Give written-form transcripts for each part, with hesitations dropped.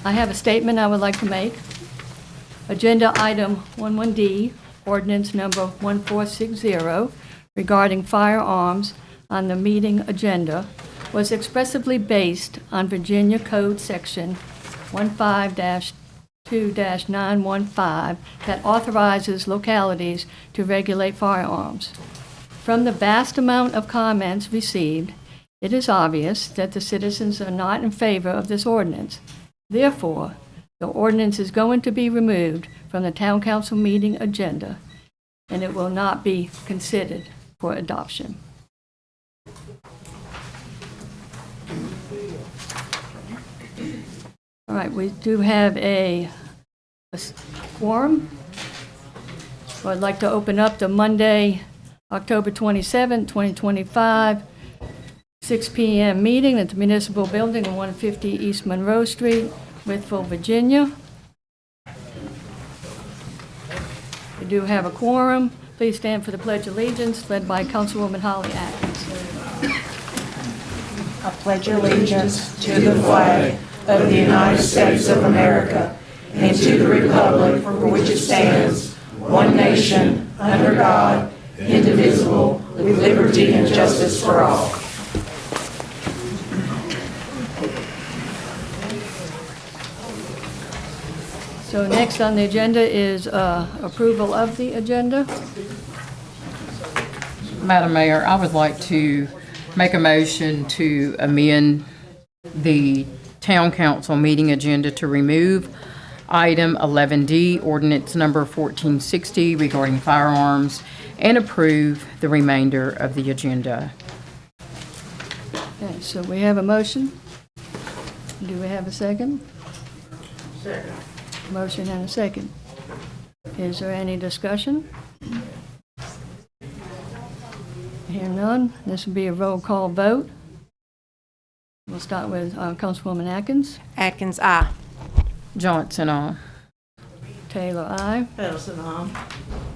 I have a statement I would like to make. Agenda item 11D, ordinance number 1460, regarding firearms on the meeting agenda, was expressly based on Virginia Code Section 15-2-915 that authorizes localities to regulate firearms. From the vast amount of comments received, it is obvious that the citizens are not in favor of this ordinance. Therefore, the ordinance is going to be removed from the Town Council meeting agenda, and it will not be considered for adoption. All right, we do have a quorum. So I'd like to open up the Monday, October 27, 2025, 6 p.m. meeting at the Municipal Building on 150 East Monroe Street, Wytheville, Virginia. We do have a quorum. Please stand for the Pledge of Allegiance, led by Councilwoman Holly Atkins. I pledge allegiance to the flag of the United States of America and to the republic for which it stands, one nation, under God, indivisible, with liberty and justice for all. So next on the agenda is approval of the agenda. Madam Mayor, I would like to make a motion to amend the Town Council meeting agenda to remove item 11D, ordinance number 1460 regarding firearms, and approve the remainder of the agenda. Okay, so we have a motion. Do we have a second? Second. Motion and a second. Is there any discussion? Hear none. This will be a roll call vote. We'll start with Councilwoman Atkins. Atkins, aye. Johnson, aye. Taylor, aye. Edison, aye.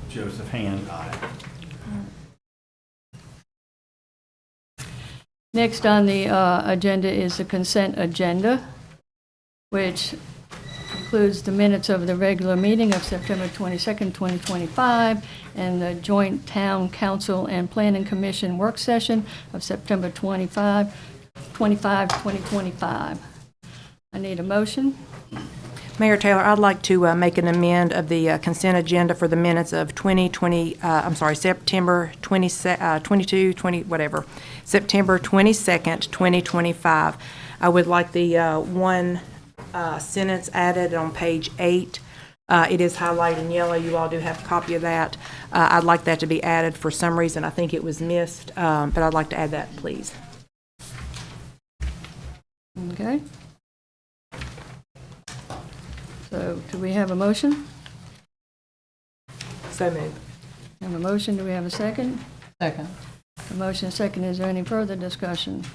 Joseph Hand, aye. Next on the agenda is the consent agenda, which includes the minutes of the regular meeting of September 22nd, 2025, and the joint Town Council and Planning Commission work session of September 25, 2025. I need a motion. Mayor Taylor, I'd like to make an amend of the consent agenda for the minutes of September 22nd, 2025. I would like the one sentence added on page 8. It is highlighted in yellow. You all do have a copy of that. I'd like that to be added. For some reason, I think it was missed, but I'd like to add that, please. Okay. So do we have a motion? So moved. Have a motion. Do we have a second? Second. A motion and second. Is there any further discussion?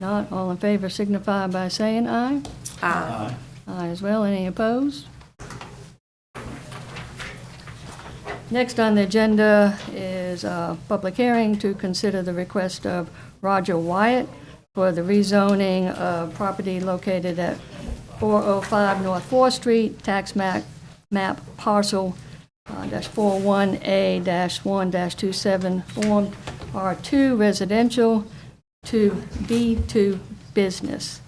Not all in favor signify by saying aye. Aye. Aye as well. Any opposed? Next on the agenda is a public hearing to consider the request of Roger Wyatt for the rezoning of property located at 405 North 4th Street, tax map parcel -41A-1-27, form R2 residential to B2 business.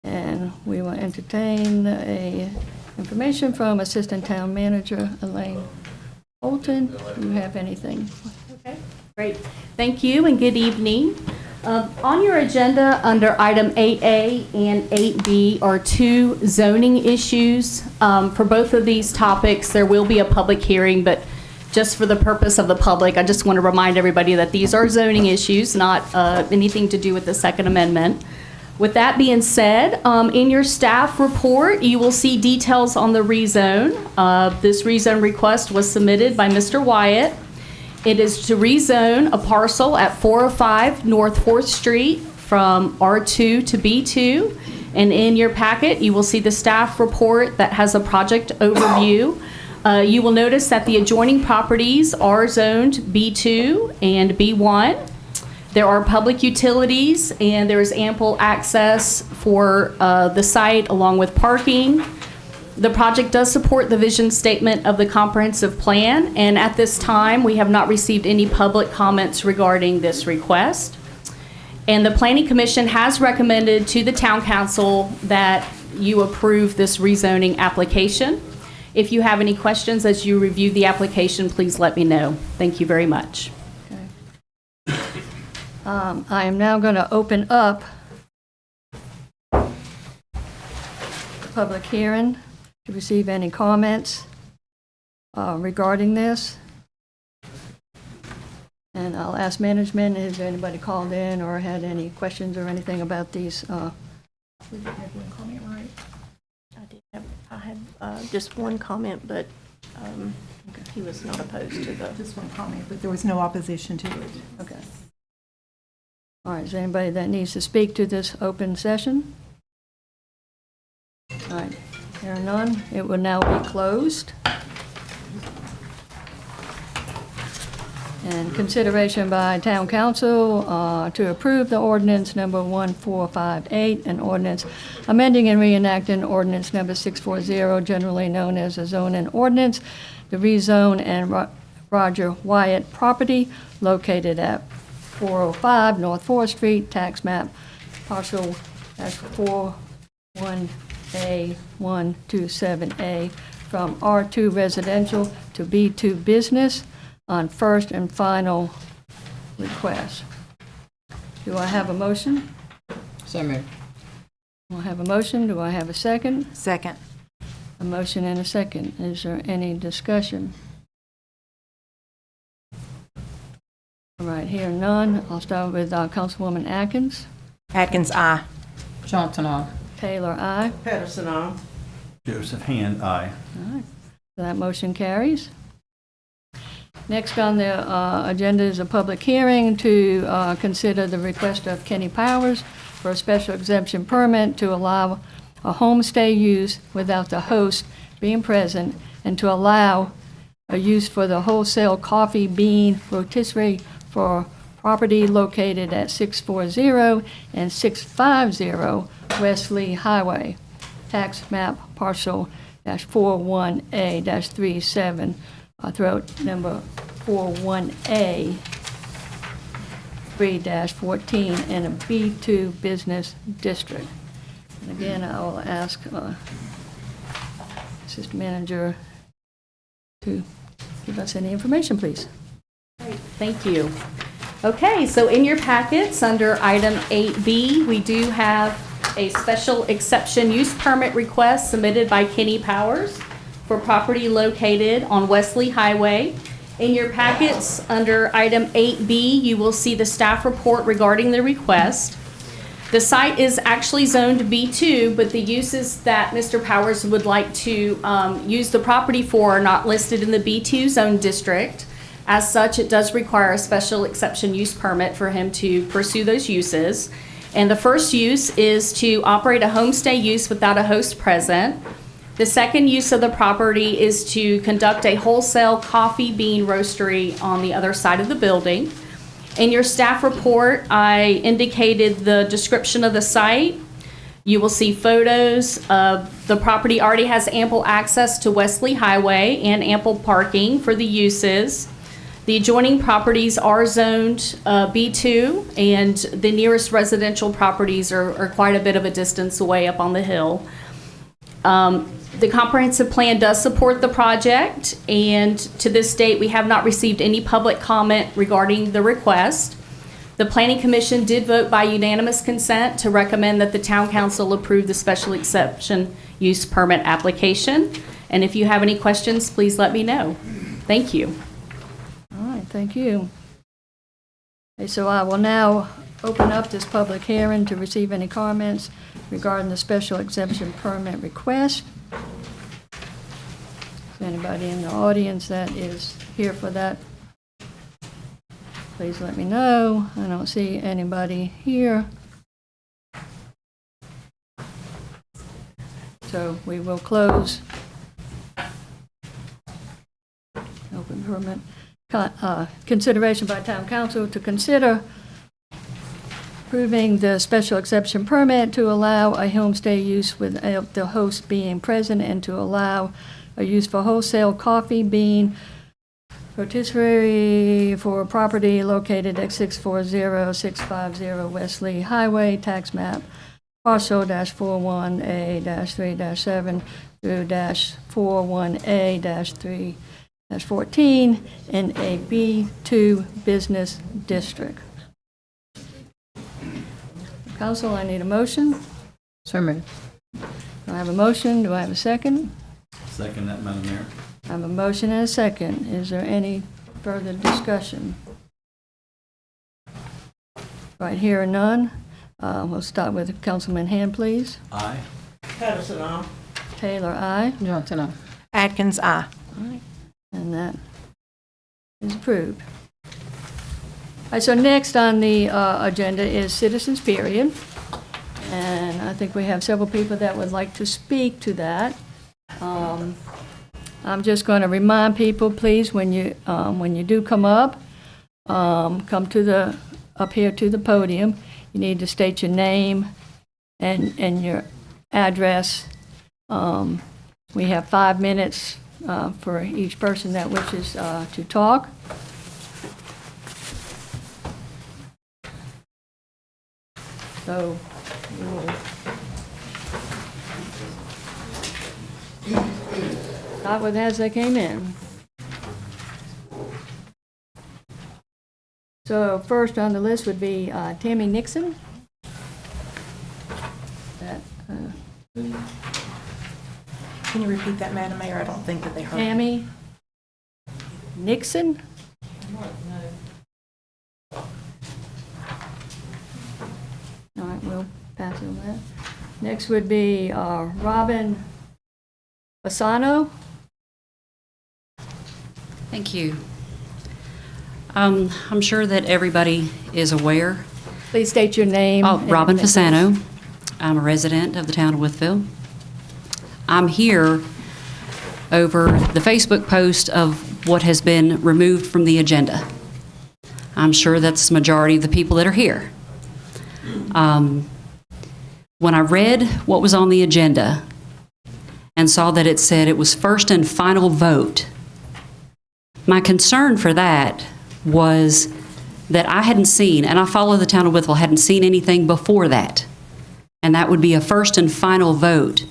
And we will entertain information from Assistant Town Manager Elaine Holton. Do you have anything? Okay, great. Thank you and good evening. On your agenda, under item 8A and 8B are two zoning issues. For both of these topics, there will be a public hearing, but just for the purpose of the public, I just want to remind everybody that these are zoning issues, not anything to do with the Second Amendment. With that being said, in your staff report, you will see details on the rezone. This rezone request was submitted by Mr. Wyatt. It is to rezone a parcel at 405 North 4th Street from R2 to B2. And in your packet, you will see the staff report that has a project overview. You will notice that the adjoining properties are zoned B2 and B1. There are public utilities, and there is ample access for the site along with parking. The project does support the vision statement of the comprehensive plan, and at this time, we have not received any public comments regarding this request. And the Planning Commission has recommended to the Town Council that you approve this rezoning application. If you have any questions as you review the application, please let me know. Thank you very much. I am now going to open up the public hearing to receive any comments regarding this. And I'll ask management, has anybody called in or had any questions or anything about these? Did you have one comment, right? I had just one comment, but he was not opposed to the. Just one comment, but there was no opposition to it. Okay. All right, is there anybody that needs to speak to this open session? All right, there are none. It will now be closed. And consideration by Town Council to approve the ordinance number 1458, an ordinance amending and reenacting ordinance number 640, generally known as a zoning ordinance, to rezone and Roger Wyatt property located at 405 North 4th Street, tax map parcel -41A127A, from R2 residential to B2 business on first and final request. Do I have a motion? So moved. I have a motion. Do I have a second? Second. A motion and a second. Is there any discussion? All right, here none. I'll start with Councilwoman Atkins. Atkins, aye. Johnson, aye. Taylor, aye. Patterson, aye. Joseph Hand, aye. All right, so that motion carries. Next on the agenda is a public hearing to consider the request of Kenny Powers for a special exemption permit to allow a homestay use without the host being present, and to allow a use for the wholesale coffee bean rotisserie for property located at 640 and 650 Wesley Highway, tax map parcel -41A-37, throat number 41A 3-14 in a B2 business district. And again, I will ask Assistant Manager to give us any information, please. Thank you. Okay, so in your packets, under item 8B, we do have a special exception use permit request submitted by Kenny Powers for property located on Wesley Highway. In your packets, under item 8B, you will see the staff report regarding the request. The site is actually zoned B2, but the uses that Mr. Powers would like to use the property for are not listed in the B2 zone district. As such, it does require a special exception use permit for him to pursue those uses. And the first use is to operate a homestay use without a host present. The second use of the property is to conduct a wholesale coffee bean roastery on the other side of the building. In your staff report, I indicated the description of the site. You will see photos of the property already has ample access to Wesley Highway and ample parking for the uses. The adjoining properties are zoned B2, and the nearest residential properties are quite a bit of a distance away up on the hill. The comprehensive plan does support the project, and to this date, we have not received any public comment regarding the request. The Planning Commission did vote by unanimous consent to recommend that the Town Council approve the special exception use permit application. And if you have any questions, please let me know. Thank you. All right, thank you. Okay, so I will now open up this public hearing to receive any comments regarding the special exemption permit request. Is there anybody in the audience that is here for that? Please let me know. I don't see anybody here. So we will close open permit. Consideration by Town Council to consider approving the special exception permit to allow a homestay use without the host being present and to allow a use for wholesale coffee bean rotisserie for property located at 640-650 Wesley Highway, tax map parcel -41A-3-7 through -41A-3-14 in a B2 business district. Council, I need a motion. So moved. Do I have a motion? Do I have a second? Second that, Madam Mayor. I have a motion and a second. Is there any further discussion? Right, here or none. We'll start with Councilman Hand, please. Aye. Patterson, aye. Taylor, aye. Johnson, aye. Atkins, aye. And that is approved. All right, so next on the agenda is citizens period. And I think we have several people that would like to speak to that. I'm just going to remind people, please, when you do come up, come to up here to the podium. You need to state your name and your address. We have 5 minutes for each person that wishes to talk. So we'll start with as they came in. So first on the list would be Tammy Nixon. Can you repeat that, Madam Mayor? I don't think that they heard. Tammy Nixon? All right, we'll pass on that. Next would be Robin Bassano. Thank you. I'm sure that everybody is aware. Please state your name. Oh, and Robin address. Fasano. I'm a resident of the town of Wytheville. I'm here over the Facebook post of what has been removed from the agenda. I'm sure that's the majority of the people that are here. When I read what was on the agenda and saw that it said it was first and final vote, my concern for that was that I hadn't seen, and I follow the town of Wytheville, hadn't seen anything before that. And that would be a first and final vote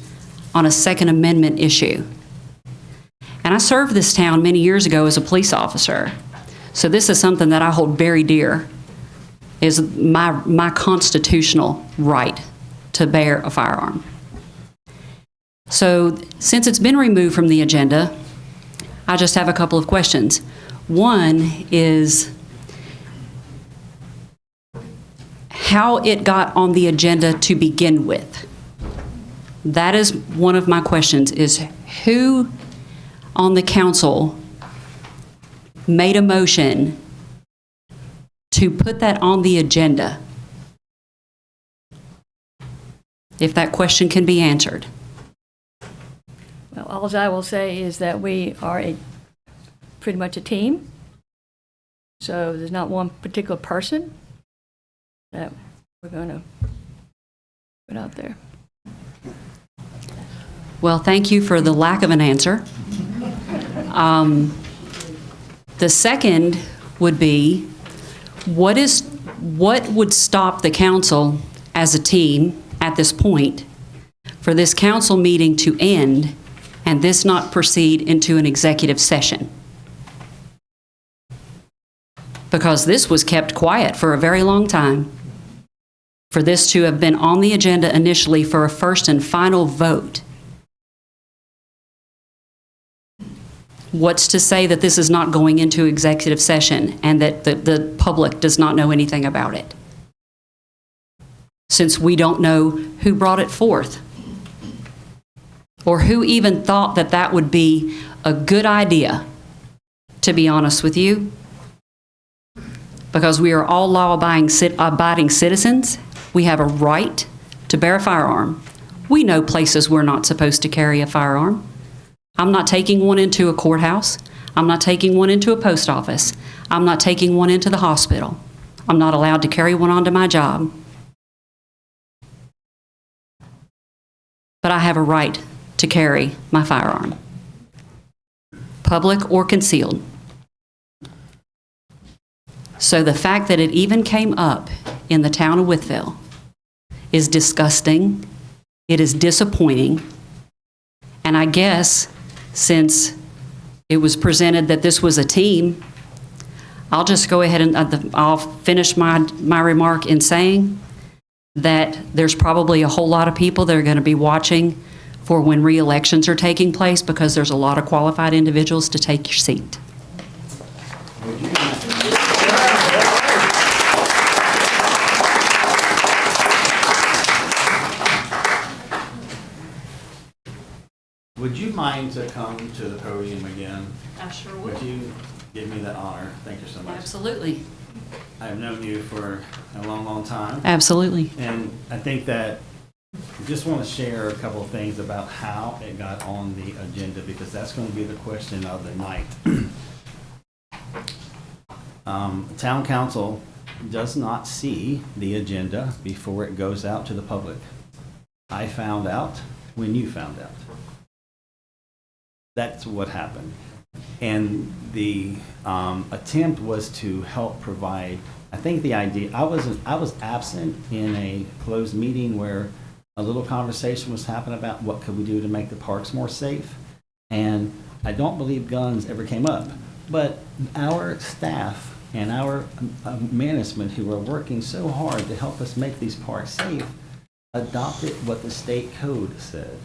on a Second Amendment issue. And I served this town many years ago as a police officer. So this is something that I hold very dear, is my constitutional right to bear a firearm. So since it's been removed from the agenda, I just have a couple of questions. One is how it got on the agenda to begin with. That is one of my questions, is who on the council made a motion to put that on the agenda? If that question can be answered. Well, all I will say is that we are pretty much a team. So there's not one particular person that we're going to put out there. Well, thank you for the lack of an answer. The second would be, what would stop the council as a team at this point for this council meeting to end and this not proceed into an executive session? Because this was kept quiet for a very long time. For this to have been on the agenda initially for a first and final vote. What's to say that this is not going into executive session and that the public does not know anything about it? Since we don't know who brought it forth. Or who even thought that that would be a good idea, to be honest with you. Because we are all law-abiding citizens. We have a right to bear a firearm. We know places we're not supposed to carry a firearm. I'm not taking one into a courthouse. I'm not taking one into a post office. I'm not taking one into the hospital. I'm not allowed to carry one onto my job. but I have a right to carry my firearm, public or concealed. So the fact that it even came up in the town of Wytheville is disgusting. It is disappointing. And I guess since it was presented that this was a team, I'll just go ahead and I'll finish my remark in saying that there's probably a whole lot of people that are going to be watching for when re-elections are taking place, because there's a lot of qualified individuals to take your seat. Would you mind to come to the podium again? I sure Would you give me that honor? Thank you so much. Absolutely. I've known you for a long, long time. Absolutely. And I think that I just want to share a couple of things about how it got on the agenda, because that's going to be the question of the night. Town council does not see the agenda before it goes out to the public. I found out when you found out. That's what happened. And the attempt was to help provide, I think the idea, I was absent in a closed meeting where a little conversation was happening about what could we do to make the parks more safe. And I don't believe guns ever came up. But our staff and our management, who are working so hard to help us make these parks safe, adopted what the state code said.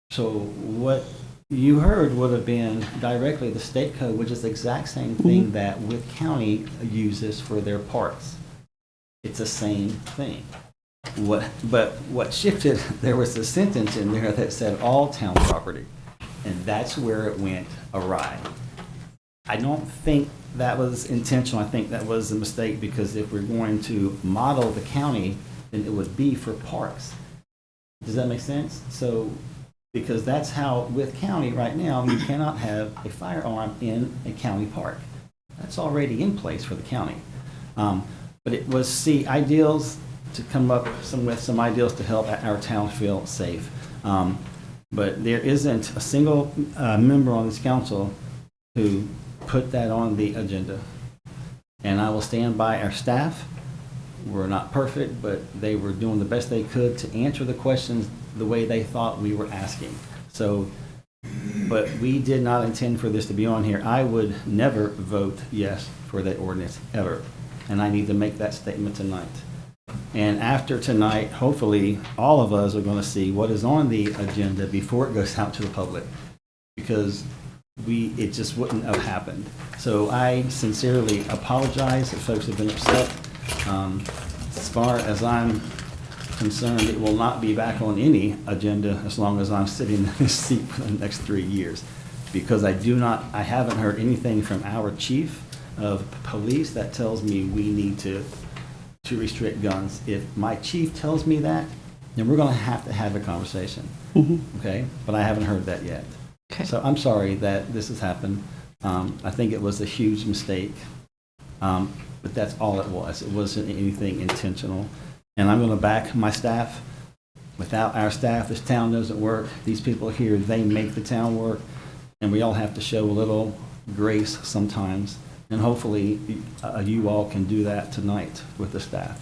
So what you heard would have been directly the state code, which is the exact same thing that Wythe County uses for their parks. It's the same thing. But what shifted, there was a sentence in there that said all town property, and that's where it went awry. I don't think that was intentional. I think that was a mistake, because if we're going to model the county, then it would be for parks. Does that make sense? So, because that's how, with county right now, you cannot have a firearm in a county park. That's already in place for the county. But it was, ideals to come up with some ideals to help our town feel safe. But there isn't a single member on this council who put that on the agenda. And I will stand by our staff. We're not perfect, but they were doing the best they could to answer the questions the way they thought we were asking. So, but we did not intend for this to be on here. I would never vote yes for that ordinance, ever. And I need to make that statement tonight. And after tonight, hopefully, all of us are going to see what is on the agenda before it goes out to the public, because it just wouldn't have happened. So I sincerely apologize if folks have been upset. As far as I'm concerned, it will not be back on any agenda as long as I'm sitting in this seat for the next 3 years, because I haven't heard anything from our chief of police that tells me we need to restrict guns. If my chief tells me that, then we're going to have a conversation. Okay? But I haven't heard that yet. Okay. So I'm sorry that this has happened. I think it was a huge mistake. But that's all it was. It wasn't anything intentional. And I'm going to back my staff. Without our staff, this town doesn't work. These people here, they make the town work. And we all have to show a little grace sometimes. And hopefully, you all can do that tonight with the staff.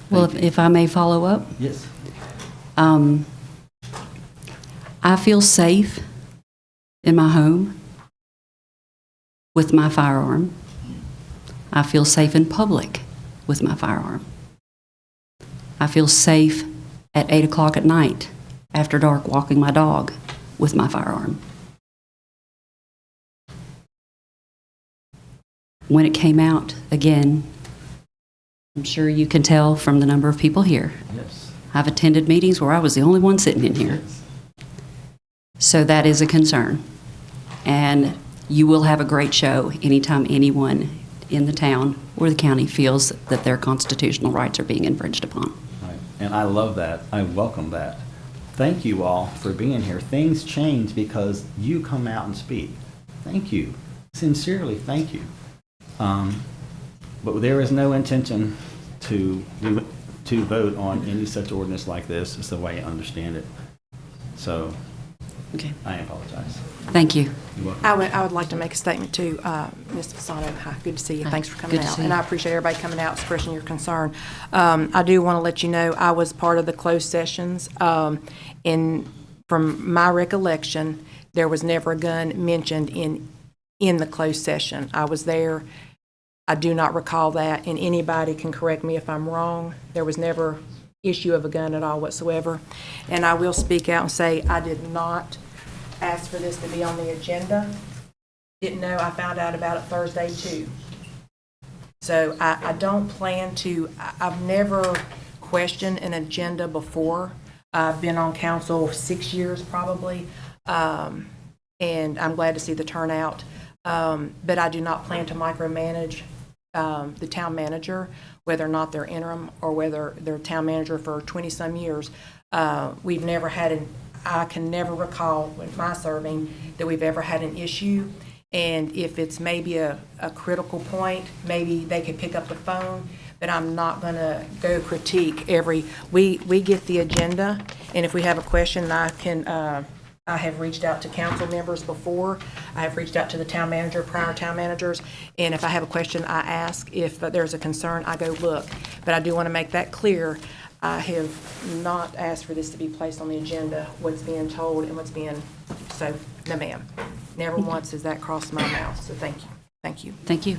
Well, if I may follow up. Yes. I feel safe in my home with my firearm. I feel safe in public with my firearm. I feel safe at 8 o'clock at night after dark walking my dog with my firearm. When it came out, again, I'm sure you can tell from the number of people here. Yes. I've attended meetings where I was the only one sitting in here. Yes. So that is a concern. And you will have a great show anytime anyone in the town or the county feels that their constitutional rights are being infringed upon. Right. And I love that. I welcome that. Thank you all for being here. Things change because you come out and speak. Thank you. Sincerely, thank you. But there is no intention to to vote on any such ordinance like this, is the way I understand it. So Okay. I apologize. Thank you. You're welcome. I would like to make a statement too, Ms. Fasano. Hi, good to see you. Hi, Thanks for coming good to out. see And you. I appreciate everybody coming out, expressing your concern. I do want to let you know, I was part of the closed sessions. From my recollection, there was never a gun mentioned in the closed session. I was there. I do not recall that, and anybody can correct me if I'm wrong. There was never issue of a gun at all whatsoever. And I will speak out and say I did not ask for this to be on the agenda. Didn't know. I found out about it Thursday too. So I don't plan to, I've never questioned an agenda before. I've been on council 6 years probably, and I'm glad to see the turnout. But I do not plan to micromanage the town manager, whether or not they're interim or whether they're town manager for 20-some years. We've never had I can never recall with my serving that we've ever had an issue. And if it's maybe a critical point, maybe they could pick up the phone, but I'm not going to go critique we get the agenda, and if we have a question, I have reached out to council members before. I have reached out to the town manager, prior town managers, and if I have a question, I ask. If there's a concern, I go look. But I do want to make that clear. I have not asked for this to be placed on the agenda, what's being told and what's being, so, no ma'am. Never once has that crossed my mouth, so thank you. Thank you. Thank you.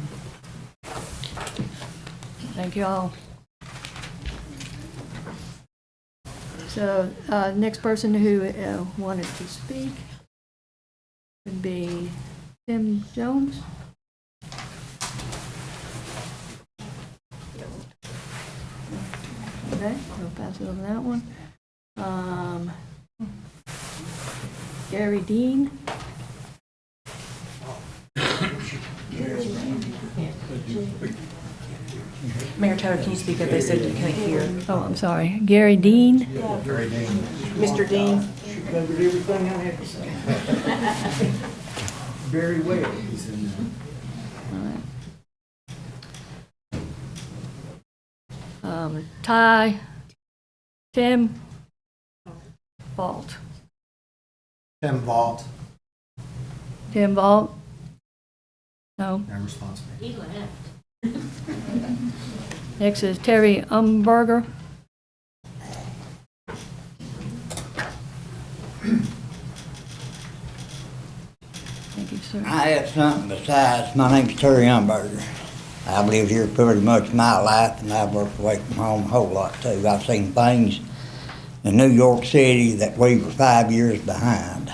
Thank you all. So, next person who wanted to speak would be Tim Jones. Okay, we'll pass it over that one. Gary Dean. Mayor Taylor, can you speak up? They said you can't hear. Oh, I'm sorry. Gary Dean. Mr. Dean? Covered everything I had to say. Very well. Ty. Tim. Vault. Tim Vault, Tim Vault. No. no response. Next is Terry Umberger. Thank you, sir. I had something besides. My name's Terry Umberger. I've lived here pretty much my life, and I've worked away from home a whole lot too. I've seen things in New York City that we were 5 years behind.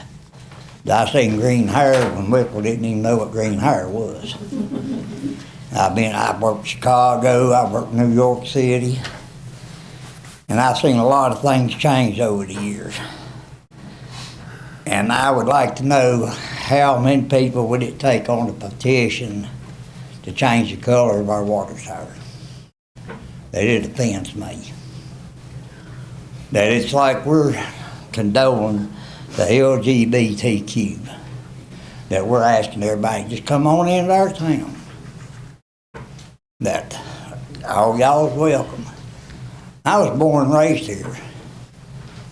I seen green hair when Whipple didn't even know what green hair was. I've worked Chicago, I've worked New York City, and I've seen a lot of things change over the years. And I would like to know how many people would it take on a petition to change the color of our water tower? That it offends me. That it's like we're condoning the LGBTQ. That we're asking everybody, just come on into our town. That all y'all's welcome. I was born and raised here.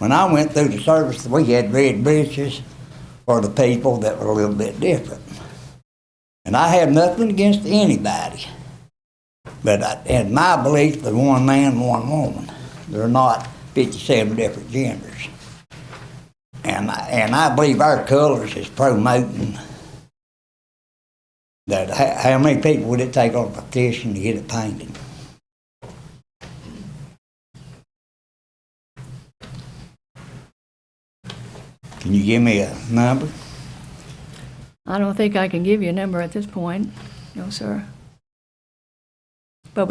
When I went through the service, we had red breeches for the people that were a little bit different. And I have nothing against anybody. But in my belief, there's one man, one woman. They're not 57 different genders. And I believe our colors is promoting that. How many people would it take on a petition to get it painted? Can you give me a number? I don't think I can give you a number at this point. No, sir. But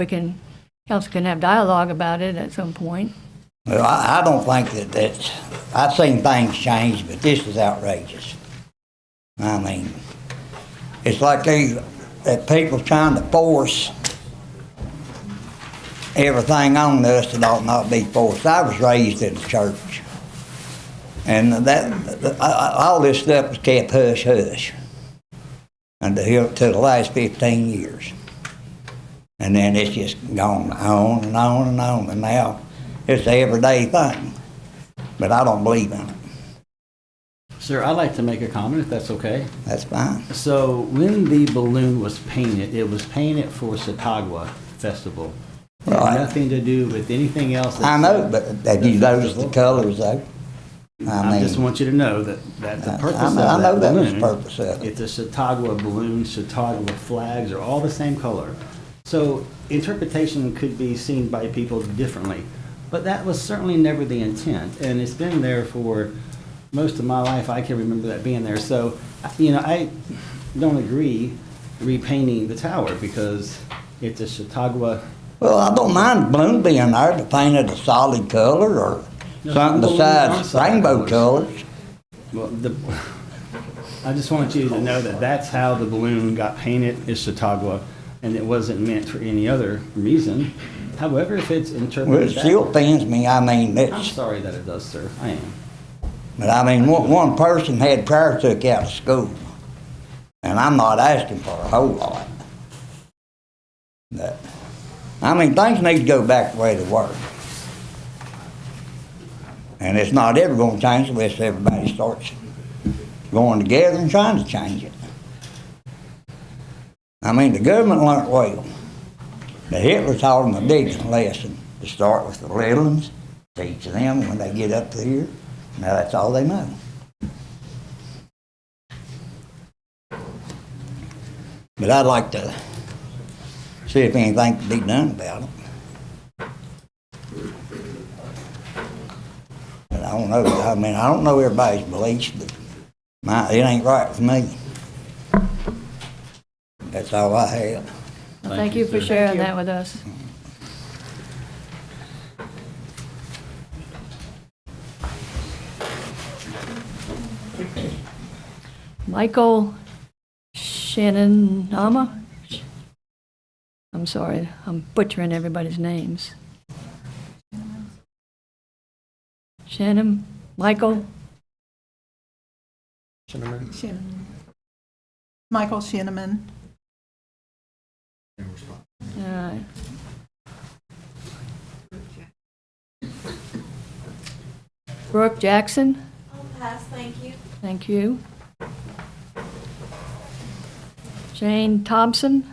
council can have dialogue about it at some point. Well, I don't think that's, I've seen things change, but this is outrageous. I mean, it's like that people trying to force everything on us that ought not be forced. I was raised in the church, and all this stuff was kept hush-hush until the last 15 years. And then it's just gone on and on and on, and now it's an everyday thing. But I don't believe in it. Sir, I'd like to make a comment, if that's okay. That's fine. So when the balloon was painted, it was painted for Chautauqua Festival. It had Right. nothing to do with anything else. I know, but have you noticed the colors though? I just want you to know that the purpose of I know that that was the balloon, purpose of it. it's a Chautauqua balloon, Chautauqua flags are all the same color. So interpretation could be seen by people differently, but that was certainly never the intent, and it's been there for most of my life. I can remember that being there. So, I don't agree repainting the tower because it's a Chautauqua. Well, I don't mind the balloon being there, but paint it a solid color or No, something balloons aren't besides solid rainbow colors. colors. Well, I just want you to know that that's how the balloon got painted, is Chautauqua, and it wasn't meant for any other reason. However, if it's Well, interpreted it that still pains me. I mean, I'm it's, sorry that it does, sir. I am. but I mean, one person had prayer took out of school, and I'm not asking for a whole lot. But, I mean, things need to go back the way they were. And it's not ever gonna change unless everybody starts going together and trying to change it. I mean, the government learned well. But Hitler taught them a big lesson, to start with the little ones, teach them when they get up to here. Now that's all they know. But I'd like to see if anything can be done about it. But I don't know. I mean, I don't know everybody's beliefs, but it ain't right with me. That's all I have. Well, thank you for sharing that with us. Michael Shannonama? I'm sorry, I'm butchering everybody's names. Shannon, Michael? Shinneman. Michael Shinneman. All right. Brooke Jackson? I'll pass, thank you. Thank you. Jane Thompson?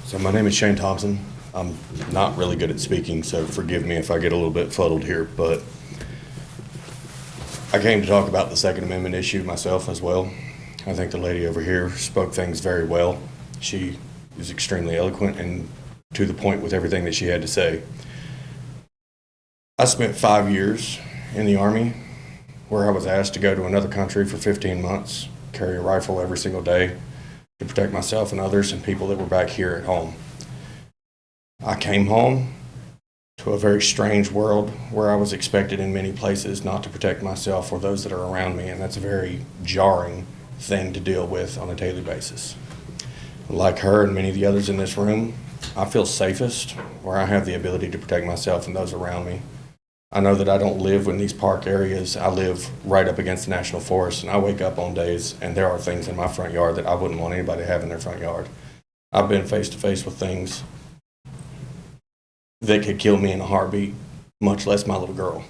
So my name is Shane Thompson. I'm not really good at speaking, so forgive me if I get a little bit fuddled here, but I came to talk about the Second Amendment issue myself as well. I think the lady over here spoke things very well. She is extremely eloquent and to the point with everything that she had to say. I spent 5 years in the Army where I was asked to go to another country for 15 months, carry a rifle every single day to protect myself and others and people that were back here at home. I came home to a very strange world where I was expected in many places not to protect myself or those that are around me, and that's a very jarring thing to deal with on a daily basis. Like her and many of the others in this room, I feel safest where I have the ability to protect myself and those around me. I know that I don't live in these park areas. I live right up against the National Forest, and I wake up on days and there are things in my front yard that I wouldn't want anybody to have in their front yard. I've been face to face with things that could kill me in a heartbeat, much less my little girl,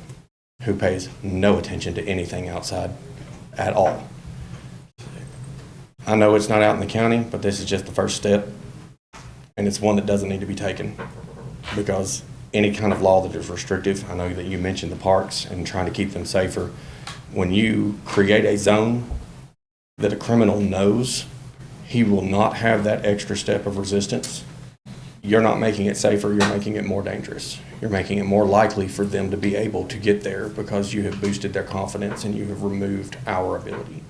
who pays no attention to anything outside at all. I know it's not out in the county, but this is just the first step, and it's one that doesn't need to be taken, because any kind of law that is restrictive, I know that you mentioned the parks and trying to keep them safer. When you create a zone that a criminal knows he will not have that extra step of resistance, you're not making it safer, you're making it more dangerous. You're making it more likely for them to be able to get there because you have boosted their confidence and you have removed our ability.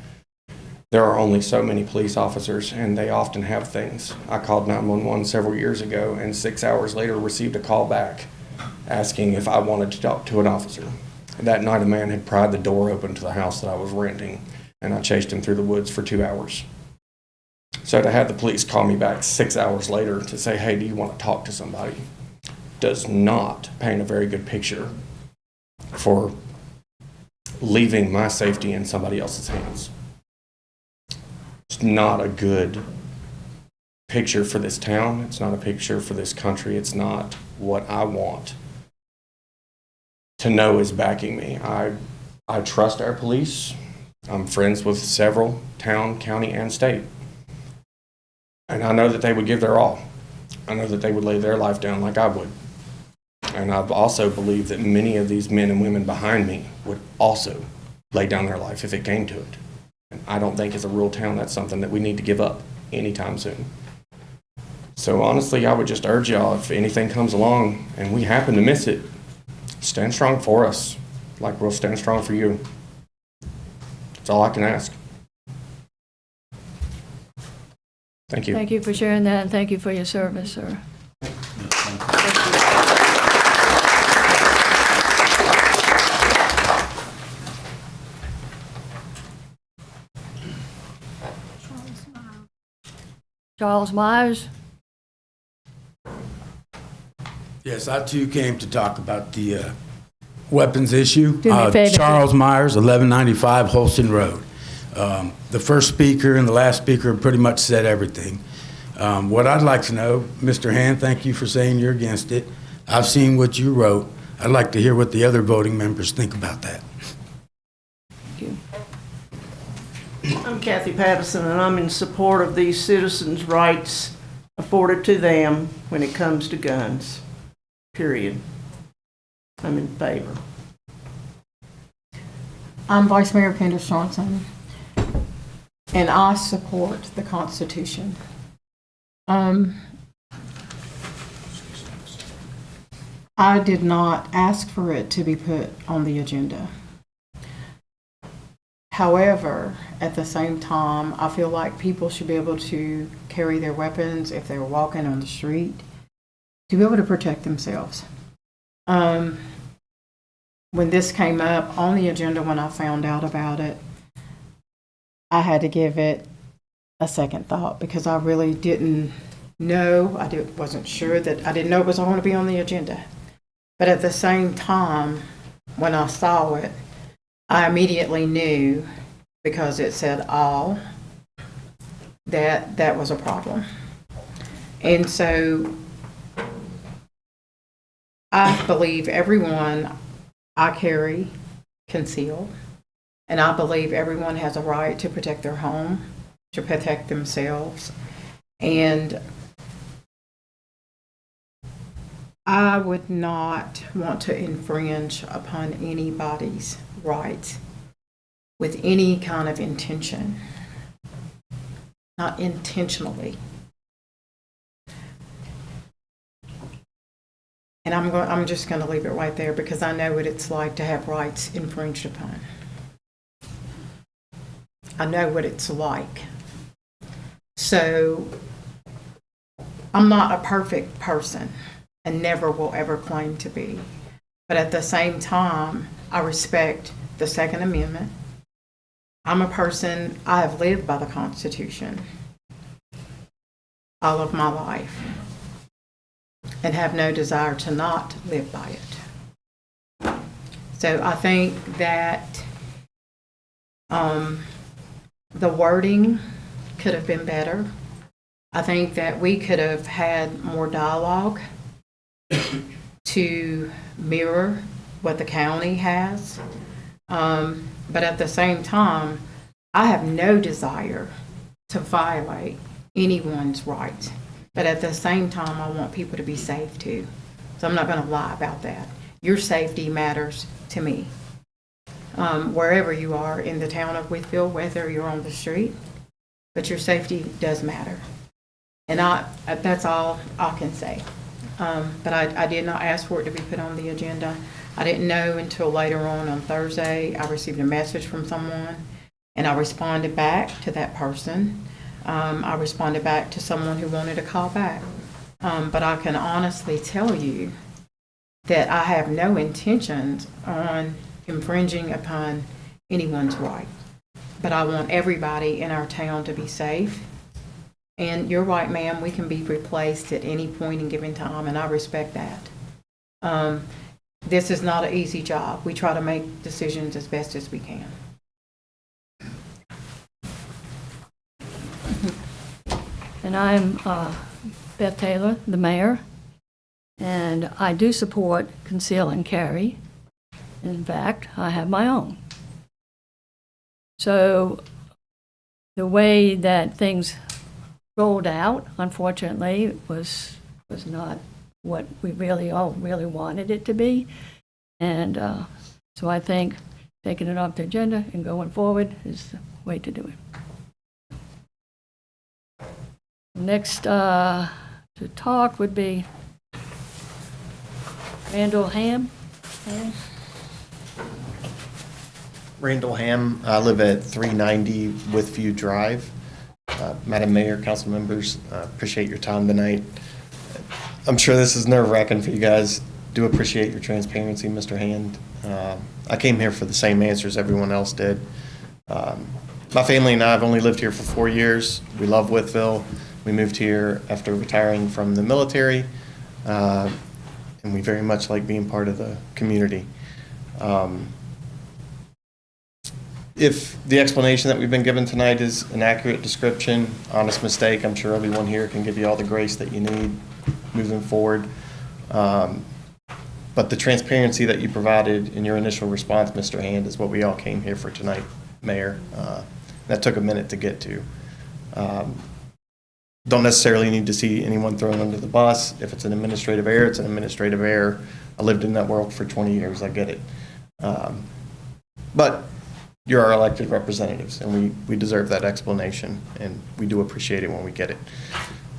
There are only so many police officers, and they often have things. I called 911 several years ago, and 6 hours later received a call back asking if I wanted to talk to an officer. That night, a man had pried the door open to the house that I was renting, and I chased him through the woods for 2 hours. So to have the police call me back 6 hours later to say, hey, do you want to talk to somebody, does not paint a very good picture for leaving my safety in somebody else's hands. It's not a good picture for this town. It's not a picture for this country. It's not what I want to know is backing me. I trust our police. I'm friends with several town, county, and state. And I know that they would give their all. I know that they would lay their life down like I would. And I also believe that many of these men and women behind me would also lay down their life if it came to it. And I don't think as a rural town that's something that we need to give up anytime soon. So honestly, I would just urge y'all, if anything comes along and we happen to miss it, stand strong for us, like we'll stand strong for you. That's all I can ask. Thank you. Thank you for sharing that, and thank you for your service, sir. Charles Myers. Yes, I too came to talk about the weapons issue. Do me a favor. Charles Myers, 1195 Holston Road. The first speaker and the last speaker pretty much said everything. What I'd like to know, Mr. Hand, thank you for saying you're against it. I've seen what you wrote. I'd like to hear what the other voting members think about that. Thank you. I'm Kathy Pattison, and I'm in support of these citizens' rights afforded to them when it comes to guns, period. I'm in favor. I'm Vice Mayor Candace Johnson, and I support the Constitution. I did not ask for it to be put on the agenda. However, at the same time, I feel like people should be able to carry their weapons if they're walking on the street, to be able to protect themselves. When this came up on the agenda, when I found out about it, I had to give it a second thought because I really didn't know. Wasn't sure that I didn't know it was going to be on the agenda. But at the same time, when I saw it, I immediately knew, because it said all, that that was a problem. And so I believe everyone I carry concealed, and I believe everyone has a right to protect their home, to protect themselves, and I would not want to infringe upon anybody's rights with any kind of intention, not intentionally. And I'm just going to leave it right there because I know what it's like to have rights infringed upon. I know what it's like. So I'm not a perfect person and never will ever claim to be. But at the same time, I respect the Second Amendment. I'm a person, I have lived by the Constitution all of my life and have no desire to not live by it. So I think that the wording could have been better. I think that we could have had more dialogue to mirror what the county has. But at the same time, I have no desire to violate anyone's rights. But at the same time, I want people to be safe too. So I'm not going to lie about that. Your safety matters to me. Wherever you are in the town of Wytheville, whether you're on the street, but your safety does matter. And that's all I can say. But I did not ask for it to be put on the agenda. I didn't know until later on Thursday. I received a message from someone, and I responded back to that person. I responded back to someone who wanted to call back. But I can honestly tell you that I have no intentions on infringing upon anyone's right. But I want everybody in our town to be safe. And you're right, ma'am, we can be replaced at any point in given time, and I respect that. this is not an easy job. We try to make decisions as best as we can. And I'm Beth Taylor, the mayor, and I do support conceal and carry. In fact, I have my own. So the way that things rolled out, unfortunately, was not what we all really wanted it to be. And so I think taking it off the agenda and going forward is the way to do it. Next to talk would be Randall Ham. Randall Ham. I live at 390 Wytheville Drive. Madam Mayor, council members, appreciate your time tonight. I'm sure this is nerve-wracking for you guys. Do appreciate your transparency, Mr. Hand. I came here for the same answers everyone else did. My family and I have only lived here for 4 years. We love Wytheville. We moved here after retiring from the military, and we very much like being part of the community. If the explanation that we've been given tonight is an accurate description, honest mistake, I'm sure everyone here can give you all the grace that you need moving forward. But the transparency that you provided in your initial response, Mr. Hand, is what we all came here for tonight, Mayor. That took a minute to get to. Don't necessarily need to see anyone thrown under the bus. If it's an administrative error, it's an administrative error. I lived in that world for 20 years. I get it. But you're our elected representatives, and we deserve that explanation, and we do appreciate it when we get it.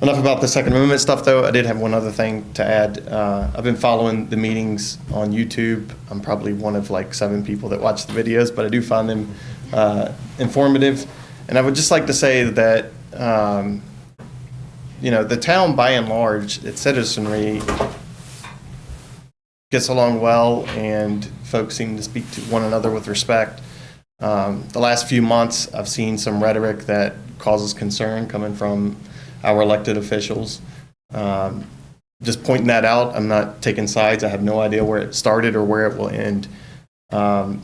Enough about the Second Amendment stuff, though. I did have one other thing to add. I've been following the meetings on YouTube. I'm probably one of like 7 people that watch the videos, but I do find them informative. And I would just like to say that the town, by and large, its citizenry gets along well, and folks seem to speak to one another with respect. The last few months, I've seen some rhetoric that causes concern coming from our elected officials. Just pointing that out. I'm not taking sides. I have no idea where it started or where it will end. And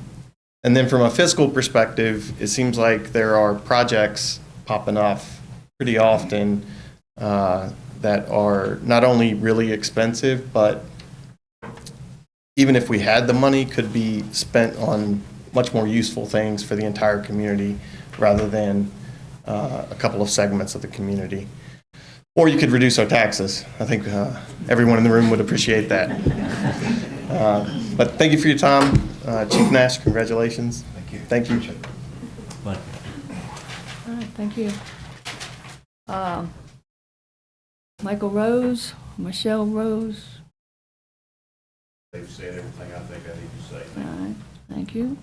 then from a fiscal perspective, it seems like there are projects popping off pretty often that are not only really expensive, but even if we had the money, could be spent on much more useful things for the entire community rather than a couple of segments of the community. Or you could reduce our taxes. I think everyone in the room would appreciate that. But thank you for your time. Chief Nash, congratulations. Thank you. Thank you. All right, thank you. Michael Rose, Michelle Rose. They've said everything I think I need to say. All right, thank you.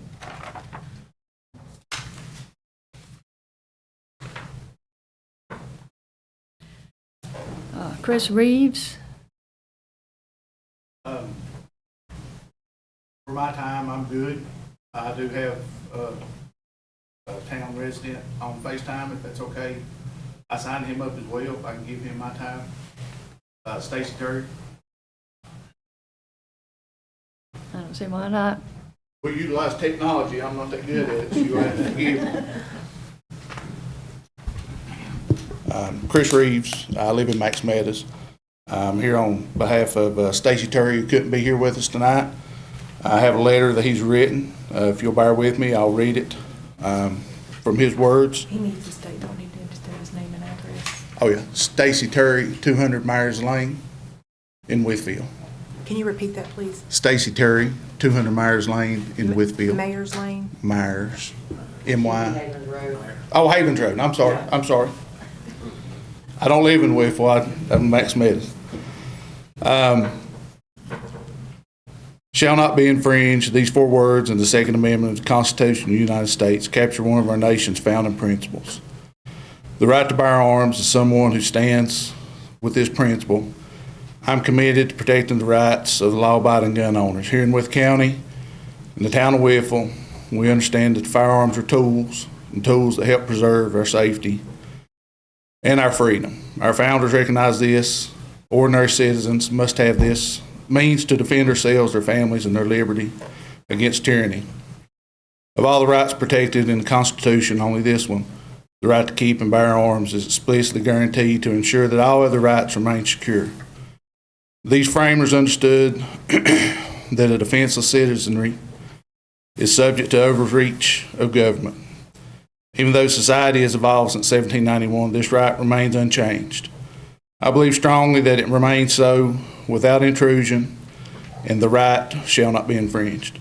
Chris Reeves. For my time, I'm good. I do have a town resident on FaceTime, if that's okay. I signed him up as well, if I can give him my time. Stacy Terry. I don't see why not. We utilize technology. I'm not that good at it, so you'll have to forgive me. Chris Reeves. I live in Max Meadows. I'm here on behalf of Stacy Terry, who couldn't be here with us tonight. I have a letter that he's written. If you'll bear with me, I'll read it from his words. He needs to state, don't need to state his name and address. Oh, yeah. Stacy Terry, 200 Myers Lane in Wytheville. Can you repeat that, please? Stacy Terry, 200 Myers Lane in Wytheville. Mayor's Lane? Myers, M-Y. Oh, Havens Road. I'm sorry. I'm sorry. I don't live in Wytheville. I'm Max Meadows. Shall not be infringed. These 4 words in the Second Amendment of the Constitution of the United States capture one of our nation's founding principles. The right to bear arms is someone who stands with this principle. I'm committed to protecting the rights of the law-abiding gun owners. Here in Wythe County, in the town of Wytheville, we understand that firearms are tools, and tools that help preserve our safety and our freedom. Our founders recognize this. Ordinary citizens must have this means to defend ourselves, our families, and their liberty against tyranny. Of all the rights protected in the Constitution, only this one, the right to keep and bear arms, is explicitly guaranteed to ensure that all other rights remain secure. These framers understood that a defenseless citizenry is subject to overreach of government. Even though society has evolved since 1791, this right remains unchanged. I believe strongly that it remains so without intrusion, and the right shall not be infringed.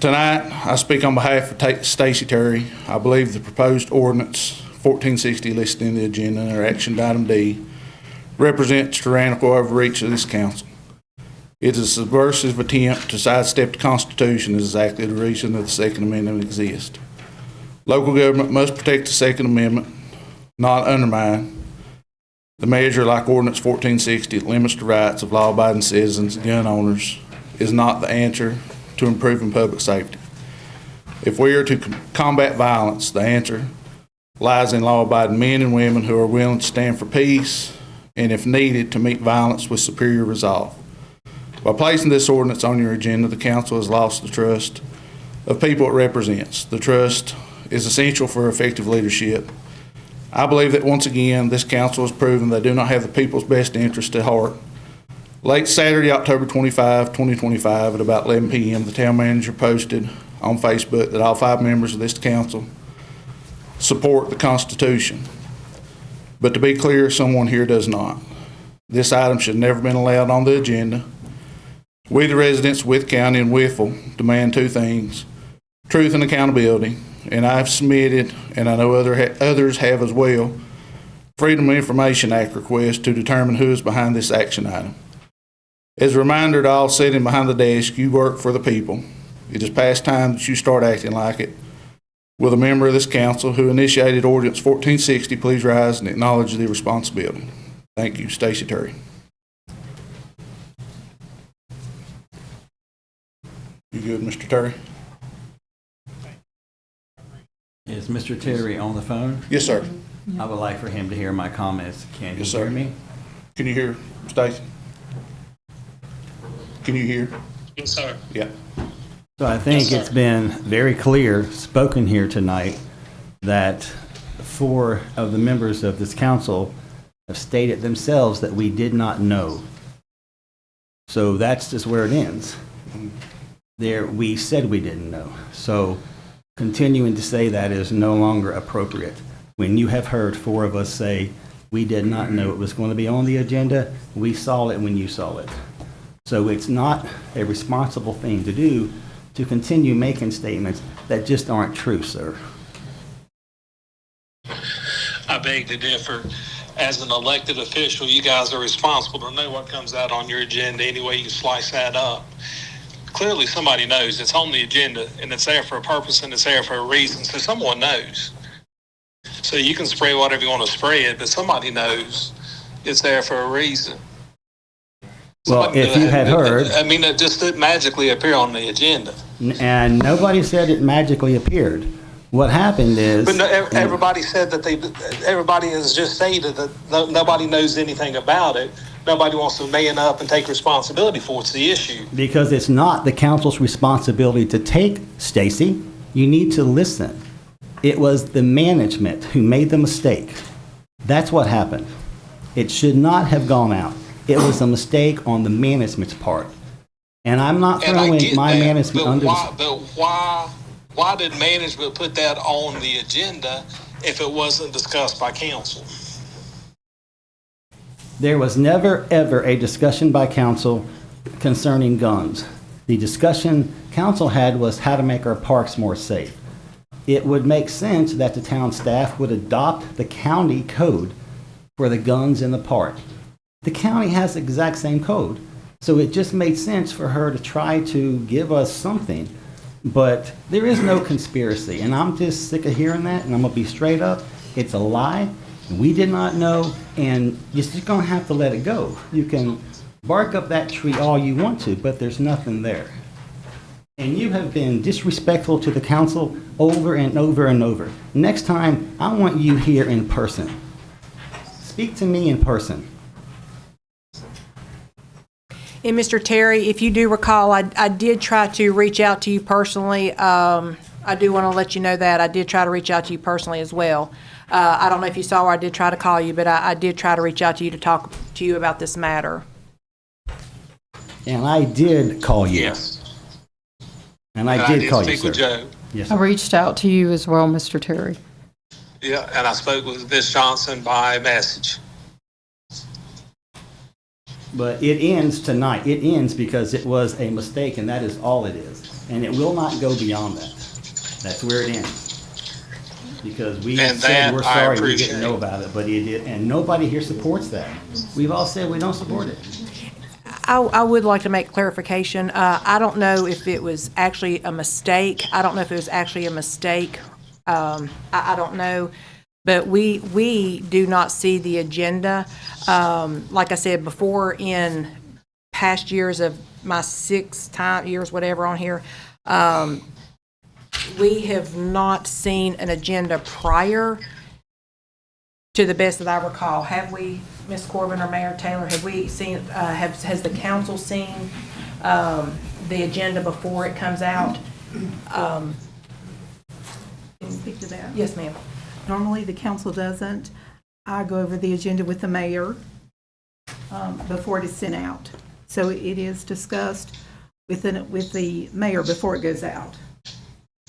Tonight, I speak on behalf of Stacey Terry. I believe the proposed ordinance 1460 listed in the agenda under action item D represents tyrannical overreach of this council. It is a subversive attempt to sidestep the Constitution, is exactly the reason that the Second Amendment exists. Local government must protect the Second Amendment, not undermine. The measure, like Ordinance 1460, that limits the rights of law-abiding citizens and gun owners, is not the answer to improving public safety. If we are to combat violence, the answer lies in law-abiding men and women who are willing to stand for peace and, if needed, to meet violence with superior resolve. By placing this ordinance on your agenda, the council has lost the trust of people it represents. The trust is essential for effective leadership. I believe that once again, this council has proven they do not have the people's best interest at heart. Late Saturday, October 25, 2025, at about 11 p.m., the town manager posted on Facebook that all 5 members of this council support the Constitution. But to be clear, someone here does not. This item should never have been allowed on the agenda. We, the residents of Wytheville County and Wytheville, demand 2 things: truth and accountability. And I've submitted, and I know others have as well, Freedom of Information Act request to determine who is behind this action item. As a reminder to all sitting behind the desk, you work for the people. It is past time that you start acting like it. Will a member of this council who initiated Ordinance 1460 please rise and acknowledge the responsibility? Thank you. Stacey Terry. You good, Mr. Terry? Is Mr. Terry on the phone? Yes, sir. I would like for him to hear my comments. Can he Yes, sir. hear me? Can you hear, Stacey? Can you hear? Yes, sir. Yeah. So I think it's been very clear, spoken here tonight, that 4 of the members of this council have stated themselves that we did not know. So that's just where it ends. There, we said we didn't know. So continuing to say that is no longer appropriate. When you have heard 4 of us say, we did not know it was going to be on the agenda, we saw it when you saw it. So it's not a responsible thing to do to continue making statements that just aren't true, sir. I beg to differ. As an elected official, you guys are responsible to know what comes out on your agenda any way you slice that up. Clearly, somebody knows it's on the agenda, and it's there for a purpose, and it's there for a reason, so someone knows. So you can spray whatever you want to spray it, but somebody knows it's there for a reason. Well, if you had heard... I mean, it just didn't magically appear on the agenda. And nobody said it magically appeared. What happened is... But no, everybody said that everybody has just stated that nobody knows anything about it. Nobody wants to man up and take responsibility for it's the issue. Because it's not the council's responsibility to take, Stacey. You need to listen. It was the management who made the mistake. That's what happened. It should not have gone out. It was a mistake on the management's part. And I'm not throwing my management under But why did management put that on the agenda if it wasn't discussed by council? There was never, ever a discussion by council concerning guns. The discussion council had was how to make our parks more safe. It would make sense that the town staff would adopt the county code for the guns in the park. The county has the exact same code. So it just made sense for her to try to give us something. But there is no conspiracy. And I'm just sick of hearing that. And I'm going to be straight up. It's a lie. We did not know. And you're just going to have to let it go. You can bark up that tree all you want to, but there's nothing there. And you have been disrespectful to the council over and over and over. Next time, I want you here in person. Speak to me in person. And Mr. Terry, if you do recall, I did try to reach out to you personally. I do want to let you know that I did try to reach out to you personally as well. I don't know if you saw where I did try to call you, but I did try to reach out to you to talk to you about this matter. And I did call you. Yes. And I did call you, speak with sir. Joe. Yes, I sir. reached out to you as well, Mr. Terry. Yeah, and I spoke with Ms. Johnson by message. But it ends tonight. It ends because it was a mistake, and that is all it is. And it will not go beyond that. That's where it ends. Because we And said that we're I sorry we appreciate. didn't know about it, but it did, and nobody here supports that. We've all said we don't support it. I would like to make clarification. I don't know if it was actually a mistake. I don't know if it was actually a mistake. I don't know. But we do not see the agenda. Like I said before, in past years of my 6 years, whatever on here, we have not seen an agenda prior, to the best that I recall. Have we, Ms. Corbin or Mayor Taylor, have we seen, has the council seen the agenda before it comes out? Can you speak to that? Yes, ma'am. Normally, the council doesn't. I go over the agenda with the mayor before it is sent out. So it is discussed with the mayor before it goes out.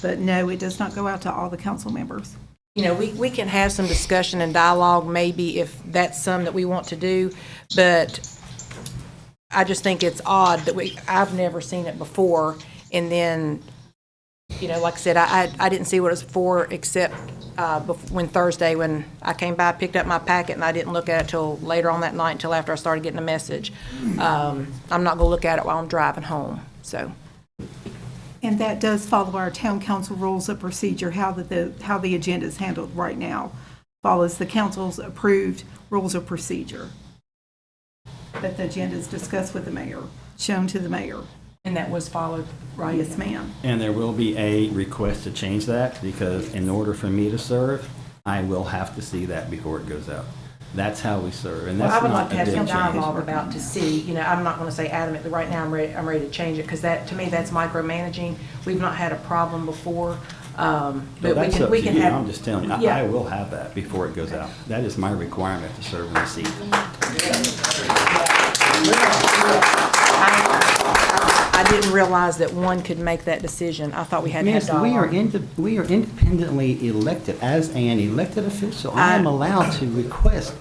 But no, it does not go out to all the council members. You know, we can have some discussion and dialogue maybe if that's some that we want to do, but I just think it's odd that I've never seen it before, and then, you know, like I said, I didn't see what it was for except when Thursday, when I came by, picked up my packet, and I didn't look at it till later on that night, until after I started getting a message. I'm not gonna look at it while I'm driving home, so. And that does follow our town council rules of procedure, how the agenda is handled right now. Follows the council's approved rules of procedure. That the agenda is discussed with the mayor, shown to the mayor. And that was followed, right? Yes, ma'am. And there will be a request to change that, because in order for me to serve, I will have to see that before it goes out. That's how we serve, and Well, that's I would not like to a have big some change. dialogue about to see, you know, I'm not gonna say adamantly, right now, I'm ready to change it, because that, to me, that's micromanaging. We've not had a problem before, No, but that's up we to can you. have. I'm just telling you, Yeah. I will have that before it goes out. That is my requirement to serve in the seat. I didn't realize that one could make that decision. I thought we had to have Miss, we are dialogue. we are independently elected. As an elected official, I am allowed to request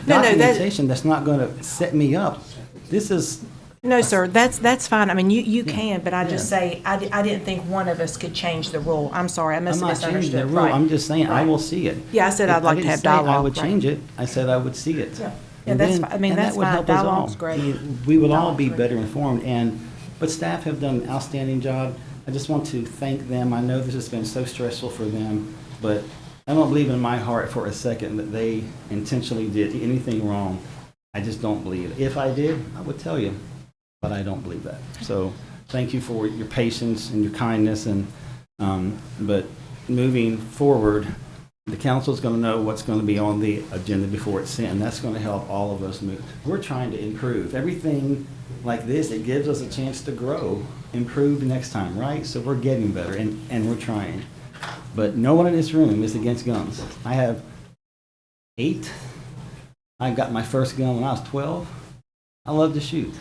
No, that- documentation that's not going to set me up. This is, No, sir, that's fine. I mean, you can, but I just say, I didn't think one of us could change the rule. I'm sorry, I I'm must have not changing the misunderstood. rule. Right. I'm just saying, I Right. will see it. Yeah, I said I'd like to didn't have say I dialogue, would right. change it. I said I would see it. Yeah. Yeah, And that's then- fi- I mean, and that's that would fine. help us all. Dialogue's great. I mean, we would all Dialogue's be great. better informed, but staff have done an outstanding job. I just want to thank them. I know this has been so stressful for them, but I don't believe in my heart for a second that they intentionally did anything wrong. I just don't believe it. If I did, I would tell you, but I don't believe that. So thank you for your patience and your kindness, and but moving forward, the council's going to know what's going to be on the agenda before it's sent, and that's going to help all of us move. We're trying to improve. Everything like this, it gives us a chance to grow, improve next time, right? So we're getting better, and we're trying. But no one in this room is against guns. I have 8. I got my first gun when I was 12. I love to shoot,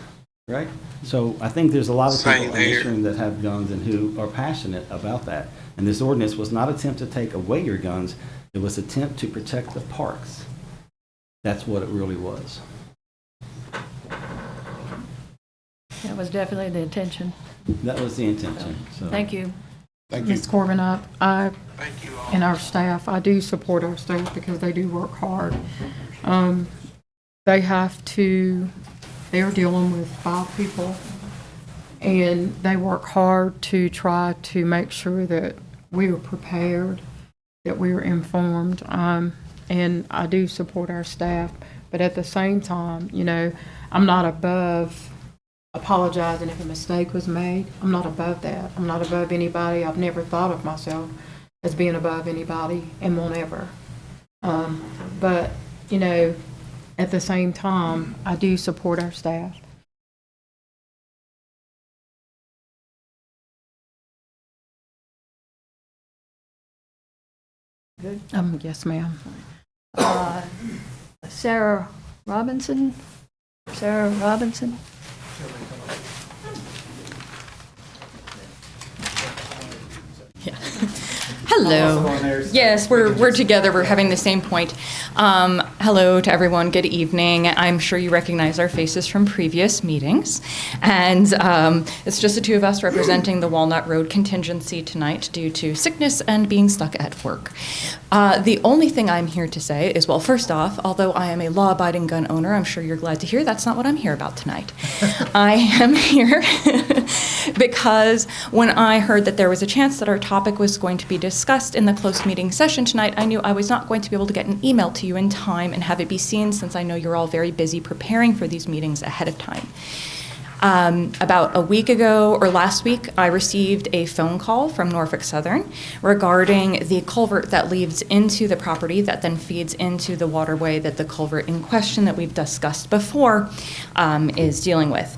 right? So I think there's a lot of Same people in this here. room that have guns and who are passionate about that. And this ordinance was not an attempt to take away your guns. It was an attempt to protect the parks. That's what it really was. That was definitely the intention. That was the intention. So Thank you. Thank you. Ms. Corbin, I Thank you all. and our staff, I do support our staff because they do work hard. They have to, they're dealing with 5 people, and they work hard to try to make sure that we are prepared, that we are informed, and I do support our staff. But at the same time, you know, I'm not above apologizing if a mistake was made. I'm not above that. I'm not above anybody. I've never thought of myself as being above anybody and won't ever. But, you know, at the same time, I do support our staff. good? Yes, ma'am. Sarah Robinson? Sarah Robinson? Hello. Yes, we're together. We're having the same point. Hello to everyone. Good evening. I'm sure you recognize our faces from previous meetings. And it's just the two of us representing the Walnut Road contingency tonight due to sickness and being stuck at work. The only thing I'm here to say is, well, first off, although I am a law-abiding gun owner, I'm sure you're glad to hear that's not what I'm here about tonight. I am here because when I heard that there was a chance that our topic was going to be discussed in the closed meeting session tonight, I knew I was not going to be able to get an email to you in time and have it be seen, since I know you're all very busy preparing for these meetings ahead of time. About a week ago or last week, I received a phone call from Norfolk Southern regarding the culvert that leads into the property that then feeds into the waterway that the culvert in question that we've discussed before is dealing with.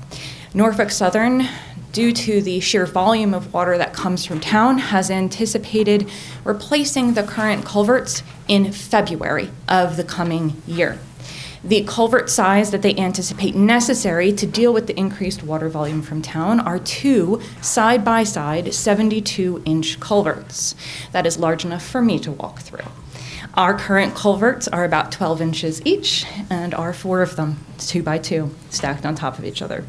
Norfolk Southern, due to the sheer volume of water that comes from town, has anticipated replacing the current culverts in February of the coming year. The culvert size that they anticipate necessary to deal with the increased water volume from town are two side-by-side 72-inch culverts. That is large enough for me to walk through. Our current culverts are about 12 inches each, and are four of them, 2 by 2, stacked on top of each other.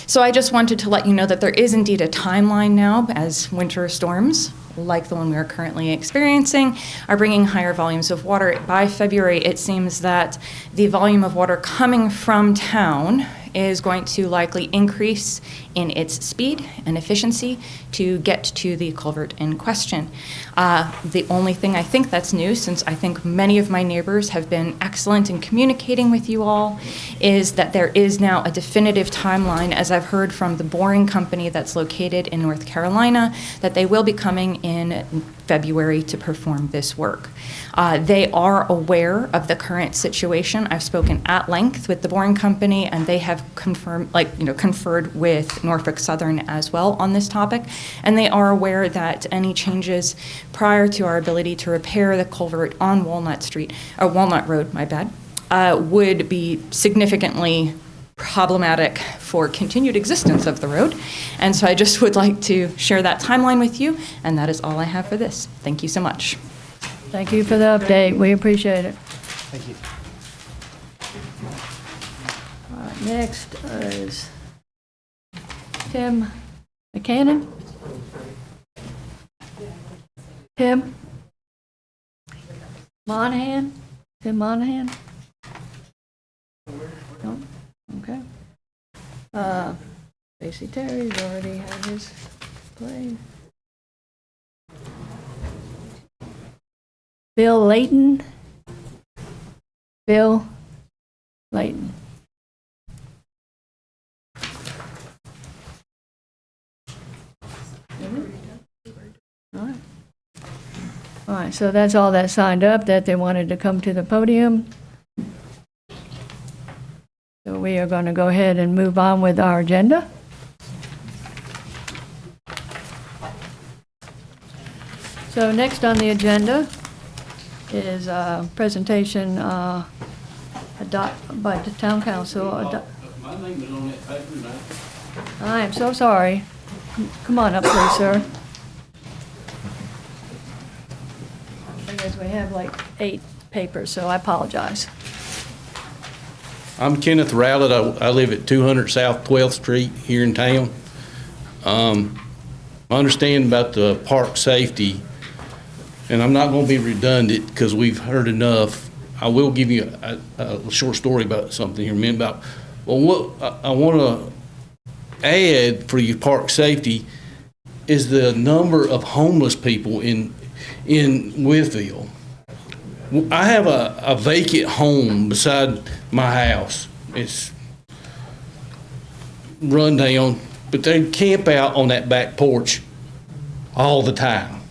So I just wanted to let you know that there is indeed a timeline now, as winter storms, like the one we are currently experiencing, are bringing higher volumes of water. By February, it seems that the volume of water coming from town is going to likely increase in its speed and efficiency to get to the culvert in question. The only thing I think that's new, since I think many of my neighbors have been excellent in communicating with you all, is that there is now a definitive timeline, as I've heard from the boring company that's located in North Carolina, that they will be coming in February to perform this work. They are aware of the current situation. I've spoken at length with the boring company, and they have conferred with Norfolk Southern as well on this topic, and they are aware that any changes prior to our ability to repair the culvert on Walnut Road, would be significantly problematic for continued existence of the road. And so I just would like to share that timeline with you, and that is all I have for this. Thank you so much. Thank you for the update. We appreciate it. Thank you. All right, next is Tim McCannon. Tim Monahan? Tim Monahan? No? Okay. Stacy Terry's already had his play. Bill Layton. Bill Layton. All right, so that's all that signed up, that they wanted to come to the podium. So we are going to go ahead and move on with our agenda. So next on the agenda is a presentation by the town council. My name is on that paper now. I am so sorry. Come on up, please, sir. Because we have like 8 papers, so I apologize. I'm Kenneth Rowlett. I live at 200 South 12th Street here in town. I understand about the park safety, and I'm not going to be redundant because we've heard enough. I will give you a short story about something here in a minute. What I want to add for your park safety is the number of homeless people in Wytheville. I have a vacant home beside my house. It's run down, but they camp out on that back porch all the time.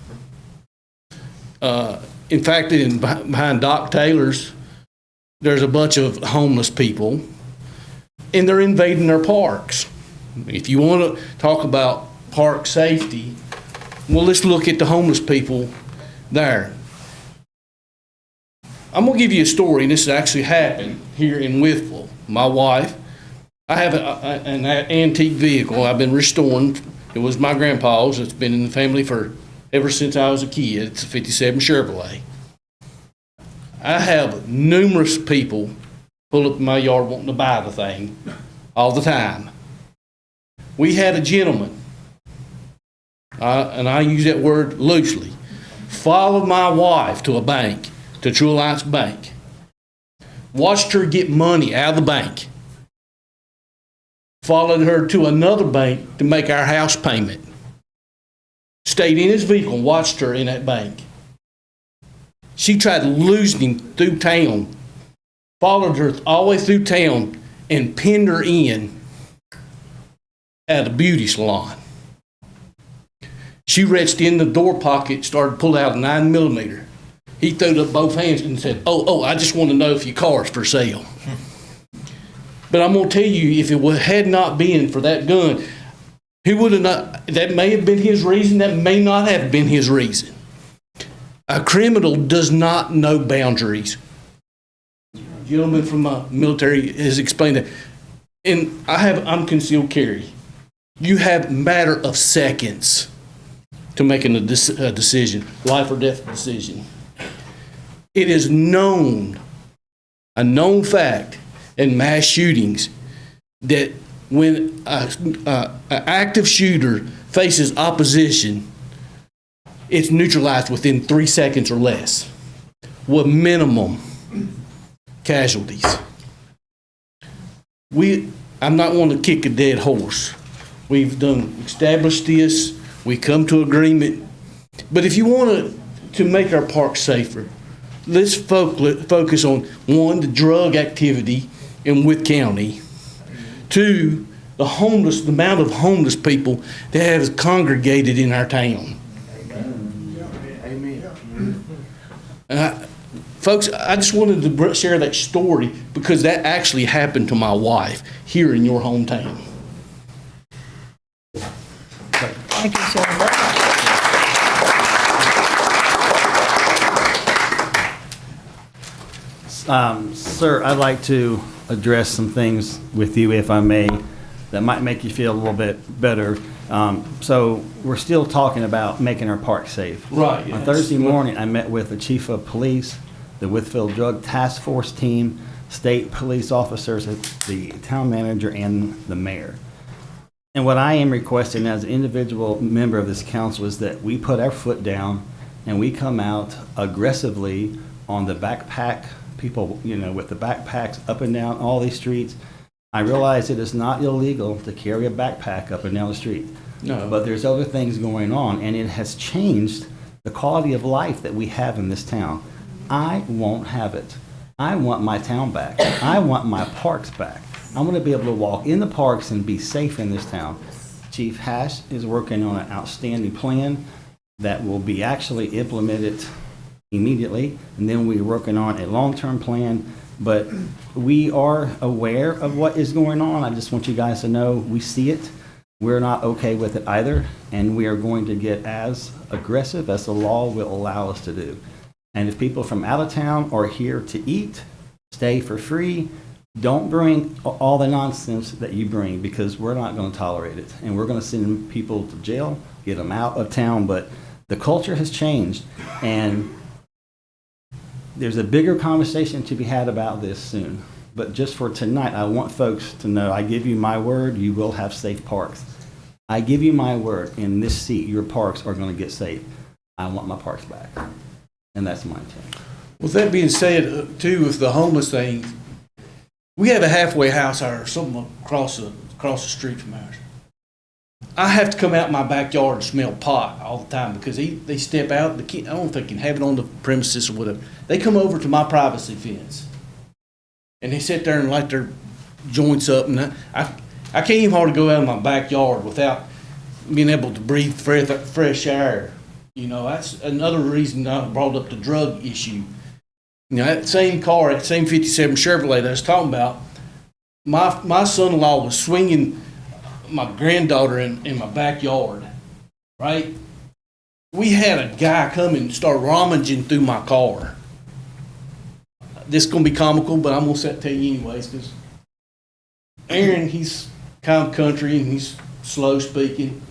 In fact, behind Doc Taylor's, there's a bunch of homeless people, and they're invading their parks. If you want to talk about park safety, well, let's look at the homeless people there. I'm gonna give you a story, and this actually happened here in Wytheville. My wife, I have an antique vehicle I've been restoring. It was my grandpa's. It's been in the family ever since I was a kid. It's a 57 Chevrolet. I have numerous people pull up in my yard wanting to buy the thing all the time. We had a gentleman, and I use that word loosely, followed my wife to a bank, to True Alliance Bank, watched her get money out of the bank, followed her to another bank to make our house payment, stayed in his vehicle and watched her in that bank. She tried losing him through town, followed her all the way through town, and pinned her in at a beauty salon. She reached in the door pocket, started to pull out a 9mm. He threw up both hands and said, oh, I just want to know if your car's for sale. But I'm going to tell you, if it had not been for that gun, he would have not, that may have been his reason, that may not have been his reason. A criminal does not know boundaries. A gentleman from my military has explained that. And I'm concealed carry. You have a matter of seconds to making a decision, life or death decision. It is known, a known fact in mass shootings, that when an active shooter faces opposition, it's neutralized within 3 seconds or less, with minimum casualties. I'm not wanting to kick a dead horse. We've established this, we come to agreement, but if you want to make our parks safer, let's focus on, one, the drug activity in Wythe County, two, the amount of homeless people that have congregated in our town. Amen. Folks, I just wanted to share that story because that actually happened to my wife here in your hometown. Thank you, sir. Sir, I'd like to address some things with you, if I may, that might make you feel a little bit better. So we're still talking about making our park safe. Right. On Thursday morning, I met with the chief of police, the Wytheville Drug Task Force team, state police officers, the town manager, and the mayor. And what I am requesting as an individual member of this council is that we put our foot down and we come out aggressively on the backpack people, with the backpacks up and down all these streets. I realize it is not illegal to carry a backpack up and down the street. No. But there's other things going on, and it has changed the quality of life that we have in this town. I won't have it. I want my town back. I want my parks back. I want to be able to walk in the parks and be safe in this town. Chief Hash is working on an outstanding plan that will be actually implemented immediately, and then we're working on a long-term plan. But we are aware of what is going on. I just want you guys to know we see it. We're not okay with it either, and we are going to get as aggressive as the law will allow us to do. And if people from out of town are here to eat, stay for free, don't bring all the nonsense that you bring, because we're not going to tolerate it. And we're going to send people to jail, get them out of town. But the culture has changed, and there's a bigger conversation to be had about this soon. But just for tonight, I want folks to know, I give you my word, you will have safe parks. I give you my word, in this seat, your parks are going to get safe. I want my parks back. And that's my intent. With that being said, too, with the homeless thing, we have a halfway house or something across the street from ours. I have to come out my backyard and smell pot all the time because they step out. I don't know if they can have it on the premises or whatever. They come over to my privacy fence, and they sit there and light their joints up. And I can't even hardly go out in my backyard without being able to breathe fresh air. That's another reason I brought up the drug issue. That same car, that same 57 Chevrolet that I was talking about, my son-in-law was swinging my granddaughter in my backyard, right? We had a guy come and start rummaging through my car. this is gonna be comical, but I'm gonna tell you anyways, because Aaron, he's kind of country and he's slow speaking.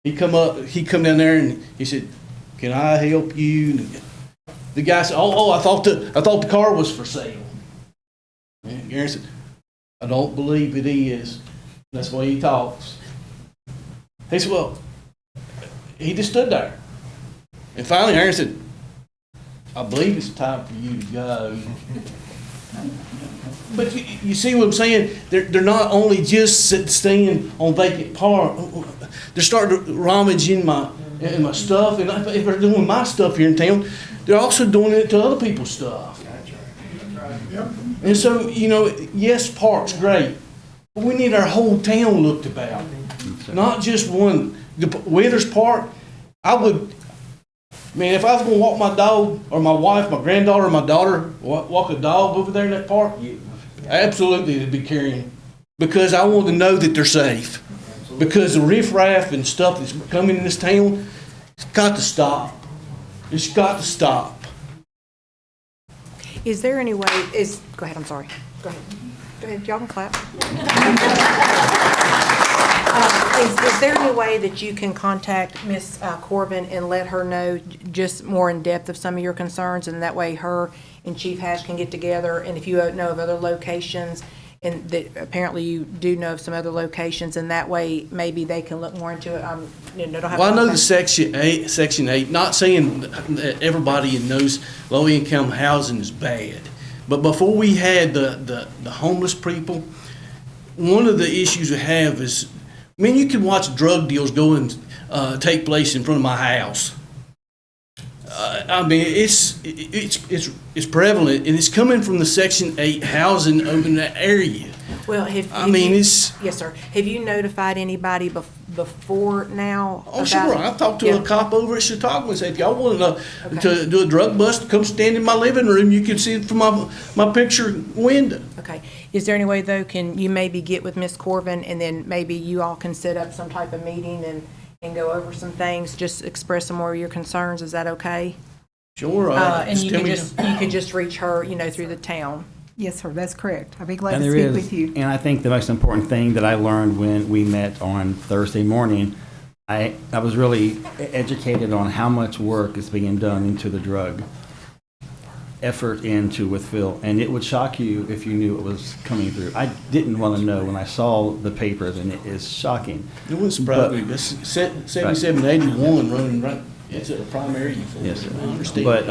He come down there and he said, "Can I help you?" And the guy said, "Oh, I thought the car was for sale." And Aaron said, "I don't believe it is." That's the way he talks. He said, "Well," he just stood there. And finally Aaron said, "I believe it's time for you to go." But you see what I'm saying? They're not only just staying on vacant park. They're starting to rummage in my stuff. And if they're doing my stuff here in town, they're also doing it to other people's stuff. And so, yes, park's great. But we need our whole town looked about. Not just one. The Withers Park, if I was going to walk my dog, or my wife, my granddaughter, or my daughter, walk a dog over there in that park, absolutely they'd be carrying. Because I want to know that they're safe. Because the riffraff and stuff that's coming in this town, it's got to stop. It's got to stop. Is there any way, go ahead, I'm sorry. Go ahead, y'all can clap. Is there any way that you can contact Ms. Corbin and let her know just more in depth of some of your concerns, and that way her and Chief Hash can get together, and if you know of other locations, and that apparently you do know of some other locations, and that way maybe they can look more into it. Don't have. Well, I know the Section 8, not saying that everybody knows low-income housing is bad, but before we had the homeless people, one of the issues we have is, you can watch drug deals go and take place in front of my house. It's prevalent, and it's coming from the Section 8 housing over in that area. Well, yes, sir. Have you notified anybody before now? Oh, sure. I've talked to a cop over at Chautauqua and said, if y'all want to do a drug bust, come stand in my living room. You can see it from my picture window. Okay. Is there any way, though, can you maybe get with Ms. Corbin, and then maybe you all can set up some type of meeting and go over some things, just express some more of your concerns? Is that okay? Sure. And you could just reach her, through the town. Yes, sir, that's correct. I'd be glad to speak with you. And I think the most important thing that I learned when we met on Thursday morning, I was really educated on how much work is being done into the drug effort into Wytheville, and it would shock you if you knew it was coming through. I didn't want to know when I saw the papers, and it is shocking. It wouldn't surprise me. That's 77, 81 running right. It's a primary. Yes, sir. I understand. But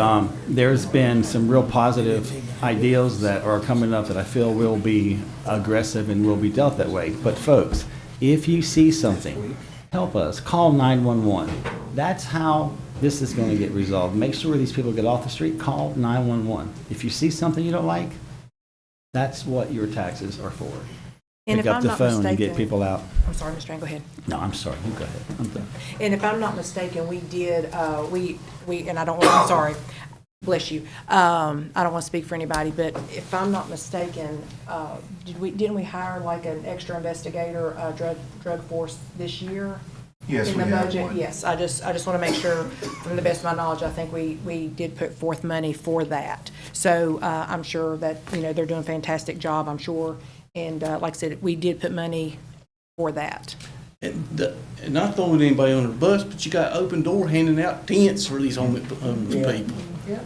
there's been some real positive ideals that are coming up that I feel will be aggressive and will be dealt that way. But folks, if you see something, help us. Call 911. That's how this is going to get resolved. Make sure these people get off the street. Call 911. If you see something you don't like, that's what your taxes are for. And Pick if up I'm the not phone and get mistaken- people out. I'm sorry, Mr. Strang, go ahead. No, I'm sorry. You go ahead. I'm done. And if I'm not mistaken, we did, and I don't want, I'm sorry, bless you. I don't want to speak for anybody, but if I'm not mistaken, didn't we hire like an extra investigator, drug force this year? Yes, In we the have. budget? Yes, I just want to make sure, from the best of my knowledge, I think we did put forth money for that. So, I'm sure that, they're doing a fantastic job, I'm sure. And, like I said, we did put money for that. And not throwing anybody under the bus, but you got Open Door handing out tents for these homeless people. Yeah.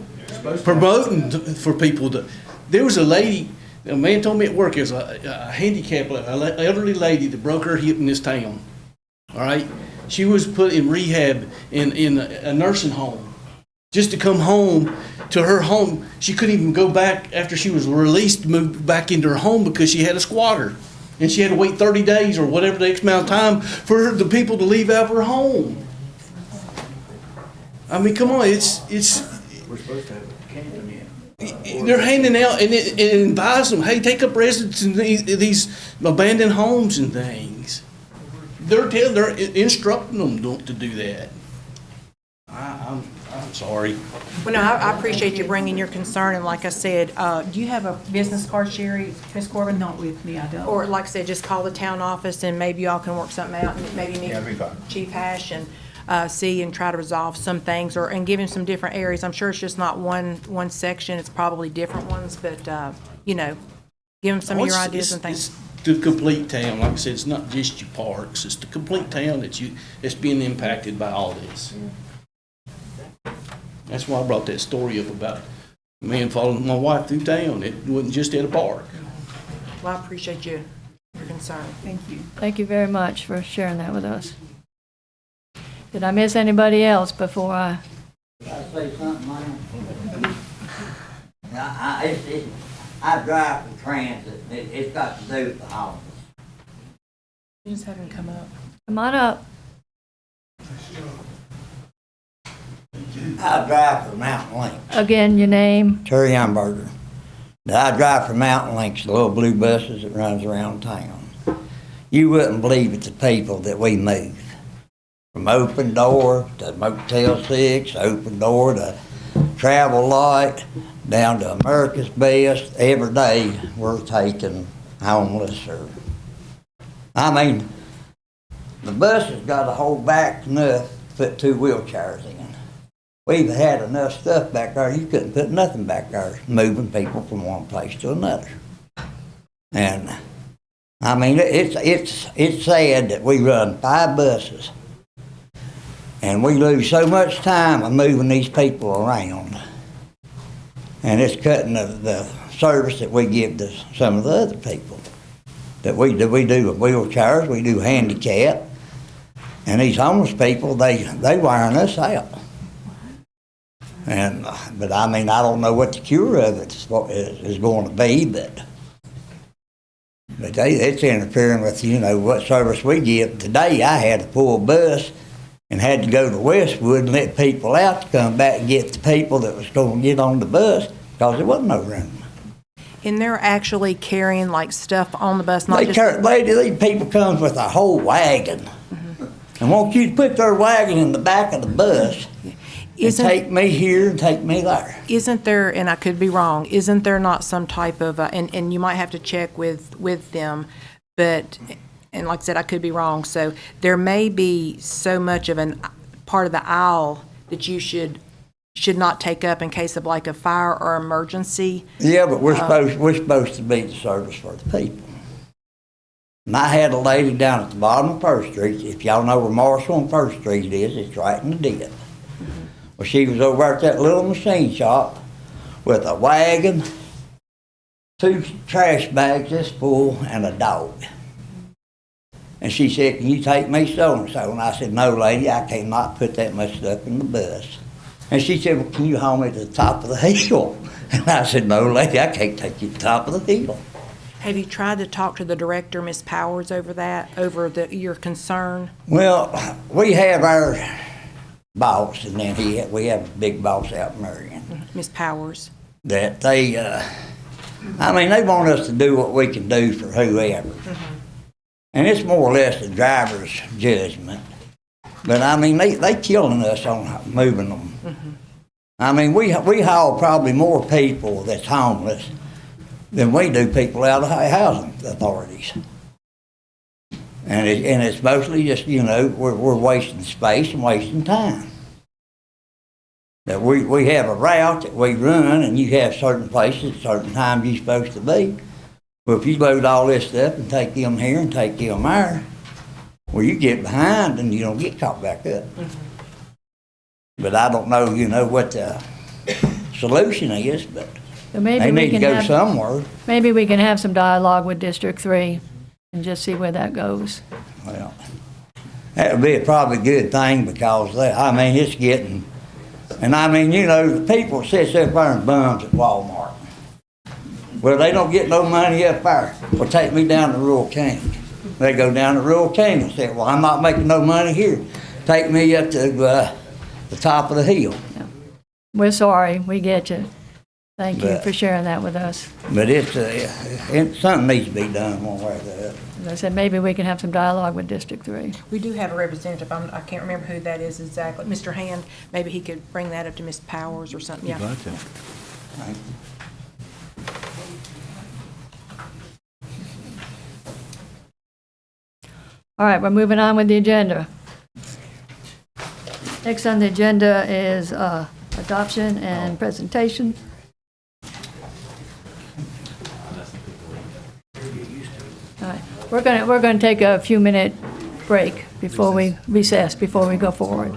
Promoting for people to. There was a lady, a man told me at work, there's a handicapped, an elderly lady that broke her hip in this town. All right? She was put in rehab in a nursing home. Just to come home to her home, she couldn't even go back after she was released to move back into her home because she had a squatter. And she had to wait 30 days or whatever the X amount of time for the people to leave out of her home. I mean, come on, it's. We're supposed to have a campaign. They're handing out and advising them, hey, take up residence in these abandoned homes and things. They're instructing them to do that. I'm sorry. Well, no, I appreciate you bringing your concern, and like I said, do you have a business card, Sherry, Ms. Corbin? Not with me, I don't. Or like I said, just call the town office and maybe y'all can work something out, and maybe meet Yeah, that'd be fine. Chief Hash, and see and try to resolve some things, and give him some different areas. I'm sure it's just not one section, it's probably different ones, but, give him some of your Well, ideas and things. It's the complete town. Like I said, it's not just your parks. It's the complete town that's being impacted by all this. That's why I brought that story up about a man following my wife through town. It wasn't just at a park. Well, I appreciate your concern. Thank you. Thank you very much for sharing that with us. Did I miss anybody else before I? Can I say something, man? I drive for transit. It's got to do with the homeless. You just have him come up. Come on up. I drive for Mountain Link. Again, your name? Terry Hamburger. Now, I drive for Mountain Links, the little blue buses that runs around town. You wouldn't believe it, the people that we move. From Open Door to Motel 6, Open Door to Travel Light, down to America's Best. Every day we're taking homeless or, I mean, the bus has got to hold back enough to put 2 wheelchairs in. We've had enough stuff back there, you couldn't put nothing back there, moving people from one place to another. And, I mean, it's sad that we run 5 buses and we lose so much time of moving these people around. And it's cutting the service that we give to some of the other people. That we do with wheelchairs, we do handicap, and these homeless people, they wearing us out. And, but I mean, I don't know what the cure of it is going to be, but it's interfering with, what service we give. Today, I had to pull a bus and had to go to Westwood and let people out to come back and get the people that was going to get on the bus because there wasn't no room. And they're actually carrying like stuff on the bus, not These people comes with a whole wagon and want you to put their wagon in the back of the bus and take me here and take me there. Isn't there, and I could be wrong, isn't there not some type of, and you might have to check with them, but, and like I said, I could be wrong, so there may be so much of an part of the aisle that you should not take up in case of like a fire or emergency. Yeah, but we're supposed to be the service for the people. And I had a lady down at the bottom of First Street. If y'all know where Marshall and First Street is, it's right in the dip. Well, she was over at that little machine shop with a wagon, 2 trash bags this full, and a dog. And she said, "Can you take me so-and-so?" And I said, "No, lady, I cannot put that much stuff in the bus." And she said, "Well, can you haul me to the top of the hill?" And I said, "No, lady, I can't take you to the top of the hill." Have you tried to talk to the director, Ms. Powers, over your concern? Well, we have our boss, and then we have a big boss out in Marion. Ms. Powers. That they want us to do what we can do for whoever. And it's more or less the driver's judgment. But I mean, they killing us on moving them. I mean, we haul probably more people that's homeless than we do people out of housing authorities. And it's mostly just, we're wasting space and wasting time. That we have a route that we run, and you have certain places, certain times you're supposed to be. Well, if you load all this stuff and take them here and take them there, well, you get behind and you don't get caught back up. But I don't know, what the solution is, but So maybe they we need to can go have- somewhere. Maybe we can have some dialogue with District 3 and just see where that goes. Well, that would be probably a good thing because, it's getting, and the people sit there buying bums at Walmart. Well, they don't get no money up there. Well, take me down to Rural King. They go down to Rural King and say, "Well, I'm not making no money here. Take me up to the top of the hill." We're sorry, we get you. Thank you for sharing that with us. But something needs to be done one way or the other. As I said, maybe we can have some dialogue with District 3. We do have a representative. I can't remember who that is exactly. Mr. Hand, maybe he could bring that up to Ms. Powers or something. Yeah. Thank you. All right, we're moving on with the agenda. Next on the agenda is adoption and presentation. All right, we're gonna take a few minute break before we recess, before we go forward.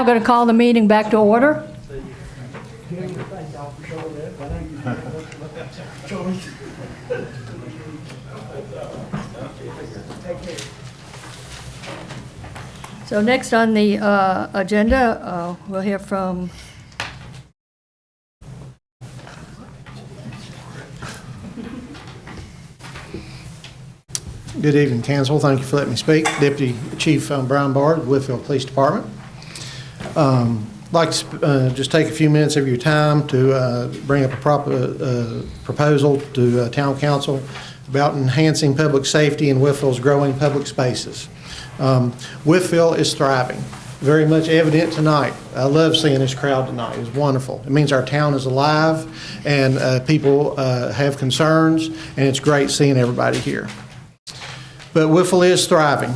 now going to call the meeting back to order. So next on the agenda, we'll hear from Good evening, Council. Thank you for letting me speak. Deputy Chief Brian Bard, Wytheville Police Department. I'd like to just take a few minutes of your time to bring up a proposal to Town Council about enhancing public safety in Wytheville's growing public spaces. Wytheville is thriving, very much evident tonight. I love seeing this crowd tonight. It was wonderful. It means our town is alive and people have concerns, and it's great seeing everybody here. But Wytheville is thriving.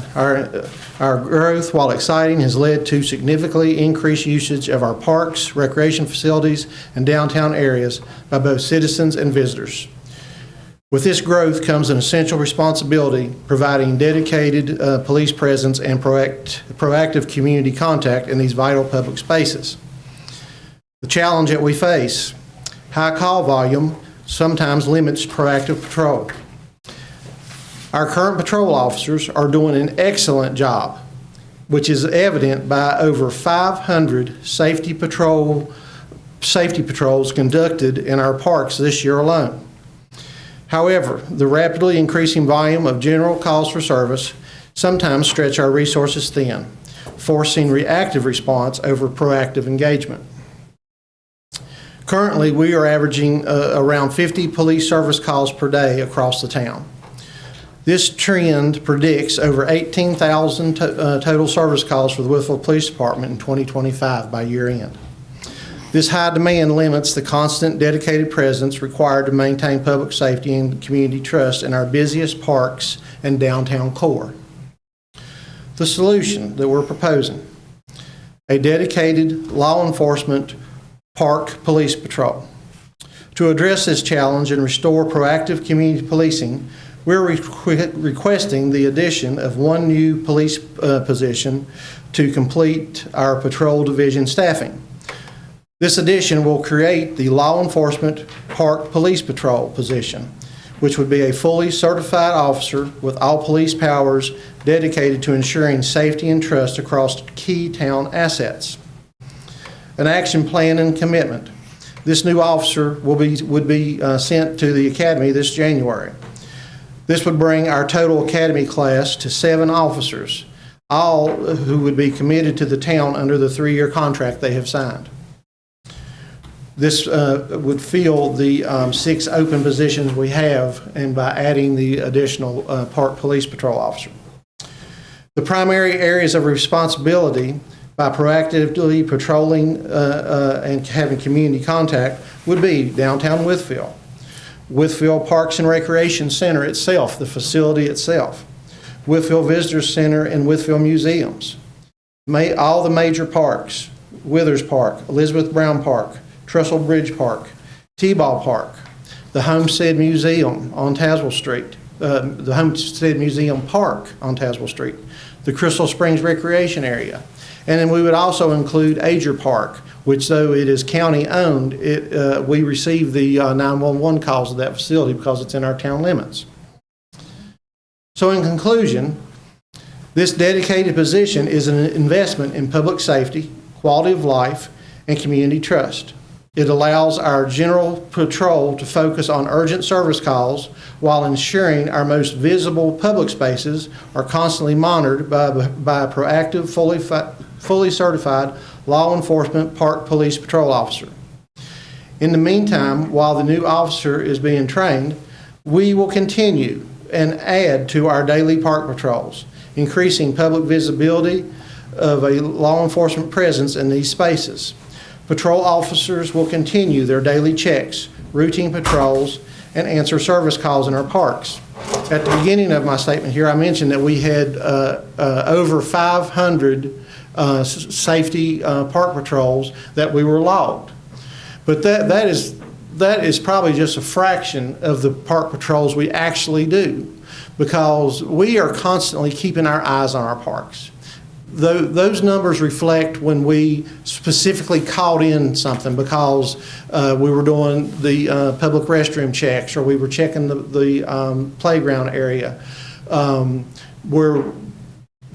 Our growth, while exciting, has led to significantly increased usage of our parks, recreation facilities, and downtown areas by both citizens and visitors. With this growth comes an essential responsibility, providing dedicated police presence and proactive community contact in these vital public spaces. The challenge that we face, high call volume, sometimes limits proactive patrol. Our current patrol officers are doing an excellent job, which is evident by over 500 safety patrols conducted in our parks this year alone. However, the rapidly increasing volume of general calls for service sometimes stretch our resources thin, forcing reactive response over proactive engagement. Currently, we are averaging around 50 police service calls per day across the town. This trend predicts over 18,000 total service calls for the Wytheville Police Department in 2025 by year end. This high demand limits the constant dedicated presence required to maintain public safety and community trust in our busiest parks and downtown core. The solution that we're proposing, a dedicated law enforcement park police patrol. To address this challenge and restore proactive community policing, we're requesting the addition of one new police position to complete our patrol division staffing. This addition will create the Law Enforcement Park Police Patrol position, which would be a fully certified officer with all police powers dedicated to ensuring safety and trust across key town assets. An action plan and commitment. This new officer would be sent to the academy this January. This would bring our total academy class to 7 officers, all who would be committed to the town under the 3-year contract they have signed. This would fill the 6 open positions we have, and by adding the additional Park Police Patrol officer. The primary areas of responsibility by proactively patrolling and having community contact would be downtown Wytheville, Wytheville Parks and Recreation Center itself, the facility itself, Wytheville Visitor Center and Wytheville Museums, all the major parks, Withers Park, Elizabeth Brown Park, Trestle Bridge Park, T-Ball Park, the Homestead Museum on Tazewell Street, the Homestead Museum Park on Tazewell Street, the Crystal Springs Recreation Area. And then we would also include Ager Park, which though it is county-owned, we receive the 911 calls of that facility because it's in our town limits. So in conclusion, this dedicated position is an investment in public safety, quality of life, and community trust. It allows our general patrol to focus on urgent service calls while ensuring our most visible public spaces are constantly monitored by a proactive, fully certified law enforcement park police patrol officer. In the meantime, while the new officer is being trained, we will continue and add to our daily park patrols, increasing public visibility of a law enforcement presence in these spaces. Patrol officers will continue their daily checks, routine patrols, and answer service calls in our parks. At the beginning of my statement here, I mentioned that we had over 500 safety park patrols that we were logged. But that is probably just a fraction of the park patrols we actually do, because we are constantly keeping our eyes on our parks. those numbers reflect when we specifically called in something because we were doing the public restroom checks, or we were checking the playground area, where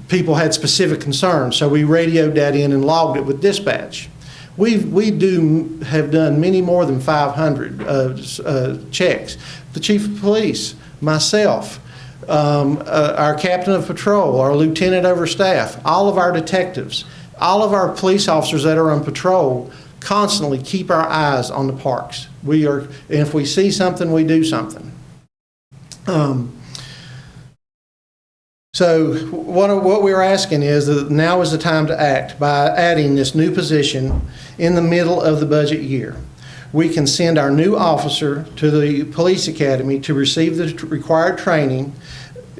people had specific concerns. So we radioed that in and logged it with dispatch. We have done many more than 500 checks. The chief of police, myself, our captain of patrol, our lieutenant over staff, all of our detectives, all of our police officers that are on patrol constantly keep our eyes on the parks. And if we see something, we do something. So what we're asking is that now is the time to act by adding this new position in the middle of the budget year. We can send our new officer to the police academy to receive the required training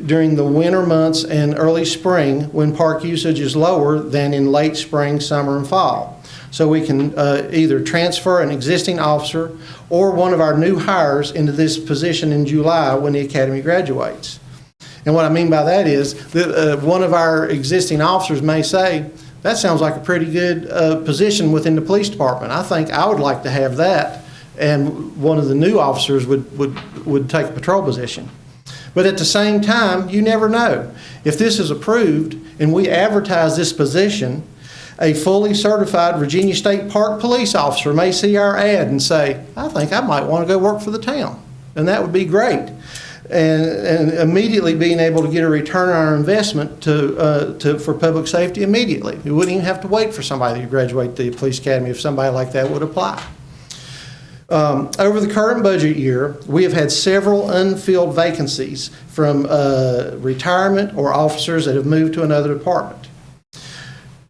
during the winter months and early spring when park usage is lower than in late spring, summer, and fall. So we can either transfer an existing officer or one of our new hires into this position in July when the academy graduates. And what I mean by that is that one of our existing officers may say, that sounds like a pretty good position within the police department. I think I would like to have that. And one of the new officers would take a patrol position. But at the same time, you never know. If this is approved and we advertise this position, a fully certified Virginia State Park police officer may see our ad and say, I think I might want to go work for the town. And that would be great. And immediately being able to get a return on our investment for public safety immediately. We wouldn't even have to wait for somebody to graduate the police academy if somebody like that would apply. Over the current budget year, we have had several unfilled vacancies from retirement or officers that have moved to another department.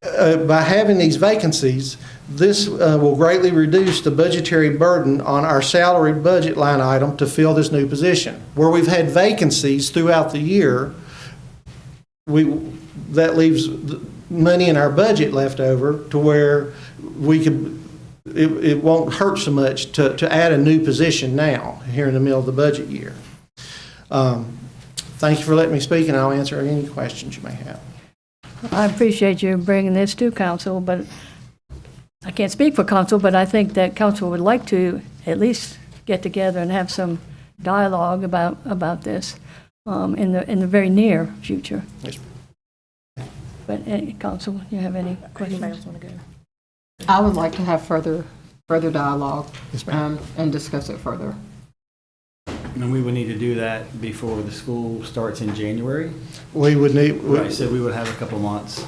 By having these vacancies, this will greatly reduce the budgetary burden on our salary budget line item to fill this new position. Where we've had vacancies throughout the year, that leaves money in our budget left over to where we could, it won't hurt so much to add a new position now, here in the middle of the budget year. Thank you for letting me speak, and I'll answer any questions you may have. I appreciate you bringing this to council, but I can't speak for council, but I think that council would like to at least get together and have some dialogue about this in the very near future. Yes. But council, you have any questions? Anybody else want to go? I would like to have further dialogue and discuss it further. And we would need to do that before the school starts in January? We would need. Right, so we would have a couple months.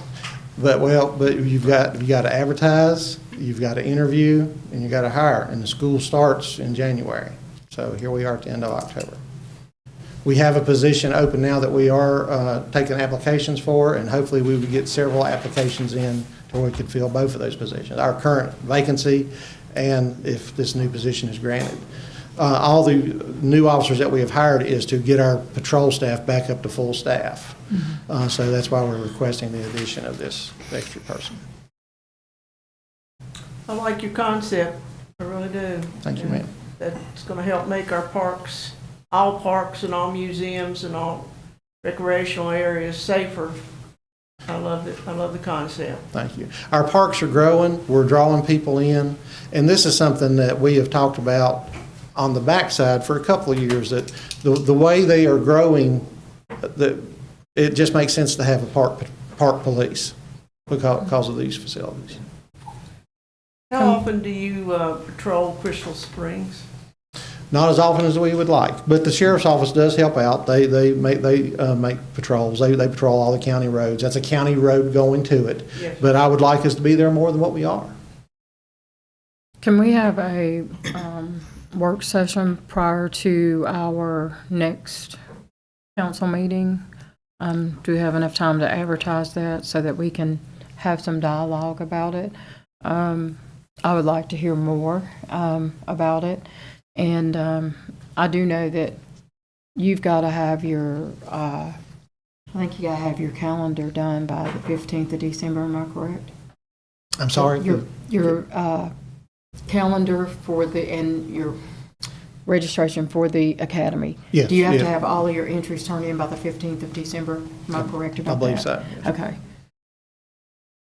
But you've got to advertise, you've got to interview, and you've got to hire, and the school starts in January. So here we are at the end of October. We have a position open now that we are taking applications for, and hopefully we would get several applications in to where we could fill both of those positions, our current vacancy and if this new position is granted. All the new officers that we have hired is to get our patrol staff back up to full staff. Mm-hmm. So that's why we're requesting the addition of this extra person. I like your concept, I really do. Thank you, ma'am. That's going to help make our parks, all parks and all museums and all recreational areas safer. I love it. I love the concept. Thank you. Our parks are growing. We're drawing people in. And this is something that we have talked about on the backside for a couple of years, that the way they are growing, that it just makes sense to have a park police because of these facilities. How often do you patrol Crystal Springs? Not as often as we would like, but the sheriff's office does help out. They make patrols. They patrol all the county roads. That's a county road going to it. Yes. But I would like us to be there more than what we are. Can we have a work session prior to our next council meeting? Do we have enough time to advertise that so that we can have some dialogue about it? I would like to hear more about it. And I do know that you've got to have your, I think you got to have your calendar done by the 15th of December, am I correct? I'm sorry? Your calendar and your registration for the academy. Yes. Do you have to have all of your entries turned in by the 15th of December? Am I correct about that? I believe so. Yes. Okay.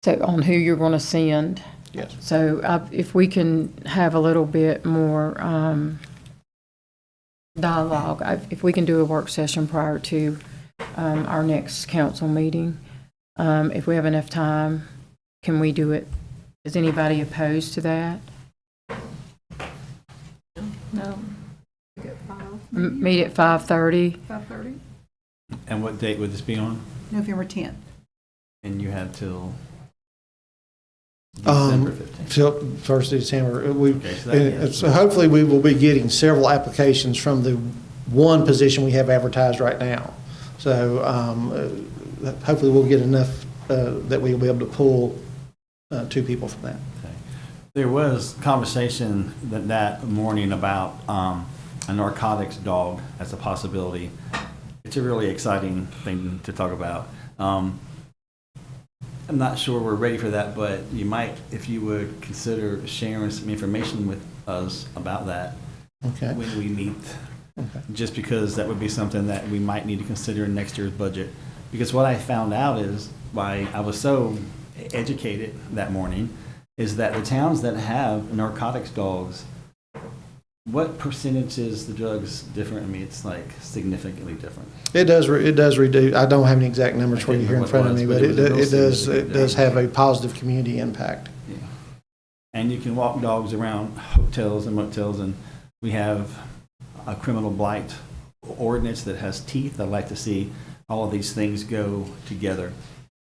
So on who you're going to send. Yes. So if we can have a little bit more dialogue, if we can do a work session prior to our next council meeting, if we have enough time, can we do it? Is anybody opposed to that? No. Meet at 5:30? 5:30? And what date would this be on? November 10th. And you have till December 15th. Till first of December. Okay, so that- And so hopefully we will be getting several applications from the one position we have advertised right now. So hopefully we'll get enough that we'll be able to pull 2 people from that. There was conversation that morning about a narcotics dog as a possibility. It's a really exciting thing to talk about. I'm not sure we're ready for that, but you might, if you would consider sharing some information with us about that when we meet. Okay. Just because that would be something that we might need to consider in next year's budget. Because what I found out is, why I was so educated that morning, is that the towns that have narcotics dogs, what percentage is the drugs different? I mean, it's like significantly different. It does reduce. I don't have any exact numbers for you here in front of me, but it does have a positive community impact. Yeah. And you can walk dogs around hotels and motels, and we have a criminal blight ordinance that has teeth. I'd like to see all of these things go together.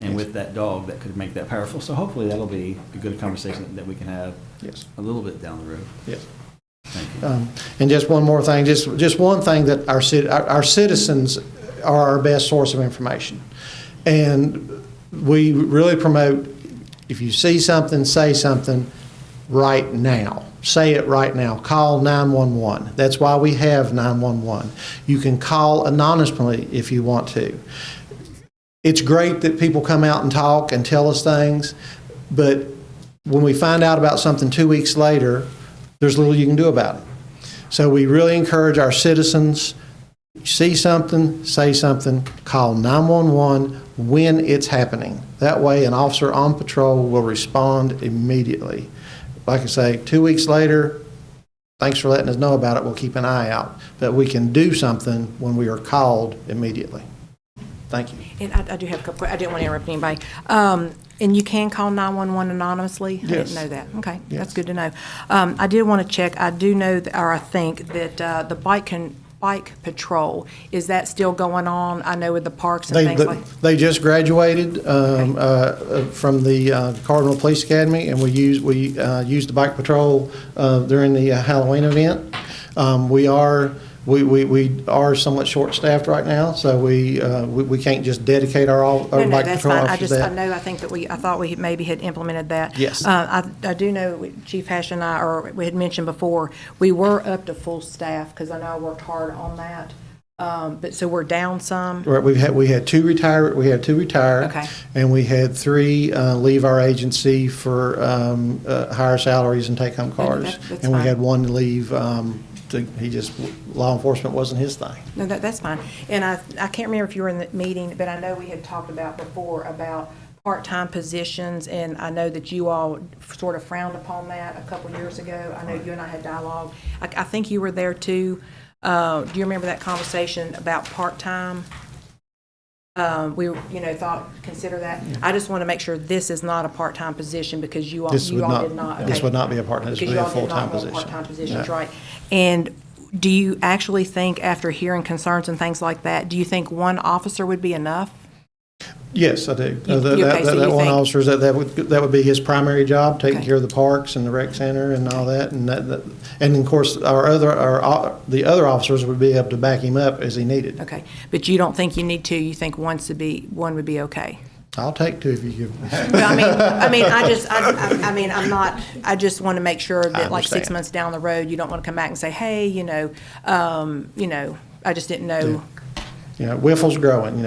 And with that dog, that could make that powerful. So hopefully that'll be a good conversation that we can have a little bit down the road. Yes. Thank you. And just one more thing, just one thing, that our citizens are our best source of information. And we really promote, if you see something, say something right now. Say it right now. Call 911. That's why we have 911. You can call anonymously if you want to. It's great that people come out and talk and tell us things, but when we find out about something 2 weeks later, there's little you can do about it. So we really encourage our citizens, see something, say something, call 911 when it's happening. That way an officer on patrol will respond immediately. Like I say, 2 weeks later, thanks for letting us know about it, we'll keep an eye out. But we can do something when we are called immediately. Thank you. And I do have a couple, I didn't want to interrupt anybody. And you can call 911 anonymously? I Yes. didn't know that. Okay, Yes. that's good to know. I did want to check, I do know, or I think that the bike patrol, is that still going on? I know with the parks and things like. They just graduated from the Cardinal Police Academy, and we used the bike patrol during the Halloween event. We are somewhat short-staffed right now, so we can't just dedicate our bike that's patrol fine. officers to that. I thought we maybe had implemented that. Yes. I do know Chief Hash and I, or we had mentioned before, we were up to full staff, because I know I worked hard on that. But so we're down some. Right, we had two retire. Okay. And we had 3 leave our agency for higher salaries and take-home cars. That's and we fine. had 1 leave. Law enforcement wasn't his thing. No, that's fine. And I can't remember if you were in the meeting, but I know we had talked about before about part-time positions, and I know that you all sort of frowned upon that a couple years ago. I know you and I had dialogue. I think you were there too. Do you remember that conversation about part-time? We, consider that. I just want to make sure this is not a part-time position, because you all did not. This would not be a part-time, this would be a full-time position. Because you all did not want part-time positions, No. right? And do you actually think, after hearing concerns and things like that, do you think 1 officer would be enough? Yes, I do. So That you one think- officer, that would be his primary job, taking care of the parks and the rec center and all that. And of course, the other officers would be able to back him up as he needed. Okay, but you don't think you need 2, you think 1 would be okay? I'll take 2 if you give me. Well, I'm not, I just want to make sure that like 6 understand. months down the road, you don't want to come back and say, hey, I just didn't know. Wytheville's growing,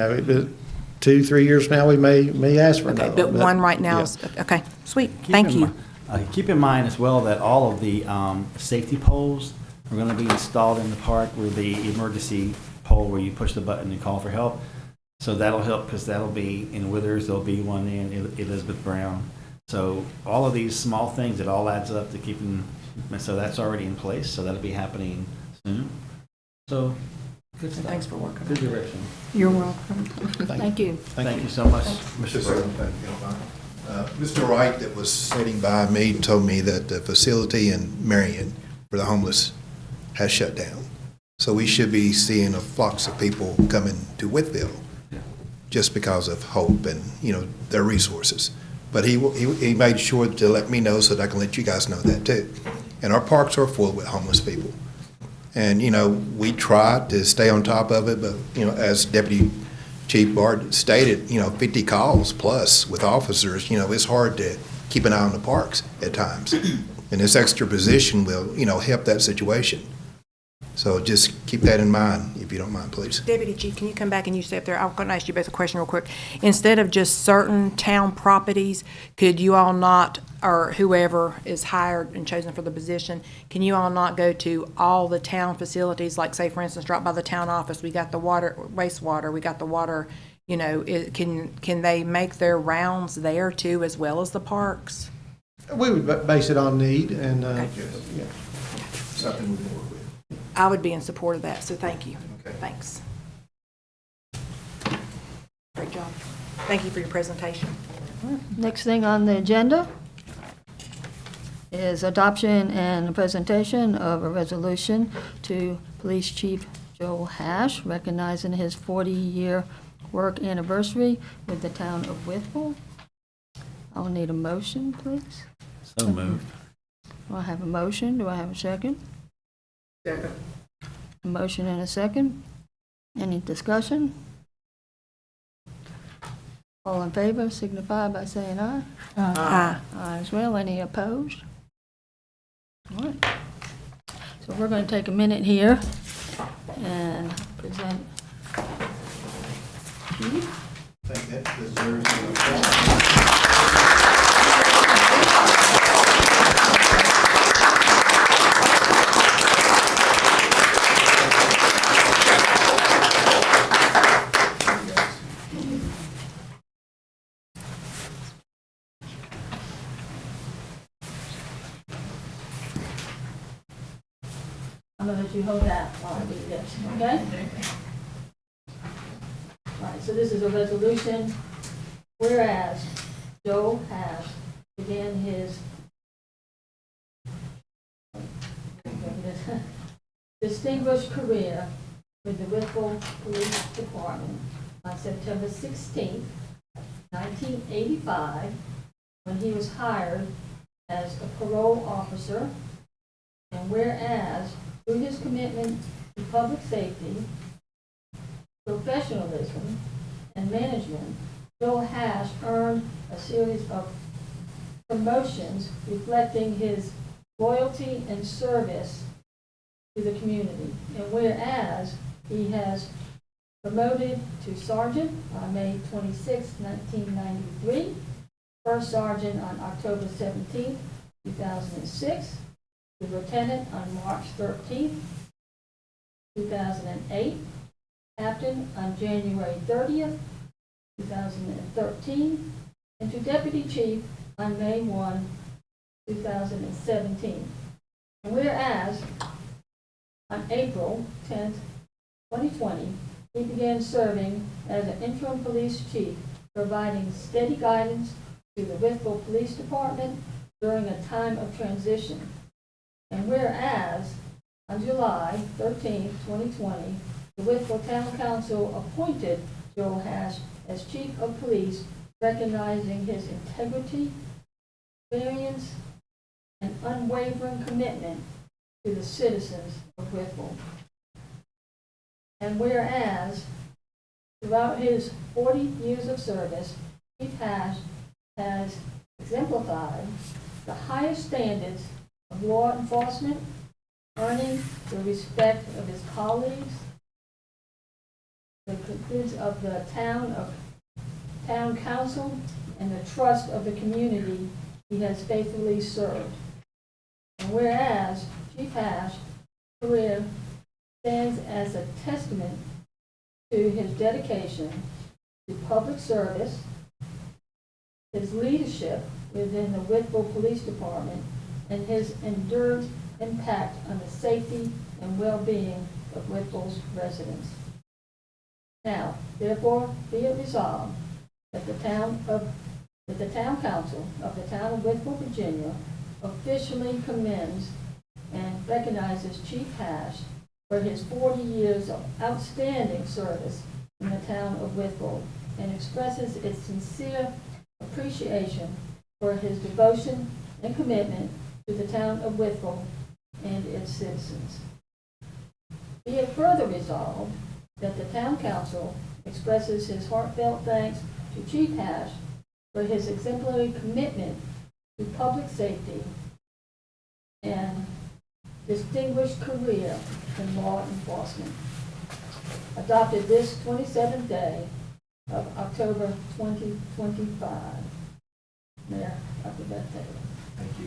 2, 3 years from now, we may ask for Okay, another. but 1 right now is, okay, sweet, thank you. Keep in mind as well that all of the safety poles are going to be installed in the park, where the emergency pole where you push the button and call for help. So that'll help, because that'll be in Withers, there'll be one in Elizabeth Brown. So all of these small things, it all adds up to keeping, so that's already in place, so that'll be happening soon. So, good stuff. Thanks for working. Good direction. You're welcome. Thank you. Thank you so much, Mr. Just Burton. thank you. Mr. Wright that was sitting by me told me that the facility in Marion for the homeless has shut down. So we should be seeing a flux of people coming to Wytheville just because of hope and, their resources. But he made sure to let me know so that I can let you guys know that too. And our parks are full with homeless people. And, we try to stay on top of it, but, as Deputy Chief Bard stated, 50 calls plus with officers, it's hard to keep an eye on the parks at times. And this extra position will, help that situation. So just keep that in mind, if you don't mind, please. Deputy Chief, can you come back and you stay up there? I'm going to ask you both a question real quick. Instead of just certain town properties, could you all not, or whoever is hired and chosen for the position, can you all not go to all the town facilities, like say, for instance, drop by the town office, we got the water, wastewater, we got the water, can they make their rounds there too, as well as the parks? We would base it on need and, yeah. Something we can work with. I would be in support of that, so thank you. Okay. Thanks. Great job. Thank you for your presentation. Next thing on the agenda is adoption and presentation of a resolution to Police Chief Joel Hash, recognizing his 40-year work anniversary with the town of Wytheville. I'll need a motion, please. So moved. Do I have a motion? Do I have a second? Second. A motion and a second. Any discussion? All in favor signify by saying aye. Aye. Aye as well. Any opposed? All right. So we're going to take a minute here and present. Chief. I think that deserves an applause. I'm going to let you hold that while I do this, okay? All right, so this is a resolution, whereas Joe Hash began his distinguished career with the Wytheville Police Department on September 16, 1985, when he was hired as a parole officer, and whereas through his commitment to public safety, professionalism, and management, Joel Hash earned a series of promotions reflecting his loyalty and service to the community. And whereas he has promoted to sergeant on May 26, 1993, first sergeant on October 17, 2006, to lieutenant on March 13, 2008, captain on January 30th, 2013, and to deputy chief on May 1, 2017. And whereas on April 10th, 2020, he began serving as an interim police chief, providing steady guidance to the Wytheville Police Department during a time of transition. And whereas on July 13, 2020, the Wytheville Town Council appointed Joel Hash as Chief of Police, recognizing his integrity, experience, and unwavering commitment to the citizens of Wytheville. And whereas throughout his 40 years of service, Chief Hash has exemplified the highest standards of law enforcement, earning the respect of his colleagues, the goods of the town council, and the trust of the community he has faithfully served. And whereas Chief Hash's career stands as a testament to his dedication to public service, his leadership within the Wytheville Police Department, and his enduring impact on the safety and well-being of Wytheville's residents. Now, therefore, be it resolved that the town council of the town of Wytheville, Virginia, officially commends and recognizes Chief Hash for his 40 years of outstanding service in the town of Wytheville and expresses its sincere appreciation for his devotion and commitment to the town of Wytheville and its citizens. Be it further resolved that the town council expresses his heartfelt thanks to Chief Hash for his exemplary commitment to public safety and distinguished career in law enforcement. Adopted this 27th day of October 2025. Mayor, happy birthday. Thank you.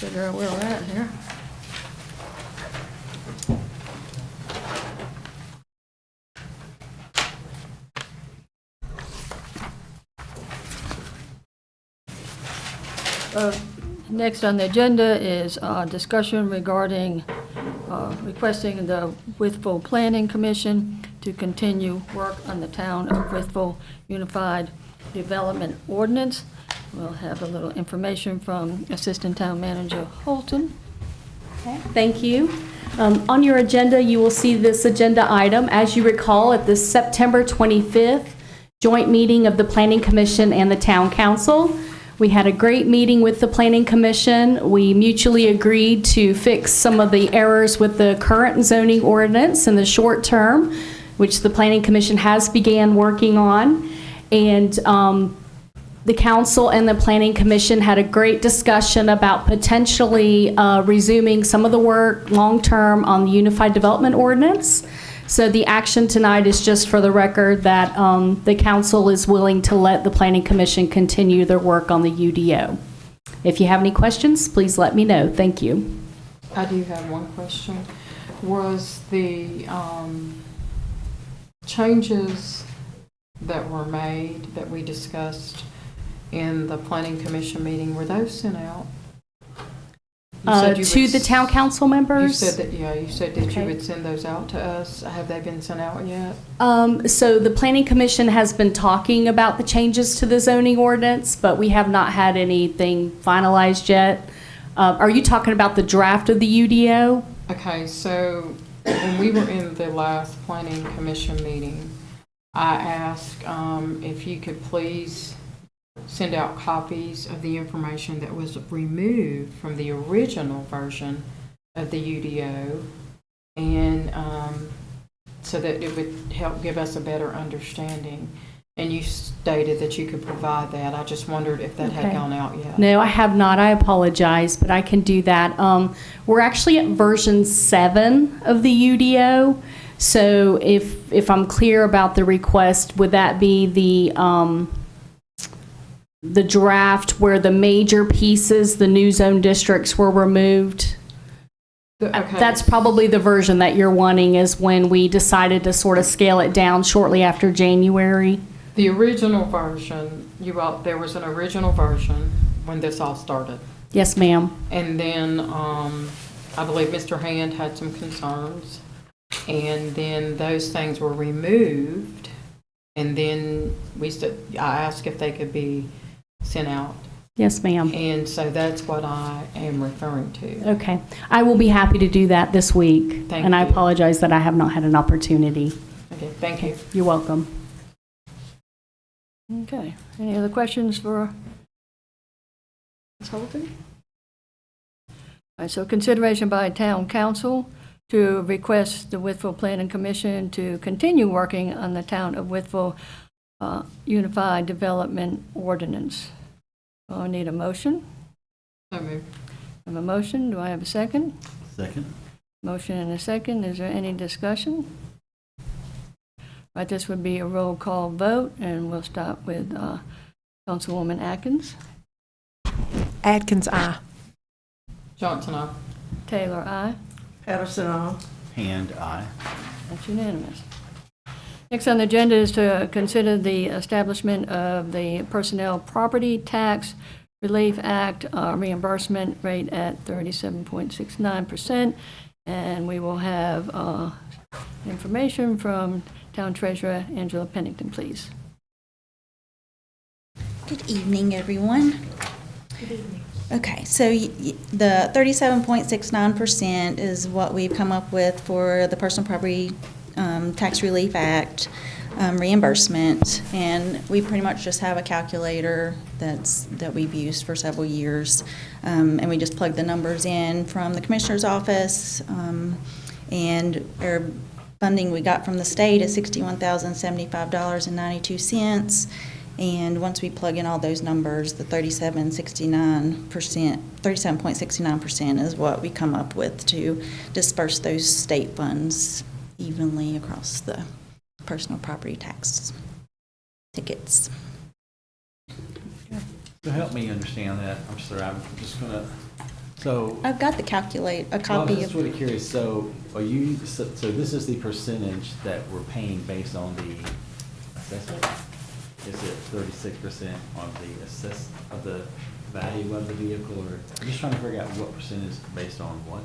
Figure out where we're at here. Next on the agenda is discussion regarding requesting the Wytheville Planning Commission to continue work on the Town of Wytheville Unified Development Ordinance. We'll have a little information from Assistant Town Manager Holton. Okay, thank you. On your agenda, you will see this agenda item. As you recall, at the September 25th joint meeting of the Planning Commission and the Town Council, we had a great meeting with the Planning Commission. We mutually agreed to fix some of the errors with the current zoning ordinance in the short term, which the Planning Commission has began working on. And the council and the Planning Commission had a great discussion about potentially resuming some of the work long-term on the Unified Development Ordinance. So the action tonight is just for the record that the council is willing to let the Planning Commission continue their work on the UDO. If you have any questions, please let me know. Thank you. I do have one question. Was the changes that were made, that we discussed in the Planning Commission meeting, were those sent out? To the town council members? You said that, yeah, you said that you would send those out to us. Have they been sent out yet? So the Planning Commission has been talking about the changes to the zoning ordinance, but we have not had anything finalized yet. Are you talking about the draft of the UDO? Okay, so when we were in the last Planning Commission meeting, I asked if you could please send out copies of the information that was removed from the original version of the UDO, and so that it would help give us a better understanding. And you stated that you could provide that. I just wondered if that had gone out yet. No, I have not. I apologize, but I can do that. We're actually at version 7 of the UDO. So if I'm clear about the request, would that be the draft where the major pieces, the new zone districts, were removed? Okay. That's probably the version that you're wanting, is when we decided to sort of scale it down shortly after January. The original version, there was an original version when this all started. Yes, ma'am. And then I believe Mr. Hand had some concerns, and then those things were removed, and then I asked if they could be sent out. Yes, ma'am. And so that's what I am referring to. Okay. I will be happy to do that this week. Thank and I you. apologize that I have not had an opportunity. Okay, thank you. You're welcome. Okay. Any other questions for Ms. Holton? All right, so consideration by town council to request the Wytheville Planning Commission to continue working on the Town of Wytheville Unified Development Ordinance. I need a motion. So moved. I have a motion. Do I have a second? Second. Motion and a second. Is there any discussion? Right, this would be a roll call vote, and we'll start with Councilwoman Atkins. Atkins, aye. Johnson, aye. Taylor, aye. Patterson, aye. Hand, aye. That's unanimous. Next on the agenda is to consider the establishment of the Personnel Property Tax Relief Act reimbursement rate at 37.69%. And we will have information from Town Treasurer Angela Pennington, please. Good evening, everyone. Good evening. Okay, so the 37.69% is what we've come up with for the Personal Property Tax Relief Act reimbursement, and we pretty much just have a calculator that we've used for several years, and we just plug the numbers in from the Commissioner's office, and our funding we got from the state is $61,075.92. And once we plug in all those numbers, the 37.69% is what we come up with to disperse those state funds evenly across the personal property tax tickets. So help me understand that. I'm sorry, I'm just gonna, so. I've got the calculate, a Well, copy I'm just of. really curious, so are you, so this is the percentage that we're paying based on the assessment? Is it 36% on the of the value of the vehicle, or I'm just trying to figure out what percent is based on what?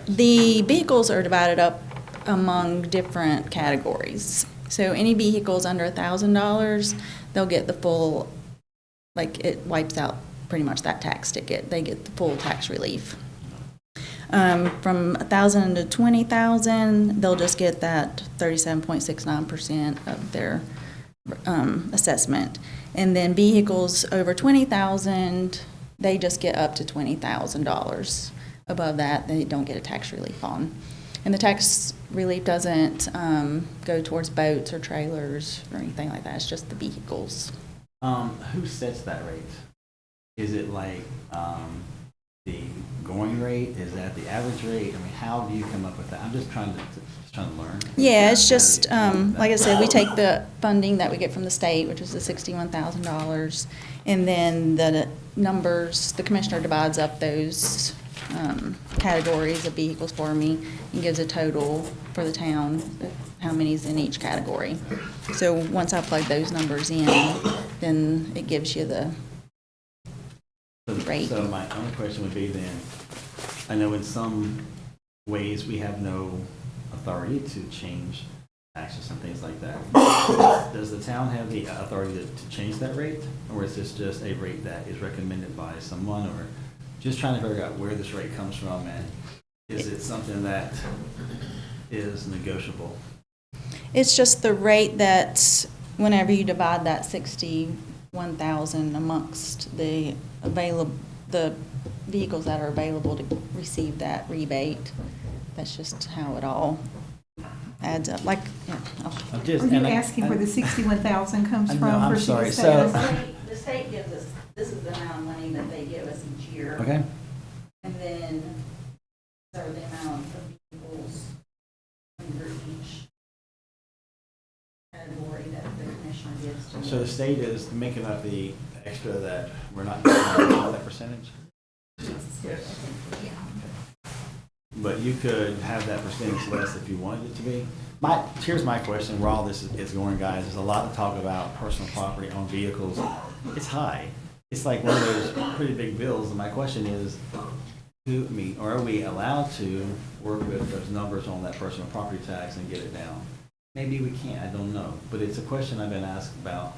The vehicles are divided up among different categories. So any vehicles under $1,000, they'll get the full, like it wipes out pretty much that tax ticket. They get the full tax relief. From $1,000 to $20,000, they'll just get that 37.69% of their assessment. And then vehicles over $20,000, they just get up to $20,000. Above that, they don't get a tax relief on. And the tax relief doesn't go towards boats or trailers or anything like that. It's just the vehicles. Who sets that rate? Is it like the going rate? Is that the average rate? I mean, how do you come up with that? I'm just trying to learn. Yeah, it's just, like I said, we take the funding that we get from the state, which is the $61,000, and then the numbers, the commissioner divides up those categories of vehicles for me and gives a total for the town, how many's in each category. So once I plug those numbers in, then it gives you the rate. So my only question would be then, I know in some ways we have no authority to change taxes and things like that. Does the town have the authority to change that rate? Or is this just a rate that is recommended by someone, or just trying to figure out where this rate comes from, and is it something that is negotiable? It's just the rate that whenever you divide that 61,000 amongst the vehicles that are available to receive that rebate, that's just how it all adds up. Like, yeah. Are you asking where the 61,000 comes from? I'm sorry. So the state gives us, this is the amount of money that they give us each year. okay. And then, so the amount of vehicles under each category that the commissioner gives to. So the state is making up the extra that we're not getting that percentage? Yes. But you could have that percentage less if you wanted it to be. Here's my question, where all this is going, guys. There's a lot of talk about personal property on vehicles. It's high. It's like one of those pretty big bills, and my question is, are we allowed to work with those numbers on that personal property tax and get it down? Maybe we can't, I don't know. But it's a question I've been asked about.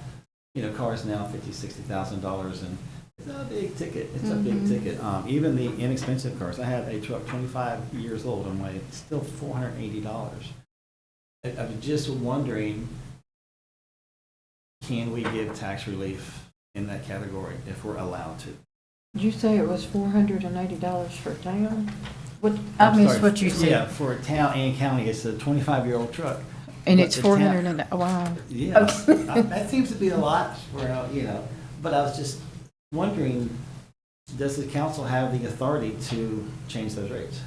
You know, cars now $50,000, $60,000, and it's a big ticket. It's a big ticket. Even the inexpensive cars. I have a truck 25 years old. I'm like, it's still $480. I'm just wondering, can we give tax relief in that category if we're allowed to? Did you say it was $480 for town? I I'm missed sorry. what you said. Yeah, for a town and county, it's a 25-year-old truck. And But it's the 400 town- and, wow. Yeah, that seems to be a lot for, but I was just wondering, does the council have the authority to change those rates?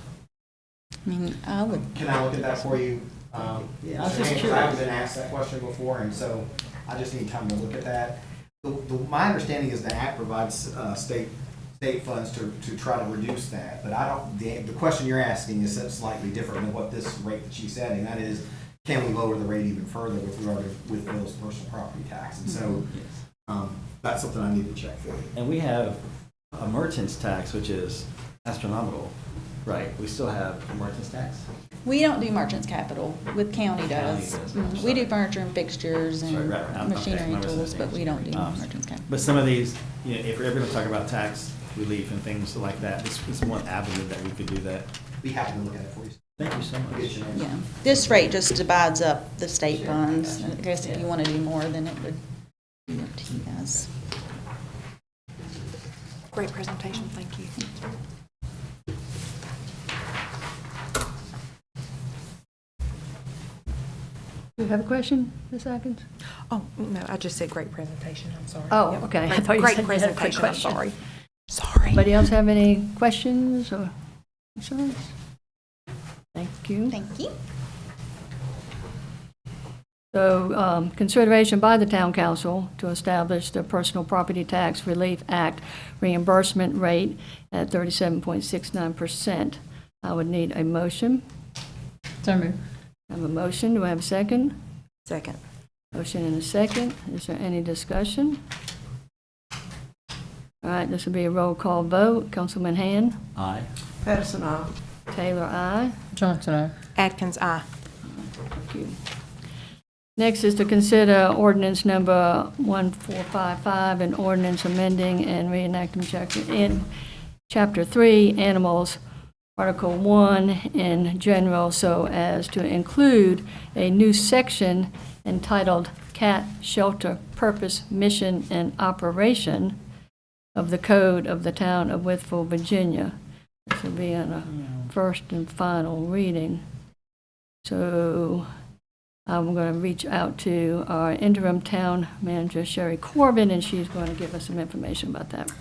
I mean, I would. Can I look at that for you? Yeah, I was Mr. just Haynes, curious. I haven't been asked that question before, and so I just need time to look at that. My understanding is the act provides state funds to try to reduce that, but I don't, the question you're asking is slightly different than what this rate that she's setting. That is, can we lower the rate even further with regard to Wytheville's personal property tax? And so that's something I need to check for you. And we have a merchant's tax, which is astronomical, right? We still have a merchant's tax? We don't do merchants capital, with county does. We do furniture and fixtures and machinery and tools, but we don't do merchants capital. But some of these, if we're ever going to talk about tax relief and things like that, this is one avenue that we could do that. Be happy to look at it for you. Thank you so much. Yeah, this rate just divides up the state funds. I guess if you want to do more, then it would be up to you guys. Great presentation, thank you. Do you have a question, Ms. Atkins? Oh, no, I just said great presentation, I'm sorry. Oh, Yep. okay. I Great- thought you Great said you had a quick presentation, I'm question. sorry. Sorry. Anybody else have any questions or concerns? Thank you. Thank you. So, consideration by the town council to establish the Personal Property Tax Relief Act reimbursement rate at 37.69%. I would need a motion. So moved. I have a motion. Do I have a second? Second. Motion and a second. Is there any discussion? All right, this will be a roll call vote. Councilman Hand? Aye. Patterson, aye. Taylor, aye. Johnson, aye. Atkins, aye. Thank you. Next is to consider ordinance number 1455, an ordinance amending and reenacting Chapter 3, Animals, Article 1 in general, so as to include a new section entitled Cat Shelter Purpose, Mission, and Operation of the Code of the Town of Wytheville, Virginia. This will be on a first and final reading. So I'm going to reach out to our interim town manager, Sherry Corbin, and she's going to give us some information about that.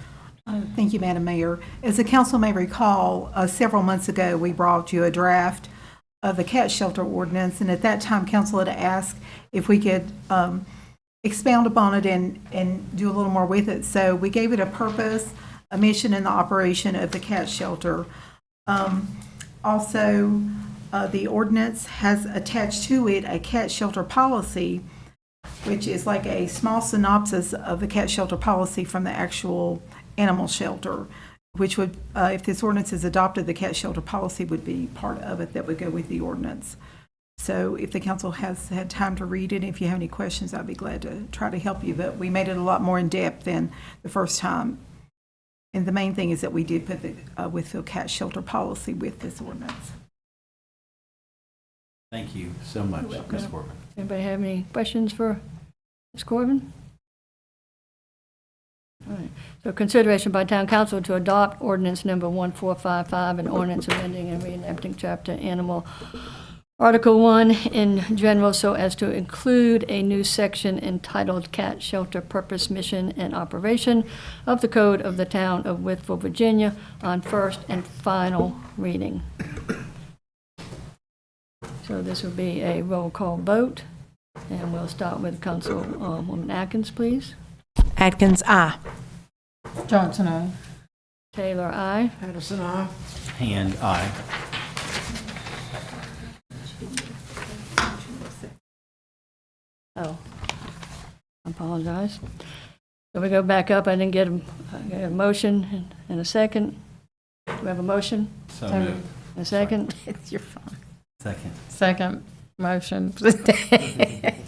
Thank you, Madam Mayor. As the council may recall, several months ago, we brought you a draft of the cat shelter ordinance, and at that time, council had asked if we could expound upon it and do a little more with it. So we gave it a purpose, a mission, and the operation of the cat shelter. Also, the ordinance has attached to it a cat shelter policy, which is like a small synopsis of the cat shelter policy from the actual animal shelter, which would, if this ordinance is adopted, the cat shelter policy would be part of it that would go with the ordinance. So if the council has had time to read it, if you have any questions, I'd be glad to try to help you. But we made it a lot more in-depth than the first time. And the main thing is that we did put the Wytheville cat shelter policy with this ordinance. Thank you so much, Ms. Corbin. Anybody have any questions for Ms. Corbin? All right. So consideration by town council to adopt ordinance number 1455, an ordinance amending and reenacting chapter animal Article 1 in general, so as to include a new section entitled Cat Shelter Purpose, Mission, and Operation of the Code of the Town of Wytheville, Virginia, on first and final reading. So this will be a roll call vote, and we'll start with Councilwoman Atkins, please. Atkins, aye. Johnson, aye. Taylor, aye. Patterson, aye. Hand, aye. Oh, I apologize. So we go back up. I didn't get a motion and a second. Do we have a motion? So moved. A second? It's your phone. Second. Second motion. Is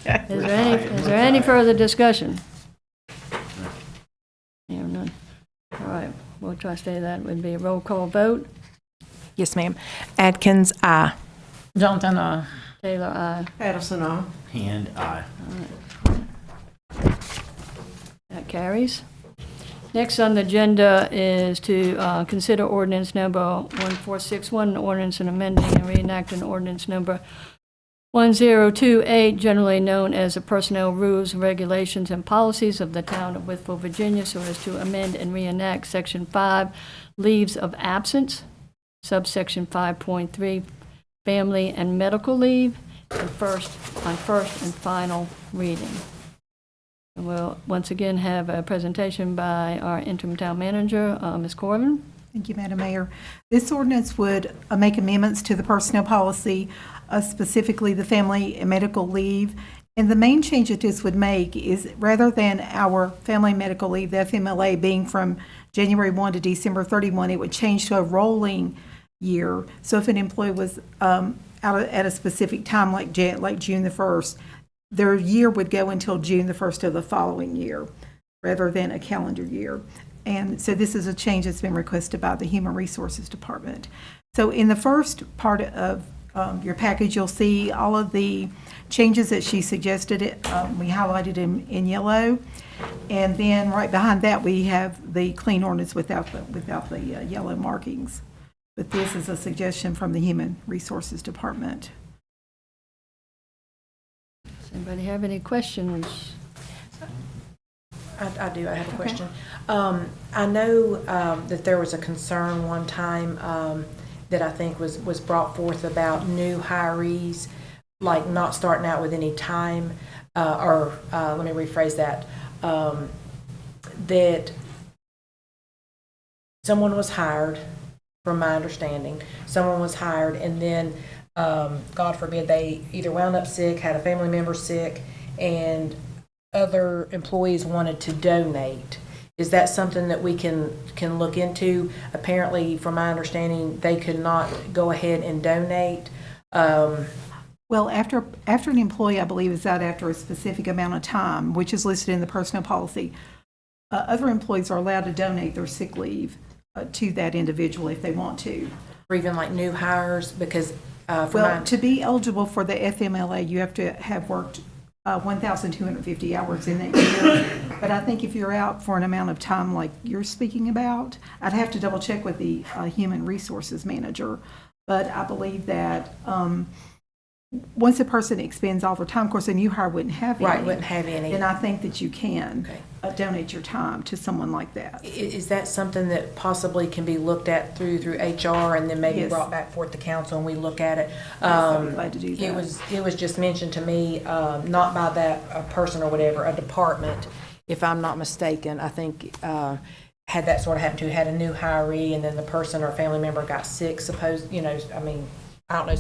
there any further discussion? Yeah, none. All right, we'll try to stay that. It would be a roll call vote. Yes, ma'am. Atkins, aye. Johnson, aye. Taylor, aye. Patterson, aye. Hand, aye. That carries. Next on the agenda is to consider ordinance number 1461, an ordinance and amending and reenacting ordinance number 1028, generally known as the Personnel Rules, Regulations, and Policies of the Town of Wytheville, Virginia, so as to amend and reenact Section 5, Leaves of Absence, subsection 5.3, Family and Medical Leave, and first and final reading. And we'll once again have a presentation by our interim town manager, Ms. Corbin. Thank you, Madam Mayor. This ordinance would make amendments to the personnel policy, specifically the family and medical leave. And the main change that this would make is rather than our family and medical leave, the FMLA, being from January 1 to December 31, it would change to a rolling year. So if an employee was out at a specific time, like June the 1st, their year would go until June the 1st of the following year, rather than a calendar year. And so this is a change that's been requested by the Human Resources Department. So in the first part of your package, you'll see all of the changes that she suggested. We highlighted in yellow. And then right behind that, we have the clean ordinance without the yellow markings. But this is a suggestion from the Human Resources Department. Does anybody have any questions? I do. I have a question. I know that there was a concern one time that I think was brought forth about new hirees, like not starting out with any time, or let me rephrase that, that someone was hired, from my understanding, someone was hired and then, God forbid, they either wound up sick, had a family member sick, and other employees wanted to donate. Is that something that we can look into? Apparently, from my understanding, they could not go ahead and donate. Well, after an employee, I believe, is out after a specific amount of time, which is listed in the personnel policy, other employees are allowed to donate their sick leave to that individual if they want to. Or even like new hires, because to be eligible for the FMLA, you have to have worked 1,250 hours in that year. But I think if you're out for an amount of time like you're speaking about, I'd have to double check with the human resources manager. But I believe that once a person expends all their time, of course, a new hire wouldn't have any. Right, wouldn't have any. And I think that you can donate your time to someone like that. Is that something that possibly can be looked at through HR and then maybe Yes. brought back forth to council and we look at it? I'd be glad to do that. It was just mentioned to me, not by that person or whatever, a department, if I'm not mistaken, I think had that sort of happened to, had a new hiree and then the person or family member got sick, suppose, I mean, I don't know,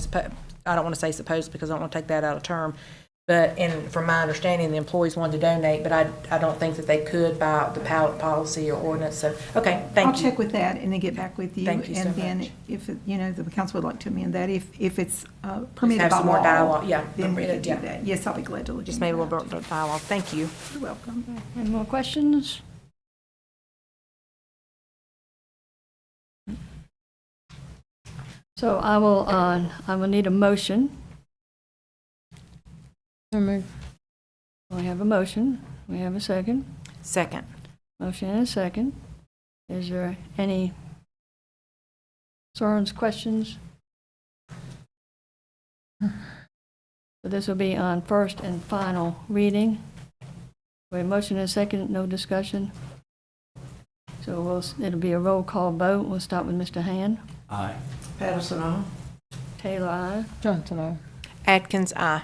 I don't want to say supposed because I don't want to take that out of term. But, and from my understanding, the employees wanted to donate, but I don't think that they could by the pallet policy or ordinance. So, okay, thank you. I'll check with that and then get back with you. Thank you so and then much. if, the council would like to amend that, if it's permitted have by some more law, dialogue. Yeah, then we could do yeah. that. Yes, I'll be glad to look Just into maybe a that. little bit of dialogue. Thank you. You're welcome. Any more questions? So I will need a motion. We have a motion. We have a second. Second. Motion and a second. Is there any concerns, questions? So this will be on first and final reading. We have a motion and a second, no discussion. So it'll be a roll call vote. We'll start with Mr. Hand. Aye. Patterson, aye. Taylor, aye. Johnson, aye. Atkins, aye.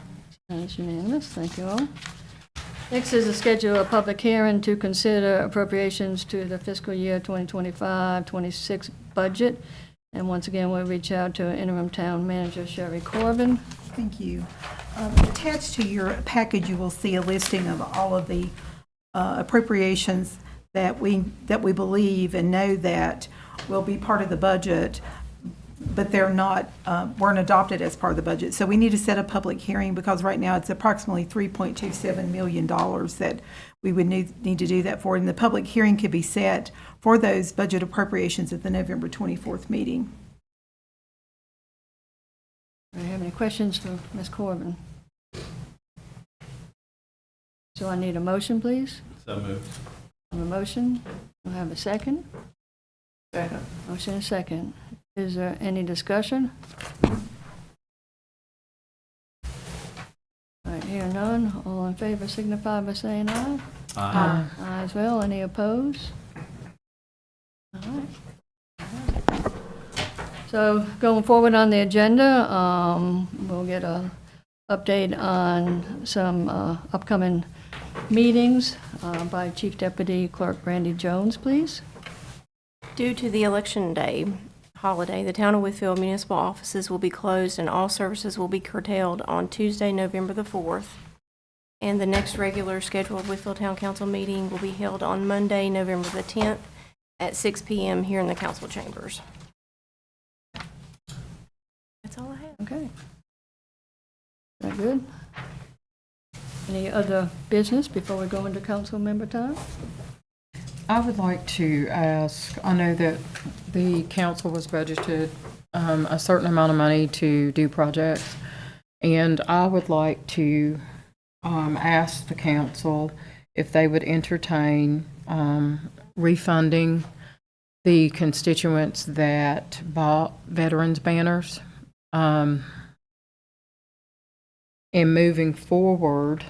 That's unanimous. Thank you all. Next is a schedule of public hearing to consider appropriations to the fiscal year 2025-26 budget. And once again, we'll reach out to interim town manager Sherry Corbin. Thank you. Attached to your package, you will see a listing of all of the appropriations that we believe and know that will be part of the budget, but they're not, weren't adopted as part of the budget. So we need to set a public hearing because right now it's approximately $3.27 million that we would need to do that for. And the public hearing could be set for those budget appropriations at the November 24th meeting. Do you have any questions for Ms. Corbin? So I need a motion, please. So moved. A motion? We'll have a second? Second. Motion and second. Is there any discussion? All right, hear none. All in favor signify by saying aye. Aye. Aye as well. Any opposed? All right. So going forward on the agenda, we'll get a update on some upcoming meetings by Chief Deputy Clerk Randy Jones, please. Due to the Election Day holiday, the Town of Wytheville municipal offices will be closed and all services will be curtailed on Tuesday, November the 4th. And the next regular scheduled Wytheville Town Council meeting will be held on Monday, November the 10th at 6 p.m. here in the council chambers. That's all I have. Okay. Is that good? Any other business before we go into council member time? I would like to ask, I know that the council was budgeted a certain amount of money to do projects, and I would like to ask the council if they would entertain refunding the constituents that bought veterans banners. And moving forward,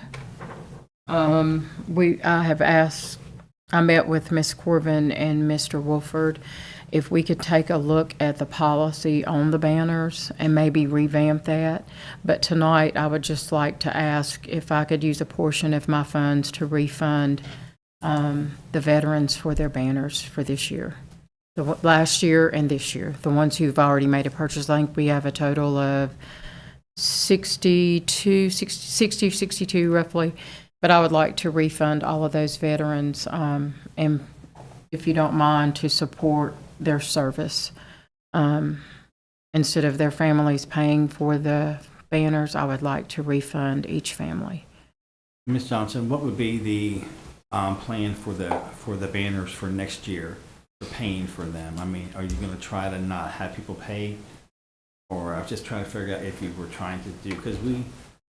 I met with Ms. Corbin and Mr. Wolford if we could take a look at the policy on the banners and maybe revamp that. But tonight, I would just like to ask if I could use a portion of my funds to refund the veterans for their banners for this year. Last year and this year, the ones who've already made a purchase. I think we have a total of 62 roughly. But I would like to refund all of those veterans, and if you don't mind, to support their service. Instead of their families paying for the banners, I would like to refund each family. Ms. Johnson, what would be the plan for the banners for next year, for paying for them? I mean, are you going to try to not have people pay? Or I'm just trying to figure out if you were trying to do, because we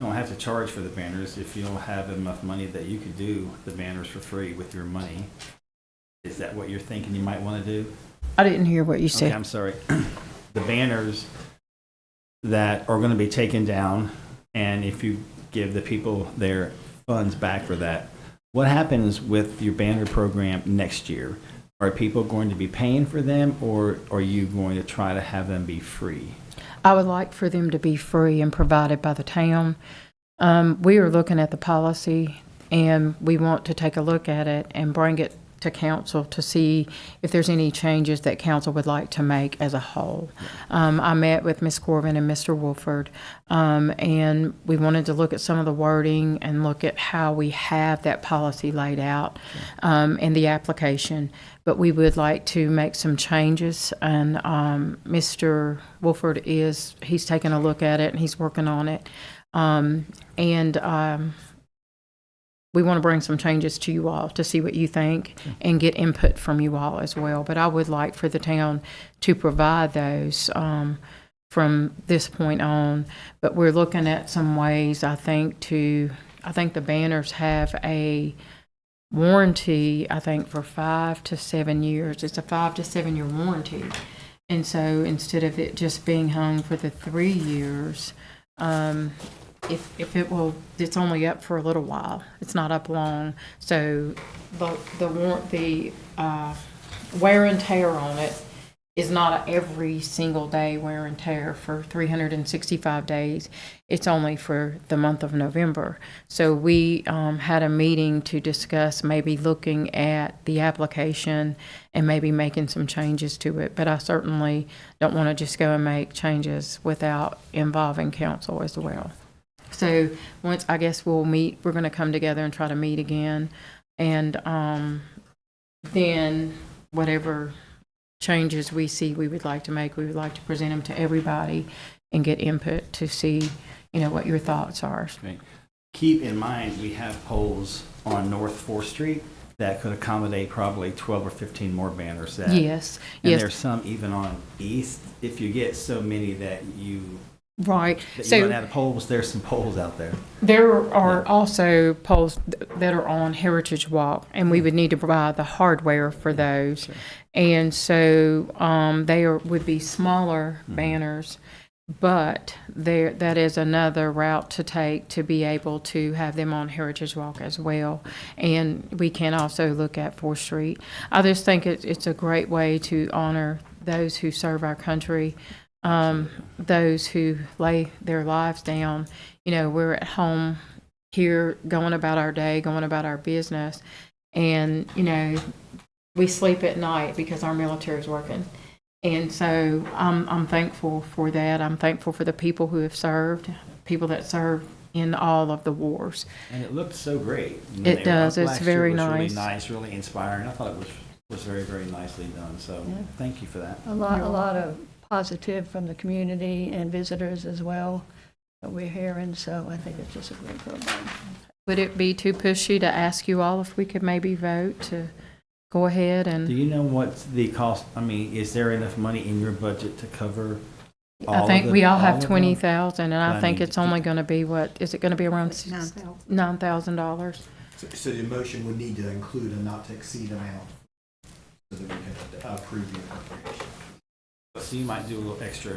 don't have to charge for the banners if you don't have enough money that you could do the banners for free with your money. Is that what you're thinking you might want to do? I didn't hear what you said. Okay, I'm sorry. The banners that are going to be taken down, and if you give the people their funds back for that, what happens with your banner program next year? Are people going to be paying for them, or are you going to try to have them be free? I would like for them to be free and provided by the town. We are looking at the policy, and we want to take a look at it and bring it to council to see if there's any changes that council would like to make as a whole. I met with Ms. Corbin and Mr. Wolford, and we wanted to look at some of the wording and look at how we have that policy laid out in the application. But we would like to make some changes, and Mr. Wolford he's taken a look at it and he's working on it. We want to bring some changes to you all to see what you think and get input from you all as well. But I would like for the town to provide those from this point on. But we're looking at some ways, I think the banners have a warranty, I think, for 5 to 7 years. It's a 5 to 7 year warranty. And so instead of it just being hung for the 3 years, if it will, it's only up for a little while. It's not up long. So the wear and tear on it is not a every single day wear and tear for 365 days. It's only for the month of November. So we had a meeting to discuss maybe looking at the application and maybe making some changes to it. But I certainly don't want to just go and make changes without involving council as well. So once, I guess we'll meet, we're going to come together and try to meet again. And then whatever changes we see we would like to make, we would like to present them to everybody and get input to see, what your thoughts are. Right. Keep in mind, we have poles on North 4th Street that could accommodate probably 12 or 15 more banners. Yes. And there's some even on East. If you get so many that you Right. That So- you run out of poles, there's some poles out there. There are also poles that are on Heritage Walk, and we would need to provide the hardware for those. And so would be smaller banners, but that is another route to take to be able to have them on Heritage Walk as well. And we can also look at 4th Street. I just think it's a great way to honor those who serve our country. Those who lay their lives down. You know, we're at home here going about our day, going about our business, and, you know, we sleep at night because our military is working. And so I'm thankful for that. I'm thankful for the people who have served, people that served in all of the wars. And it looked so great. It does. It's Last year very was nice. really nice, really inspiring. I thought it was very, very nicely done. So thank you for that. A lot of positive from the community and visitors as well that we're hearing, so I think it's just a great program. Would it be too pushy to ask you all if we could maybe vote to go ahead Do and? you know what's the cost? I mean, is there enough money in your budget to cover all I think of we all of have them? 20,000, and I I think mean, it's only going to be is it going to be around $9,000? So the motion would need to include a not to exceed amount so that we can approve the appropriation. So you might do a little extra,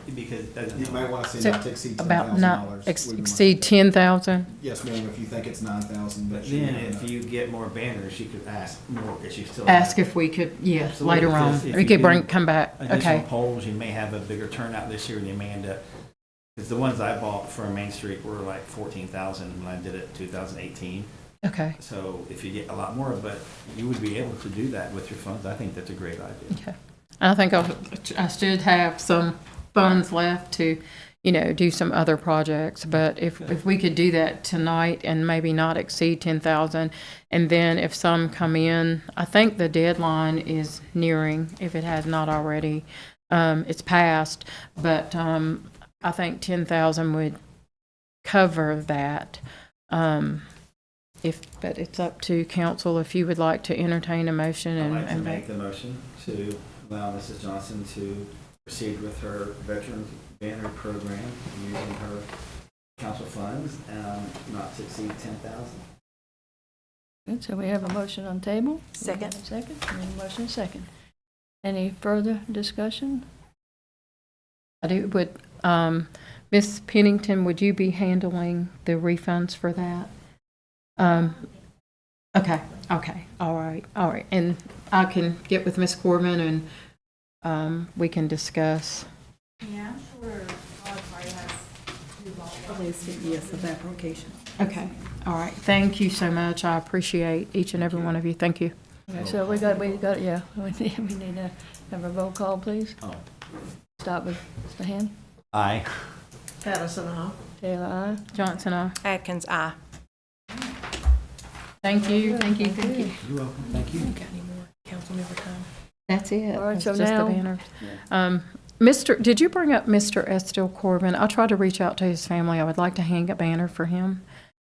because You might want to say So not to exceed about not $10,000. exceed 10,000? Yes, ma'am, if you think it's 9,000, but. then if you get more banners, you could ask more, because you still Ask have if we could, yes, Absolutely, later on. because if We you could do come back. additional Okay. polls, you may have a bigger turnout this year than you may end up. Because the ones I bought for Main Street were like 14,000 when I did it 2018. Okay. So if you get a lot more, but you would be able to do that with your funds. I think that's a great idea. Okay. I think I should have some funds left to, you know, do some other projects. But if we could do that tonight and maybe not exceed 10,000, and then if some come in, I think the deadline is nearing, if it has not already. It's passed, but I think 10,000 would cover that. But it's up to council if you would like to entertain a motion I'd like to and make the motion to allow Mrs. Johnson to proceed with her Veterans Banner Program using her council funds, not to exceed 10,000. Good, so we have a motion on the table. Second. Second, and a motion second. Any further discussion? I do, would, Ms. Pennington, would you be handling the refunds for that? Okay, all right. And I can get with Ms. Corbin and we can discuss. Yeah, I'm sure our party has A list, yes, of application. Okay, all right. Thank you so much. I appreciate each and every one of you. Thank you. Okay, so we got, yeah, we need to have a roll call, please. Oh. Start with Mr. Hand. Aye. Patterson, aye. Taylor, aye. Johnson, aye. Atkins, aye. Thank you. You're welcome. Thank you. Got any more council member time? That's it. All right, That's so just the now- banners. Did you bring up Mr. Estill Corbin? I'll try to reach out to his family. I would like to hang a banner for him.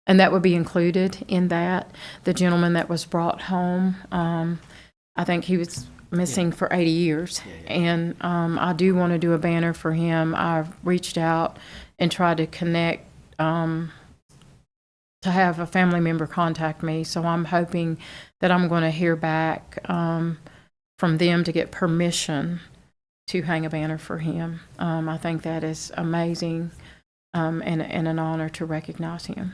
And that would be included in that. The gentleman that was brought home, I think he was missing for 80 years. And I do want to do a banner for him. I've reached out and tried to connect, to have a family member contact me. So I'm hoping that I'm going to hear back from them to get permission to hang a banner for him. I think that is amazing and an honor to recognize him.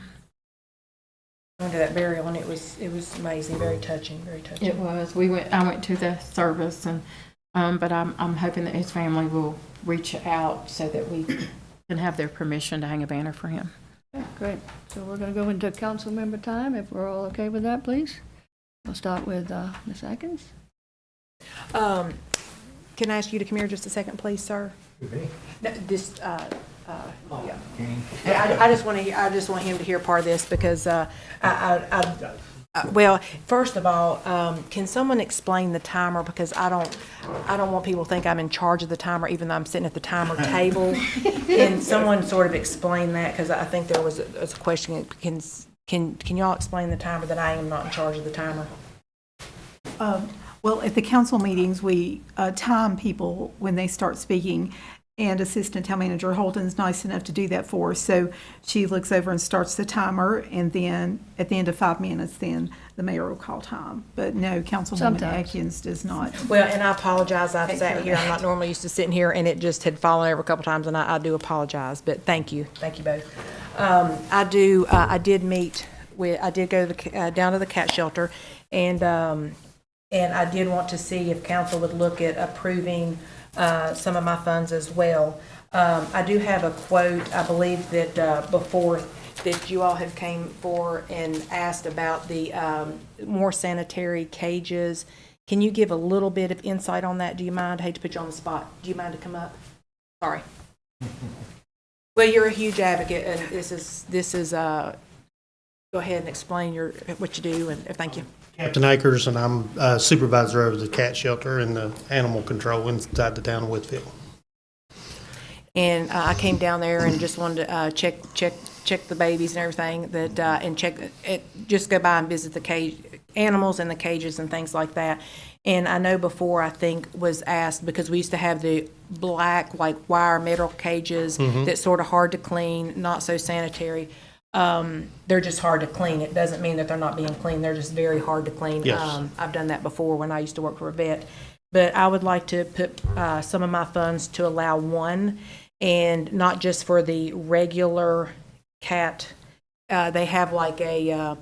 Went to that burial and it was amazing, very touching, very touching. It was. I went to the service, and but I'm hoping that his family will reach out so that we can have their permission to hang a banner for him. Okay, great. So we're going to go into council member time, if we're all okay with that, please. We'll start with Ms. Atkins. Can I ask you to come here just a second, please, sir? No, this, yeah, I just want him to hear part of this because well, first of all, can someone explain the timer, because I don't want people to think I'm in charge of the timer even though I'm sitting at the timer table. Can someone sort of explain that, because I think there was a question. Can y'all explain the timer, that I am not in charge of the timer? Well, at the council meetings, we time people when they start speaking, and Assistant Town Manager Holton's nice enough to do that for us. So she looks over and starts the timer, and then at the end of 5 minutes, then the mayor will call time. But no, Councilwoman Sometimes. Atkins does not. Well, and I apologize, I've sat here, I'm not normally used to sitting here, and it just had fallen over a couple times, and I do apologize, but thank you both. I did meet with, I did go to the, down to the cat shelter, and I did want to see if council would look at approving some of my funds as well. I do have a quote, I believe that before, that you all have came for and asked about the more sanitary cages. Can you give a little bit of insight on that? Do you mind? I hate to put you on the spot. Do you mind to come up? Sorry. Well, you're a huge advocate, and this is go ahead and explain what you do, and thank you. Captain Akers, and I'm supervisor of the cat shelter and the animal control inside the town of Wytheville. And I came down there and just wanted to check the babies and everything, that and check it, just go by and visit the cage animals and the cages and things like that. And I know before, I think was asked, because we used to have the black like wire metal cages that's sort of hard to clean, not so sanitary. They're just hard to clean. It doesn't mean that they're not being clean. They're just very hard to clean. Yes. I've done that before when I used to work for a vet. But I would like to put some of my funds to allow one, and not just for the regular cat. They have like a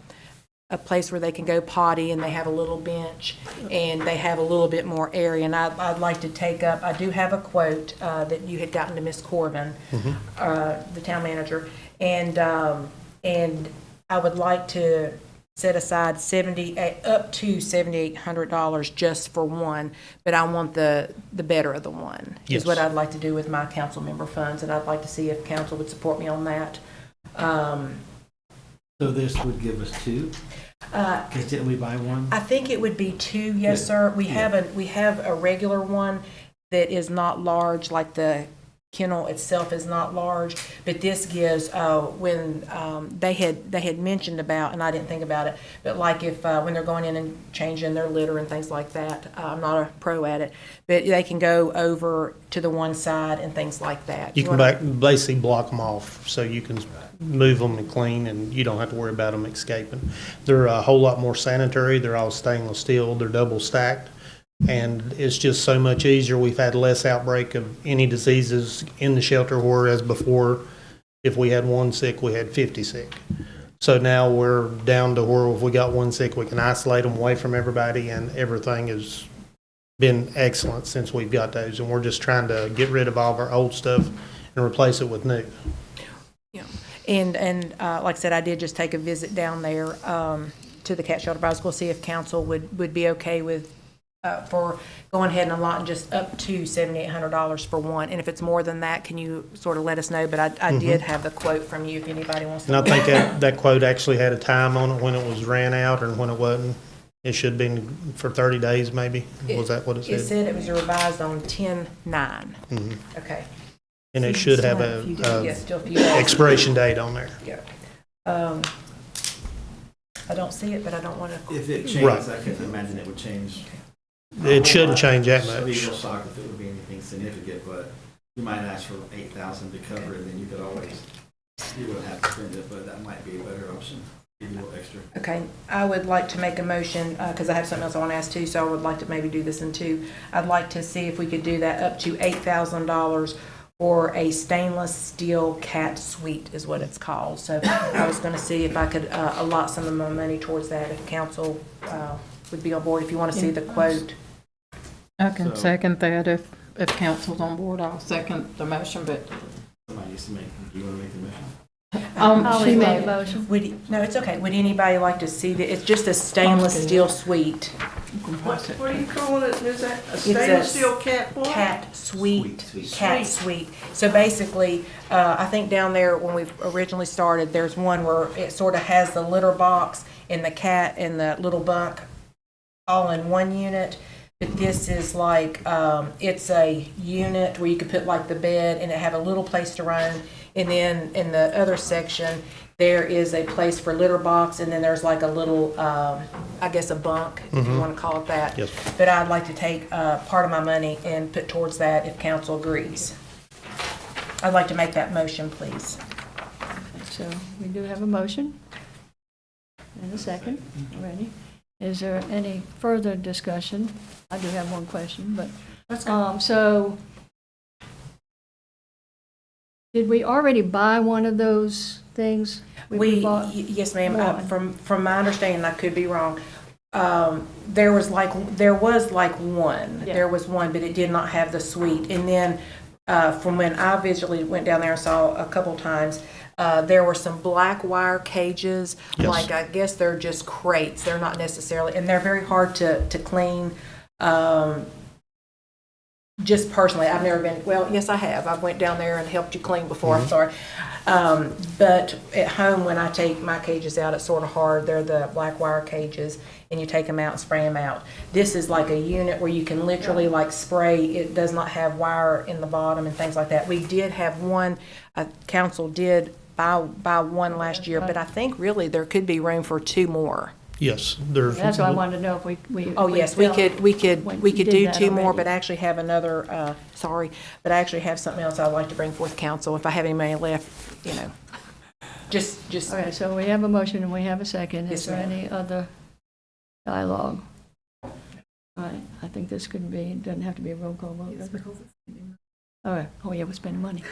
place where they can go potty, and they have a little bench, and they have a little bit more area. And I'd like to take up, I do have a quote that you had gotten to Ms. Corbin, the town manager, and I would like to set aside up to $7,800 just for one, but I want the better of the one. Yes. Is what I'd like to do with my council member funds, and I'd like to see if council would support me on that. So this would give us two? Because didn't we buy one? I think it would be two, yes, Good. sir. We have a regular one that is not large, like the kennel itself is not large, but this gives, when they had mentioned about, and I didn't think about it, but like if when they're going in and changing their litter and things like that, I'm not a pro at it, but they can go over to the one side and things like that. You can basically block them off so you can move them and clean, and you don't have to worry about them escaping. They're a whole lot more sanitary. They're all stainless steel. They're double stacked. And it's just so much easier. We've had less outbreak of any diseases in the shelter, whereas before, if we had one sick, we had 50 sick. So now we're down to where if we got one sick, we can isolate them away from everybody, and everything has been excellent since we've got those. And we're just trying to get rid of all of our old stuff and replace it with new. Yeah, and like I said, I did just take a visit down there to the cat shelter, but I was going to see if council would be okay with for going ahead and allotting just up to $7,800 for one. And if it's more than that, can you sort of let us know? But I did have the quote from you if anybody wants to. And I think that quote actually had a time on it when it was ran out or when it wasn't. It should have been for 30 days maybe. Was that what it said? It said it was revised on 10/9. Okay. And it should have Still a few days. expiration date on there. Yeah. I don't see it, but I don't want to. If it changed, Right. I couldn't imagine it would change. It shouldn't change that I'd be much. real shocked if it would be anything significant, but you might ask for 8,000 to cover it, and then you could always, you wouldn't have to spend it, but that might be a better option. Give you a little extra. Okay, I would like to make a motion, because I have something else I want to ask too, so I would like to maybe do this in two. I'd like to see if we could do that up to $8,000 for a stainless steel cat suite is what it's called. So I was going to see if I could allot some of my money towards that, if council would be on board, if you want to see the quote. I can So- second that if council's on board. I'll second the motion, but Somebody needs to make, do you want to make the motion? I'll she make made a motion. No, it's okay. Would anybody like to see that? It's just a stainless steel suite. What are you calling it? Is that a It's stainless steel cat what? Cat suite. Suite. Cat suite. So basically, I think down there when we originally started, there's one where it sort of has the litter box and the cat and the little bunk all in one unit. But this is like, it's a unit where you could put like the bed and it have a little place to run. And then in the other section, there is a place for litter box, and then there's like a little, I guess a bunk, if you want to call it that. Yes. But I'd like to take part of my money and put towards that if council agrees. I'd like to make that motion, please. So we do have a motion and a second already. Is there any further discussion? I do have one question, but, so did we already buy one of those things? Yes, ma'am. From my understanding, I could be wrong. There was like one. Yeah. There was one, but it did not have the suite. And then from when I visually went down there and saw a couple times, there were some black wire cages. Yes. Like I guess they're just crates. They're not necessarily, and they're very hard to clean. Just personally, I've never been, well, yes, I have. I went down there and helped you clean before, I'm sorry. But at home, when I take my cages out, it's sort of hard. They're the black wire cages, and you take them out and spray them out. This is like a unit where you can literally like spray. It does not have wire in the bottom and things like that. We did have one, council did buy one last year, but I think really there could be room for 2 more. Yes, there's. That's why I wanted to know if we. Oh, yes, we could do 2 more, already. but I actually have another, but I actually have something else I'd like to bring forth council if I have any money left, you know. Just. All right, so we have a motion and we have a second. Yes, Is there ma'am. any other dialogue? All right, I think this could be, it doesn't have to be a roll call vote. does it? All right, oh yeah, we're spending money.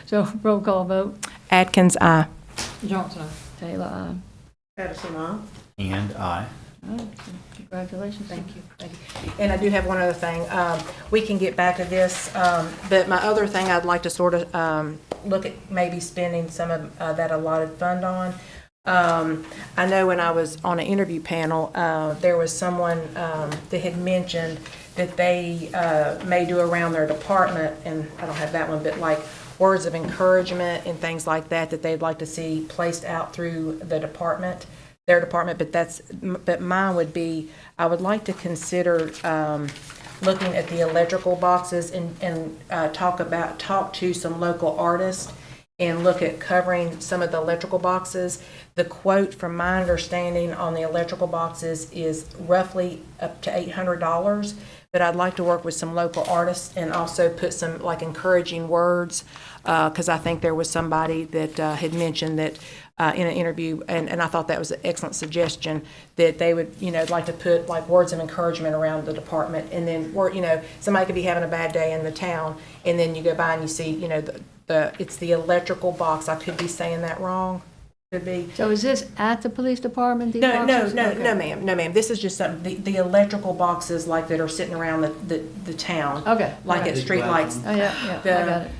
So roll call vote. Atkins, aye. Johnson, aye. Taylor, aye. Patterson, aye. And I. All right, so congratulations. Thank you. And I do have one other thing. We can get back to this, but my other thing I'd like to sort of look at maybe spending some of that allotted fund on. I know when I was on an interview panel, there was someone that had mentioned that they may do around their department, and I don't have that one, but like words of encouragement and things like that that they'd like to see placed out through the department, their department. But mine would be, I would like to consider looking at the electrical boxes and talk to some local artists and look at covering some of the electrical boxes. The quote, from my understanding, on the electrical boxes is roughly up to $800, but I'd like to work with some local artists and also put some like encouraging words, because I think there was somebody that had mentioned that in an interview, and I thought that was an excellent suggestion, that they would, like to put like words of encouragement around the department, and then, somebody could be having a bad day in the town, and then you go by and you see, it's the electrical box. I could be saying that wrong. Could be. So is this at the police department? these No, boxes? Okay. no, ma'am. This is just something, the electrical boxes like that are sitting around the town. Okay. Like at streetlights. Oh, yeah, I got it.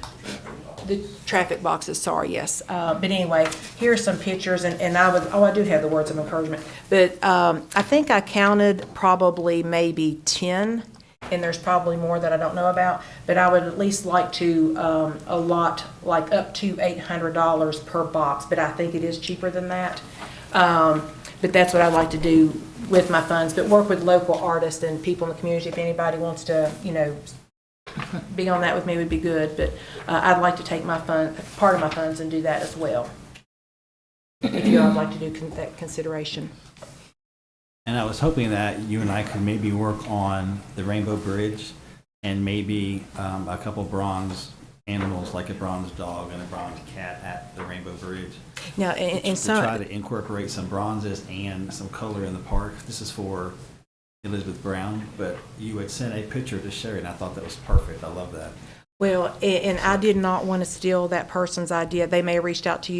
The traffic boxes, sorry, yes. But anyway, here are some pictures, and I do have the words of encouragement. But I think I counted probably maybe 10, and there's probably more that I don't know about. But I would at least like to allot like up to $800 per box, but I think it is cheaper than that. But that's what I'd like to do with my funds, but work with local artists and people in the community. If anybody wants to, be on that with me would be good, but I'd like to take part of my funds and do that as well. If you would like to do that consideration. And I was hoping that you and I could maybe work on the Rainbow Bridge and maybe a couple bronze animals, like a bronze dog and a bronze cat at the Rainbow Bridge. Now, and to try to incorporate some bronzes and some color in the park. This is for Elizabeth Brown, but you had sent a picture to Sherry, and I thought that was perfect. I love that. Well, and I did not want to steal that person's idea. They may have reached out to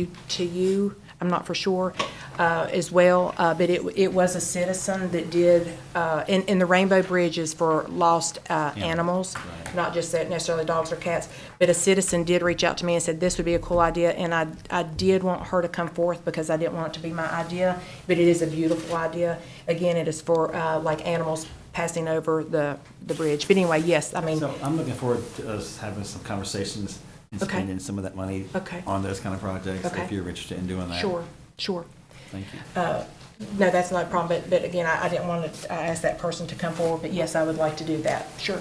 you. I'm not for sure as well, but it was a citizen that did, and the Rainbow Bridge is for lost animals, right. Not just necessarily dogs or cats, but a citizen did reach out to me and said this would be a cool idea, and I did want her to come forth because I didn't want it to be my idea, but it is a beautiful idea. Again, it is for like animals passing over the bridge. But anyway, yes, I mean. So I'm looking forward to us having some conversations and spending some of that money on those kind of projects if you're interested in doing that. Sure. Thank you. No, that's not a problem, but again, I didn't want to ask that person to come forward, but yes, I would like to do that, sure.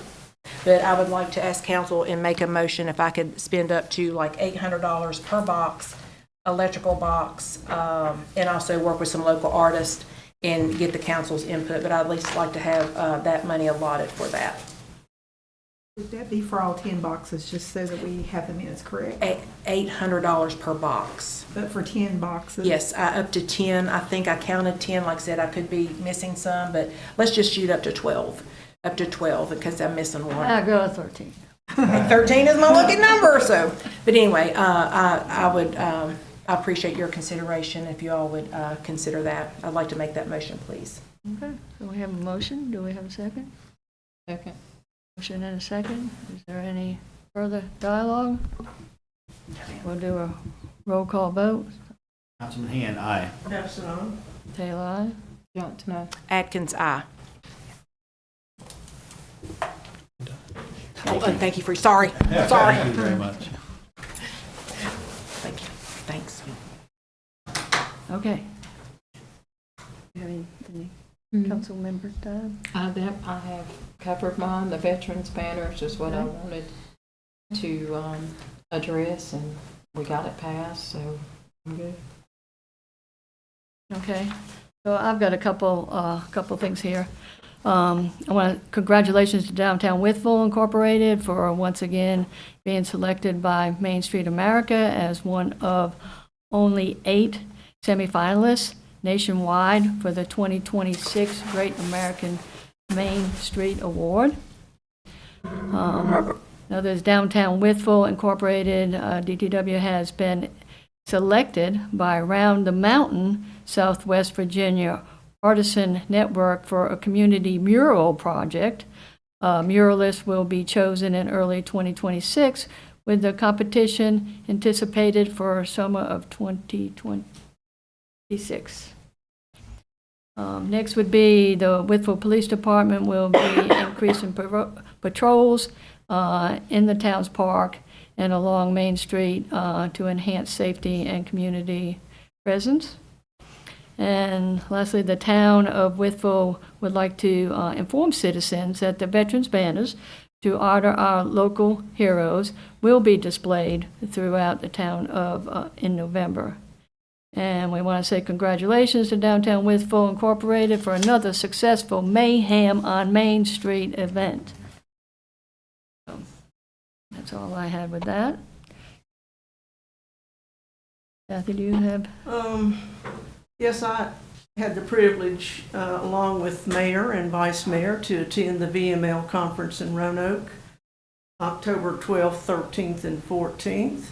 But I would like to ask council and make a motion if I could spend up to like $800 per box, electrical box, and also work with some local artists and get the council's input, but I'd at least like to have that money allotted for that. Would that be for all 10 boxes, just so that we have the minutes correct? $800 per box. But for 10 boxes? Yes, up to 10. I think I counted 10. Like I said, I could be missing some, but let's just shoot up to 12. Up to 12 because I'm missing one. I go with 13. 13 is my lucky number. So, but anyway, I would. I appreciate your consideration. If you all would consider that, I'd like to make that motion, please. Okay, so we have a motion. Do we have a second? Second. Motion and a second. Is there any further dialogue? We'll do a roll call vote. Councilman Hand, aye. Paterson, aye. Taylor, aye. Johnson, aye. Atkins, aye. Oh, and thank you for, sorry. Sorry. Thank you very much. Thank you. Thanks. Okay. You have any council member time? I have covered mine. The veterans banners is what I wanted to address, and we got it passed, so I'm good. Okay, so I've got a couple things here. I want to congratulations to Downtown Wytheville Incorporated for once again being selected by Main Street America as one of only 8 semifinalists nationwide for the 2026 Great American Main Street Award. Now there's Downtown Wytheville Incorporated, DTW has been selected by Round the Mountain, Southwest Virginia Artisan Network for a community mural project. Muralists will be chosen in early 2026 with the competition anticipated for summer of 2026. Next would be the Wytheville Police Department will be increasing patrols in the town's park and along Main Street to enhance safety and community presence. And lastly, the town of Wytheville would like to inform citizens that the veterans banners to honor our local heroes will be displayed throughout the town of in November. And we want to say congratulations to Downtown Wytheville Incorporated for another successful Mayhem on Main Street event. So that's all I had with that. Kathy, do you have? Yes, I had the privilege, along with Mayor and Vice Mayor, to attend the VML conference in Roanoke, October 12th, 13th, and 14th.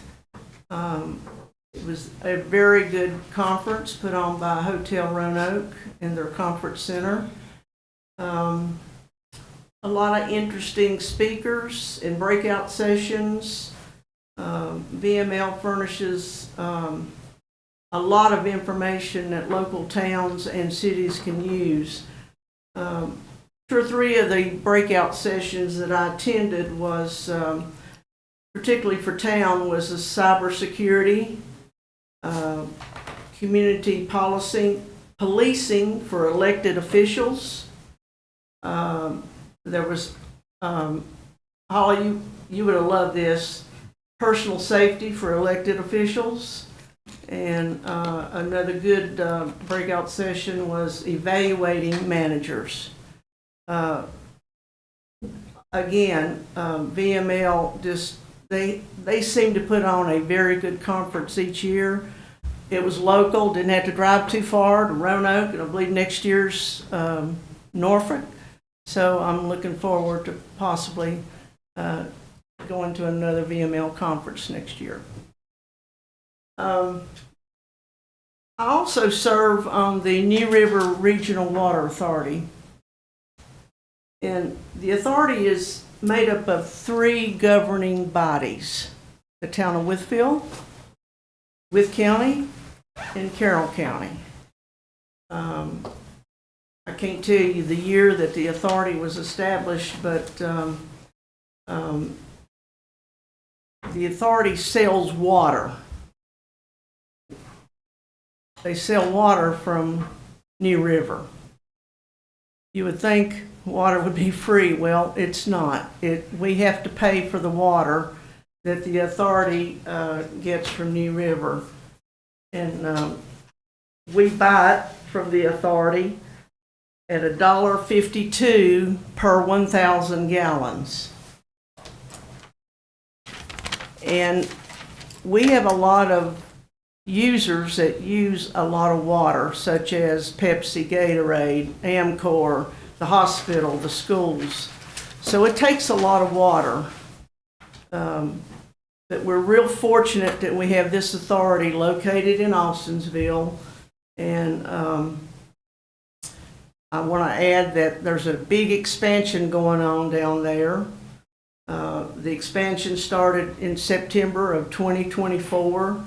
It was a very good conference put on by Hotel Roanoke in their conference center. A lot of interesting speakers and breakout sessions. VML furnishes a lot of information that local towns and cities can use. 2 or 3 of the breakout sessions that I attended was, particularly for town, was the cybersecurity, community policing for elected officials. There was, Holly, you would have loved this, personal safety for elected officials. And another good breakout session was evaluating managers. Again, VML just, they seem to put on a very good conference each year. It was local, didn't have to drive too far to Roanoke, and I believe next year's Norfolk. So I'm looking forward to possibly going to another VML conference next year. I also serve on the New River Regional Water Authority. And the authority is made up of 3 governing bodies: the town of Wytheville, Wythe County, and Carroll County. I can't tell you the year that the authority was established, but the authority sells water. They sell water from New River. You would think water would be free. Well, it's not. We have to pay for the water that the authority gets from New River. And we buy it from the authority at $1.52 per 1,000 gallons. And we have a lot of users that use a lot of water, such as Pepsi, Gatorade, Amcor, the hospital, the schools. So it takes a lot of water. But we're real fortunate that we have this authority located in Austonsville. And I want to add that there's a big expansion going on down there. The expansion started in September of 2024,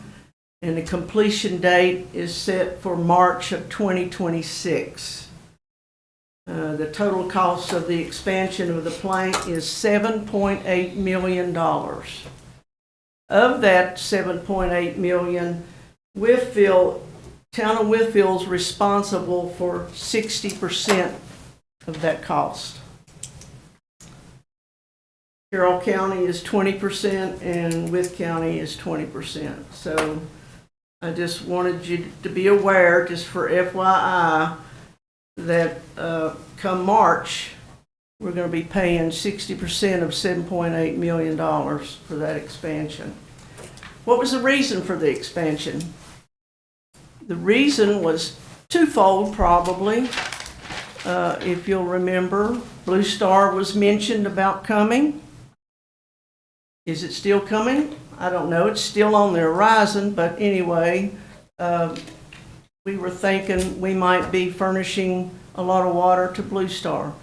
and the completion date is set for March of 2026. The total cost of the expansion of the plant is $7.8 million. Of that $7.8 million, Town of Wytheville is responsible for 60% of that cost. Carroll County is 20% and Wythe County is 20%. So I just wanted you to be aware, just for FYI, that come March, we're going to be paying 60% of $7.8 million for that expansion. What was the reason for the expansion? The reason was twofold, probably. If you'll remember, Blue Star was mentioned about coming. Is it still coming? I don't know. It's still on the horizon, but anyway, we were thinking we might be furnishing a lot of water to Blue Star.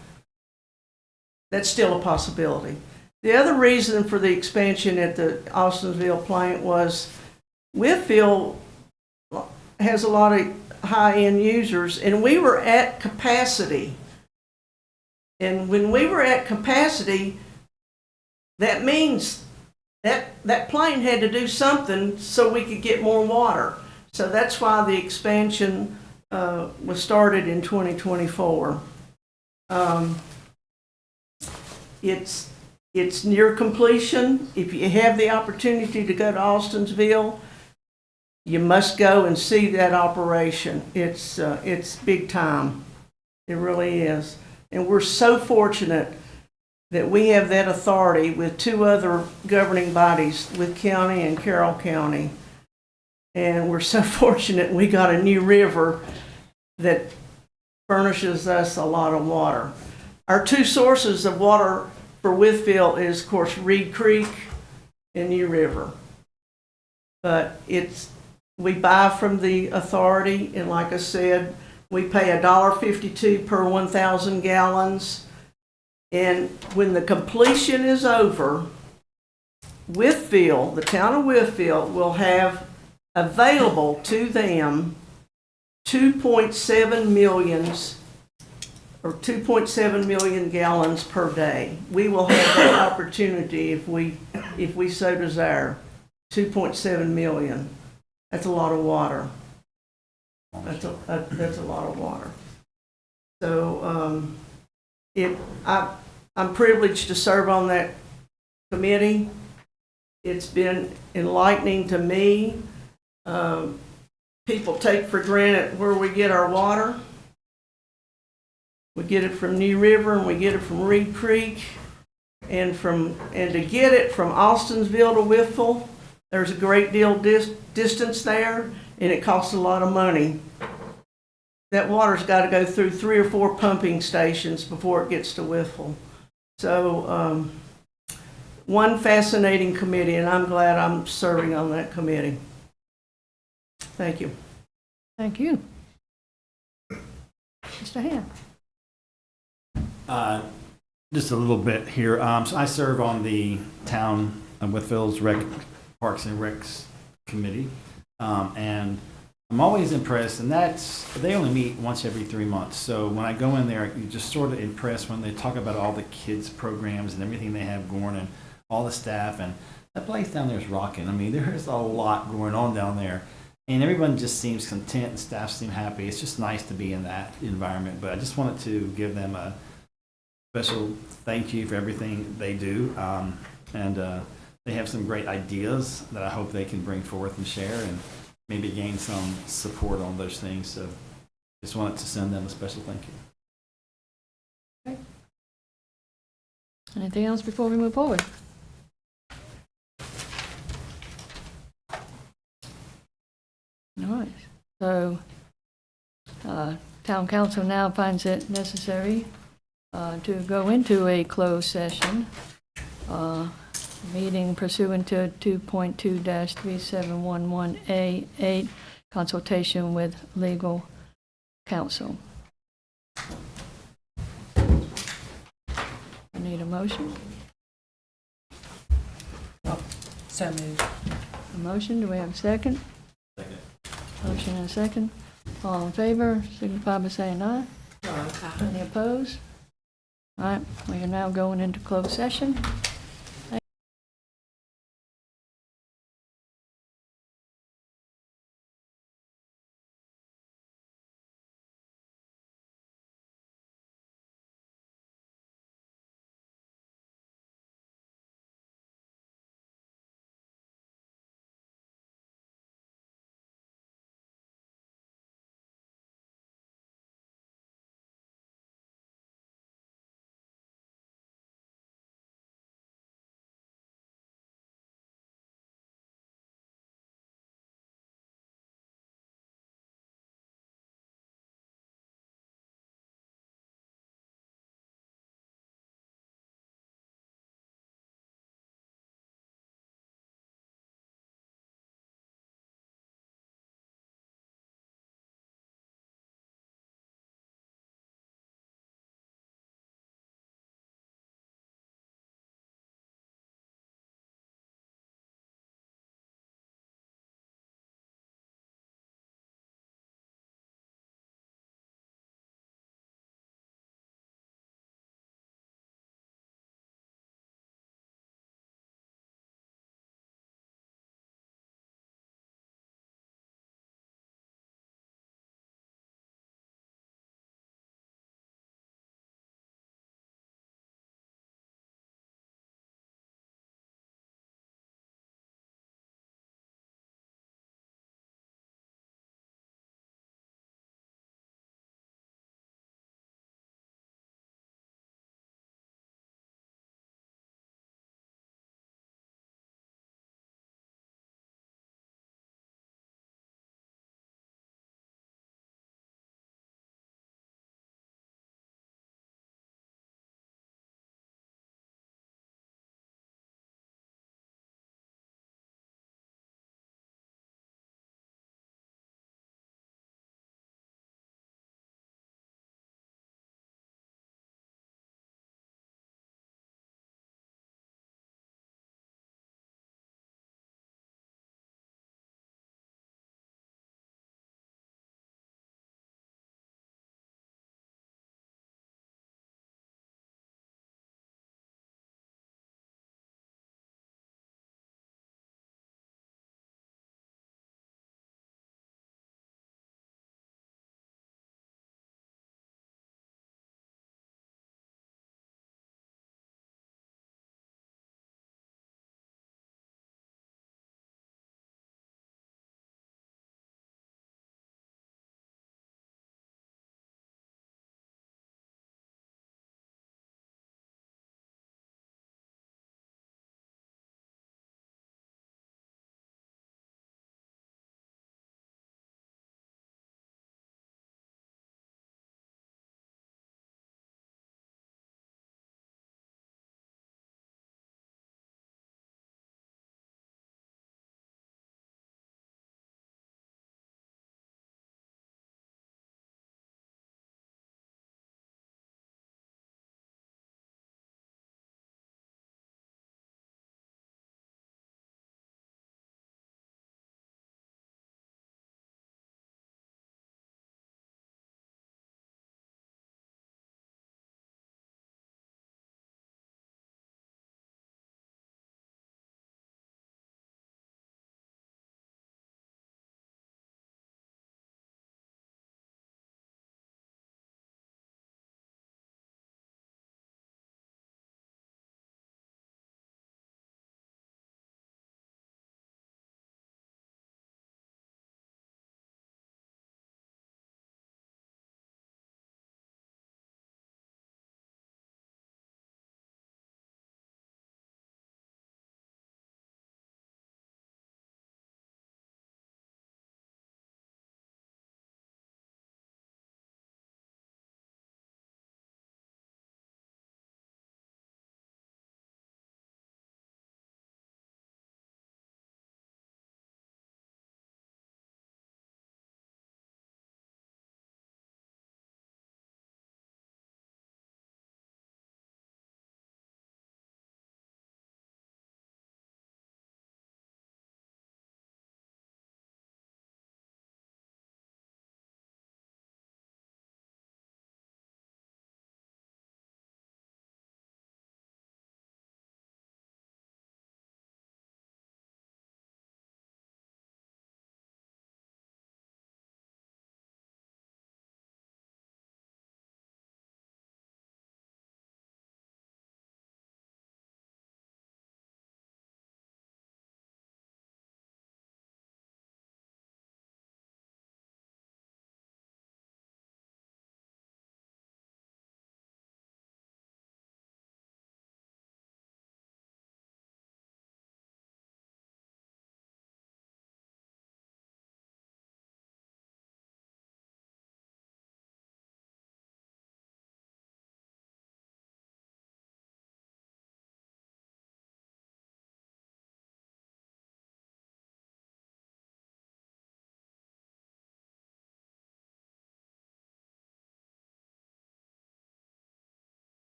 That's still a possibility. The other reason for the expansion at the Austonsville plant was Wytheville has a lot of high-end users, and we were at capacity. And when we were at capacity, that means that plant had to do something so we could get more water. So that's why the expansion was started in 2024. It's near completion. If you have the opportunity to go to Austonsville, you must go and see that operation. It's big time. It really is. And we're so fortunate that we have that authority with two other governing bodies, Wythe County and Carroll County. And we're so fortunate we got a new river that furnishes us a lot of water. Our two sources of water for Wytheville is, of course, Reed Creek and New River. But we buy from the authority, and like I said, we pay $1.52 per 1,000 gallons. And when the completion is over, Wytheville, the town of Wytheville, will have available to them 2.7 million gallons per day. We will have that opportunity if we so desire. 2.7 million. That's a lot of water. That's a lot of water. So I'm privileged to serve on that committee. It's been enlightening to me. People take for granted where we get our water. We get it from New River and we get it from Reed Creek. And to get it from Austonsville to Wytheville, there's a great deal distance there, and it costs a lot of money. That water's got to go through 3 or 4 pumping stations before it gets to Wytheville. So one fascinating committee, and I'm glad I'm serving on that committee. Thank you. Thank you. Mr. Hand. Just a little bit here. So I serve on the town of Wytheville's Parks and Recs Committee, and I'm always impressed, and they only meet once every 3 months. So when I go in there, you're just sort of impressed when they talk about all the kids' programs and everything they have going and all the staff, and that place down there is rocking. I mean, there's a lot going on down there, and everyone just seems content and staff seem happy. It's just nice to be in that environment, but I just wanted to give them a special thank you for everything they do, and they have some great ideas that I hope they can bring forth and share and maybe gain some support on those things. So just wanted to send them a special thank you. Okay. Anything else before we move forward? town council now finds it necessary to go into a closed session, meeting pursuant to 2.2-3711A8, consultation with legal counsel. I need a motion. So moved. A motion, do we have a second? Second. Motion and a second. All in favor, signify by saying aye. Aye. Any opposed? All right, we are now going into closed session.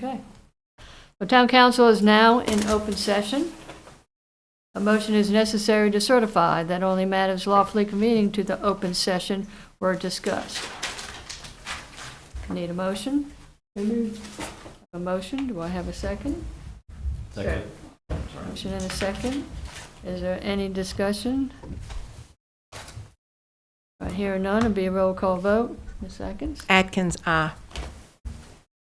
Okay. The town council is now in open session. A motion is necessary to certify that only matters lawfully convening to the open session were discussed. Need a motion? A motion, do I have a second? Second. Motion and a second. Is there any discussion? I hear none, it'll be a roll call vote. Ms. Atkins? Atkins, aye.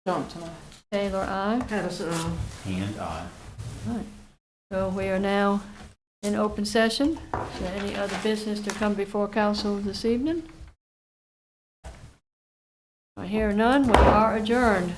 Johnson, Taylor, aye. Patterson, And I. All right. So we are now in open session. Is there any other business to come before council this evening? I hear none, we are adjourned.